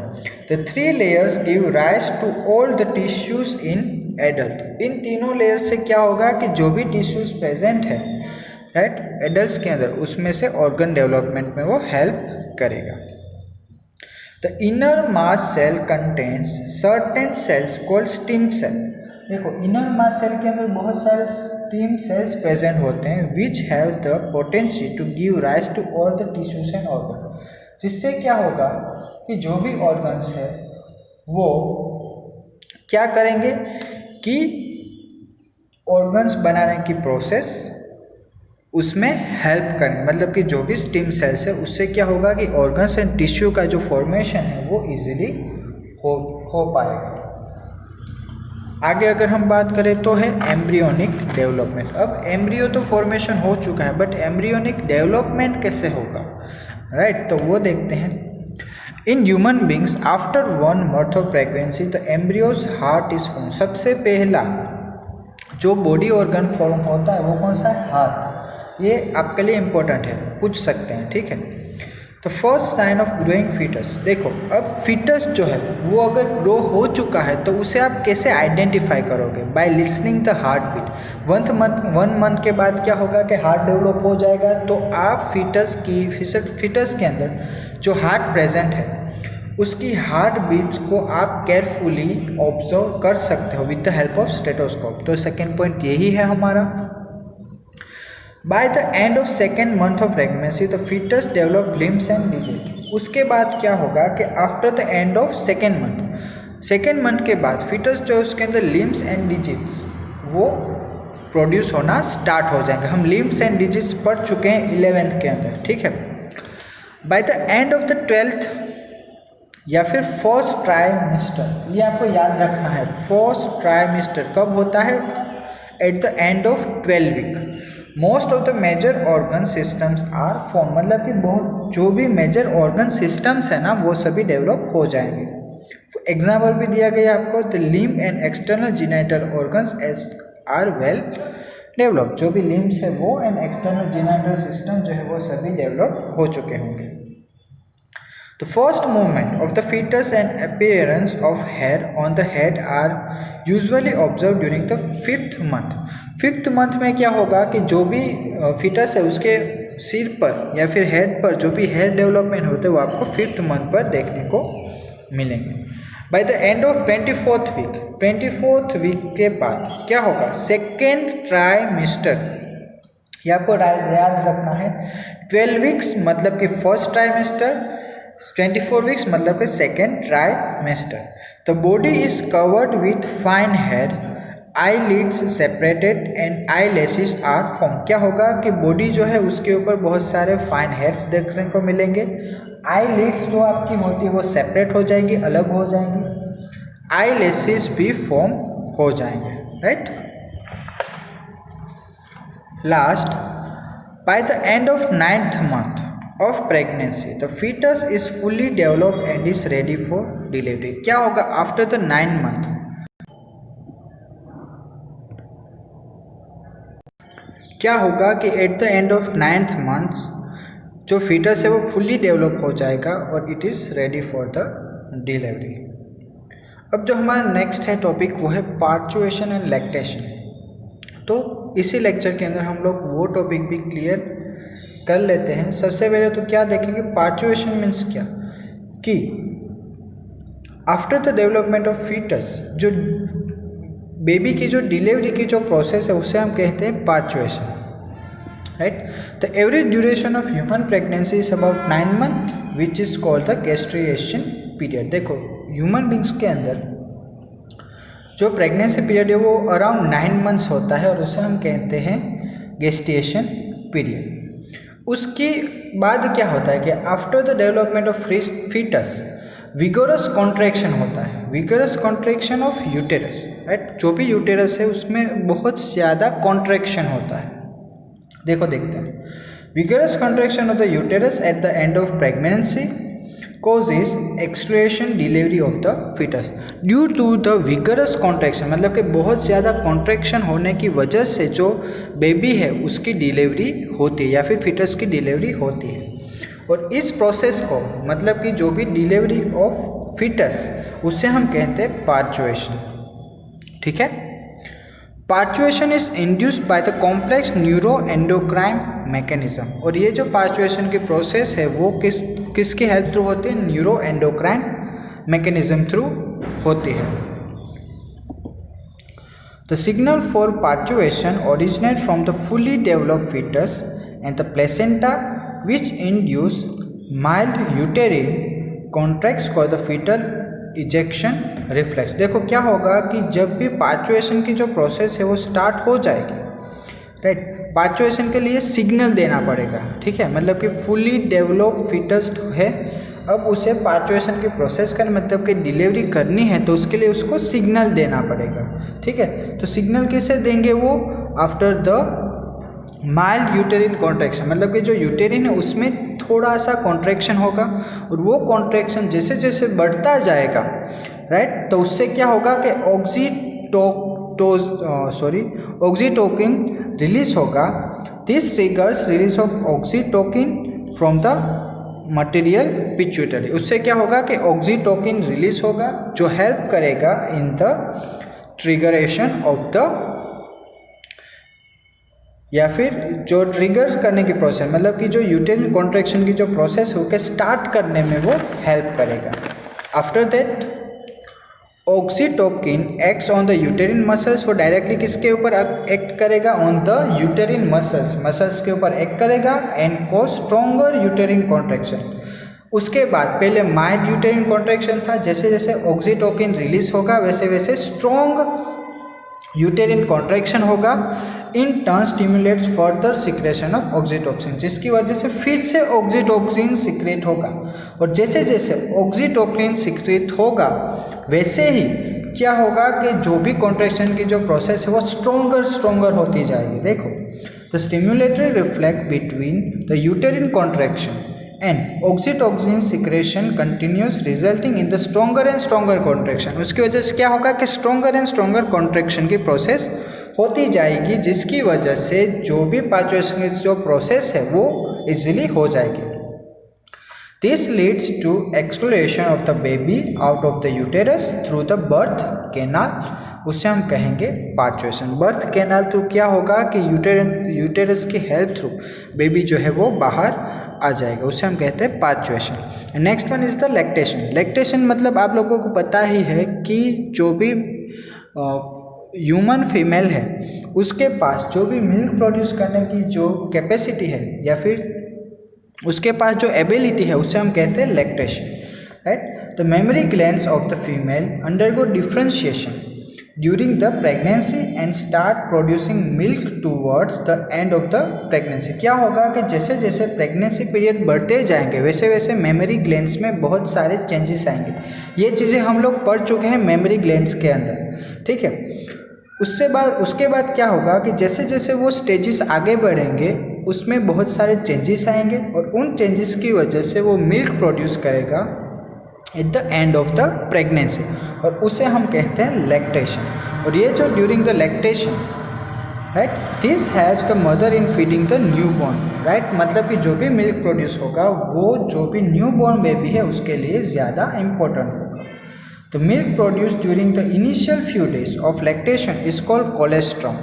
S1: The 3 layers give rise to all the tissues in adult. इन तीनों लेयर से क्या होगा कि जो भी टिश्यूज प्रेजेंट है, राइट, एडल्ट्स के अंदर उसमें से ऑर्गन डेवलपमेंट में वो हेल्प करेगा. The inner mass cell contains certain cells called stem cell. देखो इनर मास सेल के अंदर बहुत सारे स्टीम सेल्स प्रेजेंट होते हैं which have the potency to give rise to all the tissues and organ, जिससे क्या होगा कि जो भी ऑर्गन्स है वो क्या करेंगे कि ऑर्गन्स बनाने की प्रोसेस उसमें हेल्प करें, मतलब कि जो भी स्टीम सेल्स है उससे क्या होगा कि ऑर्गन्स एंड टिश्यू का जो फॉर्मेशन है वो इजीली हो पाएगा। आगे अगर हम बात करें तो है एम्ब्रियोनिक डेवलपमेंट। अब एम्ब्रियो तो फॉर्मेशन हो चुका है बट एम्ब्रियोनिक डेवलपमेंट कैसे होगा, राइट, तो वो देखते हैं। इन human beings after 1 month of pregnancy the embryos heart is form. सबसे पहला जो बॉडी ऑर्गन फॉर्म होता है वो कौन सा है, हार्ट। ये आपके लिए इम्पोर्टेंट है, पूछ सकते हैं, ठीक है। तो first sign of growing fetus, देखो अब फीटस जो है वो अगर ग्रो हो चुका है तो उसे आप कैसे आइडेंटिफाई करोगे, by listening the heart beat. 1 month के बाद क्या होगा कि हार्ट डेवलप हो जाएगा, तो आप फीटस के अंदर जो हार्ट प्रेजेंट है उसकी हार्ट बीट्स को आप केयरफुली ऑब्जर्व कर सकते हो with the help of stethoscope. तो सेकेंड पॉइंट यही है हमारा। By the end of 2nd month of pregnancy the fetus develop limbs and digit. उसके बाद क्या होगा कि after the end of 2nd month के बाद फीटस जो उसके अंदर लिम्स एंड डिजिट्स वो प्रोड्यूस होना स्टार्ट हो जाएंगे। हम लिम्स एंड डिजिट्स पढ़ चुके हैं 11th के अंदर, ठीक है। Bye the end of the 12th या फिर फर्स्ट ट्राइमेस्टर, ये आपको याद रखना है, फर्स्ट ट्राइमेस्टर कब होता है, at the end of 12 week most of the major organ systems are form, मतलब कि बहुत जो भी मेजर ऑर्गन सिस्टम्स है ना वो सभी डेवलप हो जाएंगे। एग्जाम्पल भी दिया गया आपको, the limb and external genital organs as are well develop. जो भी लिम्स है वो एंड एक्सटर्नल जीनाइटल सिस्टम जो है वो सभी डेवलप हो चुके होंगे। The first movement of the fetus and appearance of hair on the head are usually observed during the 5th month। 5th month में क्या होगा कि जो भी फीटस है उसके सिर पर या फिर हेड पर जो भी हेयर डेवलपमेंट होते हैं वो आपको 5th month पर देखने को मिलेंगे। By the end of 24th week के बाद क्या होगा, 2nd ट्राइमेस्टर, ये आपको याद रखना है। 12 weeks मतलब कि फर्स्ट ट्राइमेस्टर, 24 weeks मतलब कि 2nd trimester. The body is covered with fine hair, eyelids separated and eyelashes are form. क्या होगा कि बॉडी जो है उसके ऊपर बहुत सारे फाइन हेयर्स देखने को मिलेंगे। आई लिड्स जो आपकी होती है वो सेपरेट हो जाएंगी, अलग हो जाएंगी। आई लैशेस भी फॉर्म हो जाएंगे, right. Last, bye the end of 9th month of pregnancy the fetus is fully developed and is ready for delivery। क्या होगा आफ्टर द 9 month, क्या होगा कि eight the end of 9th month जो foetus है वो फुल्ली डेवलप हो जाएगा और it is ready for the delivery. अब जो हमारा नेक्स्ट है टॉपिक वो है पार्चुएशन एंड लैक्टेशन। तो इसी लेक्चर के अंदर हम लोग वो टॉपिक भी क्लियर कर लेते हैं। सबसे पहले तो क्या देखेंगे, पार्चुएशन मीन्स क्या, कि after the development of fetus जो बेबी की जो डिलीवरी की जो प्रोसेस है उसे हम कहते हैं parturition, right. The average duration of human pregnancy is about 9 month which is called the gestation period. देखो ह्यूमन बींग्स के अंदर जो प्रेगनेंसी पीरियड है वो अराउंड 9 months होता है और उसे हम कहते हैं गेस्टेशन पीरियड। उसके बाद क्या होता है कि after the development of fetus vigorous contraction होता है, vigorous contraction of uterus, right. जो भी यूटेरस है उसमें बहुत ज़्यादा कॉन्ट्रैक्शन होता है। देखते हैं, vigorous contraction of the uterus eight the end of pregnancy causes acceleration delivery of the fetus due to the vigorous contraction, मतलब कि बहुत ज़्यादा कॉन्ट्रैक्शन होने की वजह से जो बेबी है उसकी डिलीवरी होती है या फिर फीटस की डिलीवरी होती है। और इस प्रोसेस को मतलब कि जो भी डिलीवरी ऑफ फीटस उसे हम कहते हैं पार्चुएशन, ठीक है। Parturition is induced by the complex neuro endocrine mechanism. और ये जो पार्चुएशन की प्रोसेस है वो किसकी हेल्प थ्रू होती है, न्यूरो एंडोक्राइन मैकेनिज्म थ्रू होती है। The signal for parturition originate from the fully developed fetus and the placenta, which induce mild uterine contracts called the fetal ejection reflex। देखो क्या होगा कि जब भी पार्चुएशन की जो प्रोसेस है वो स्टार्ट हो जाएगी, राइट, पार्चुएशन के लिए सिग्नल देना पड़ेगा, ठीक है, मतलब कि फुली डेवलप्ड फीटस है, अब उसे पार्चुएशन की प्रोसेस कर मतलब कि डिलीवरी करनी है तो उसके लिए उसको सिग्नल देना पड़ेगा, ठीक है। तो सिग्नल किसे देंगे, वो आफ्टर द माइल्ड यूटेरिन कॉन्ट्रैक्शन, मतलब कि जो यूटेरिन है उसमें थोड़ा सा कॉन्ट्रैक्शन होगा और वो कॉन्ट्रैक्शन जैसे जैसे बढ़ता जाएगा, राइट, तो उससे क्या होगा कि ऑक्सीटोकिन रिलीज होगा। This triggers release of oxytocin from the maternal pituitary. उससे क्या होगा कि ऑक्सीटोकिन रिलीज होगा जो हेल्प करेगा इन द ट्रिगरेशन ऑफ द, या फिर जो ट्रिगर करने की प्रोसेस, मतलब कि जो यूटेरिन कॉन्ट्रैक्शन की जो प्रोसेस है स्टार्ट करने में वो हेल्प करेगा। After that oxytocin acts on the uterine muscles, वो डायरेक्टली किसके ऊपर एक्ट करेगा, ऑन द यूटेरिन मसल्स के ऊपर एक्ट करेगा एंड को स्ट्रॉन्गर यूटेरिन कॉन्ट्रैक्शन। उसके बाद पहले माइल्ड यूटेरिन कॉन्ट्रैक्शन था, जैसे जैसे ऑक्सीटोकिन रिलीज होगा वैसे वैसे स्ट्रॉन्ग यूटेरिन कॉन्ट्रैक्शन होगा, in turn stimulates further secretion of oxytocin, जिसकी वजह से फिर से ऑक्सीटोसिन सिक्रेट होगा, और जैसे जैसे ऑक्सीटोसिन सिक्रेट होगा वैसे ही क्या होगा कि जो भी कॉन्ट्रैक्शन की जो प्रोसेस है वो स्ट्रॉन्गर होती जाएगी। देखो, the stimulatory reflect between the यूटेरिन contraction and oxytocin secretion continuous resulting in the stronger and stronger contraction. उसकी वजह से क्या होगा कि स्ट्रॉन्गर एंड स्ट्रॉन्गर कॉन्ट्रैक्शन की प्रोसेस होती जाएगी, जिसकी वजह से जो भी पार्चुएशन की जो प्रोसेस है वो इजीली हो जाएगी। This leads to exclusion of the baby out of the uterus through the birth canal, उसे हम कहेंगे पार्चुएशन। बर्थ कैनाल थ्रू क्या होगा कि यूटेरस की हेल्प थ्रू बेबी जो है वो बाहर आ जाएगा, उसे हम कहते हैं parturition. Next one is the lactation. Lactation मतलब आप लोगों को पता ही है कि जो भी ह्यूमन फीमेल है उसके पास जो भी मिल्क प्रोड्यूस करने की जो कैपेसिटी है या फिर उसके पास जो एबिलिटी है उसे हम कहते हैं lactation, right. The mammary glands of the female undergo differentiation during the pregnancy and start producing milk towards the end of the pregnancy. क्या होगा कि जैसे जैसे प्रेगनेंसी पीरियड बढ़ते जाएंगे वैसे वैसे मेमरी ग्लैंड्स में बहुत सारे चेंजेस आएंगे। ये चीज़ें हम लोग पढ़ चुके हैं मेमरी ग्लैंड्स के अंदर, ठीक है। उसके बाद क्या होगा कि जैसे जैसे वो स्टेजेस आगे बढ़ेंगे उसमें बहुत सारे चेंजेस आएंगे और उन चेंजेस की वजह से वो मिल्क प्रोड्यूस करेगा eight the end of the pregnancy, और उसे हम कहते हैं लैक्टेशन। और ये जो during the lactation, right, this helps the mother in feeding the new born, right, मतलब कि जो भी मिल्क प्रोड्यूस होगा वो जो भी न्यू बॉर्न बेबी है उसके लिए ज़्यादा इम्पोर्टेंट होगा। The milk produced during the initial few days of lactation is called colostrum,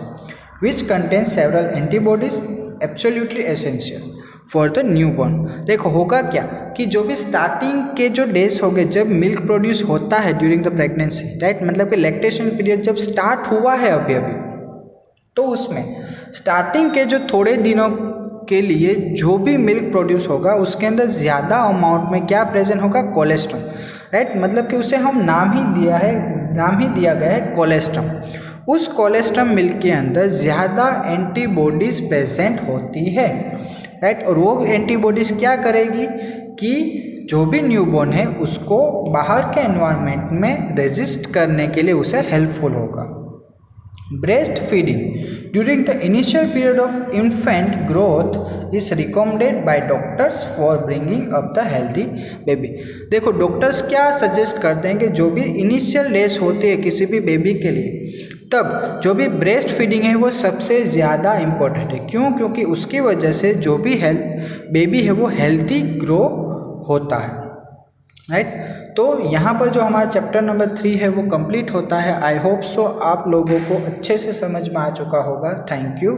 S1: which contains several antibodies absolutely essential for the newborn। देखो होगा क्या कि जो भी स्टार्टिंग के जो डेज हो गए जब मिल्क प्रोड्यूस होता है ड्यूरिंग द प्रेगनेंसी, राइट, मतलब कि लैक्टेशन पीरियड जब स्टार्ट हुआ है अभी तो उसमें स्टार्टिंग के जो थोड़े दिनों के लिए जो भी मिल्क प्रोड्यूस होगा उसके अंदर ज़्यादा अमाउंट में क्या प्रेजेंट होगा, कोलेस्ट्रम, राइट, मतलब कि उसे हम नाम ही दिया गया है कोलेस्ट्रम। उस कोलेस्ट्रम मिल्क के अंदर ज़्यादा एंटीबॉडीज़ प्रेजेंट होती है, राइट, और वो एंटीबॉडीज़ क्या करेगी कि जो भी न्यूबॉर्न है उसको बाहर के एनवायरनमेंट में रेजिस्ट करने के लिए उसे हेल्पफुल होगा। Breast feeding during the initial period of infant growth is recommended by doctors for bringing up the healthy baby. देखो डॉक्टर्स क्या सजेस्ट करते हैं कि जो भी इनिशियल डेज होती है किसी भी बेबी के लिए तब जो भी ब्रेस्ट फीडिंग है वो सबसे ज़्यादा इम्पोर्टेंट है। क्यों? क्योंकि उसकी वजह से जो भी बेबी है वो हेल्थी ग्रो होता है, राइट। तो यहाँ पर जो हमारा चैप्टर नंबर 3 है वो कंप्लीट होता है। आई होप सो आप लोगों को अच्छे से समझ में आ चुका होगा। Thank you.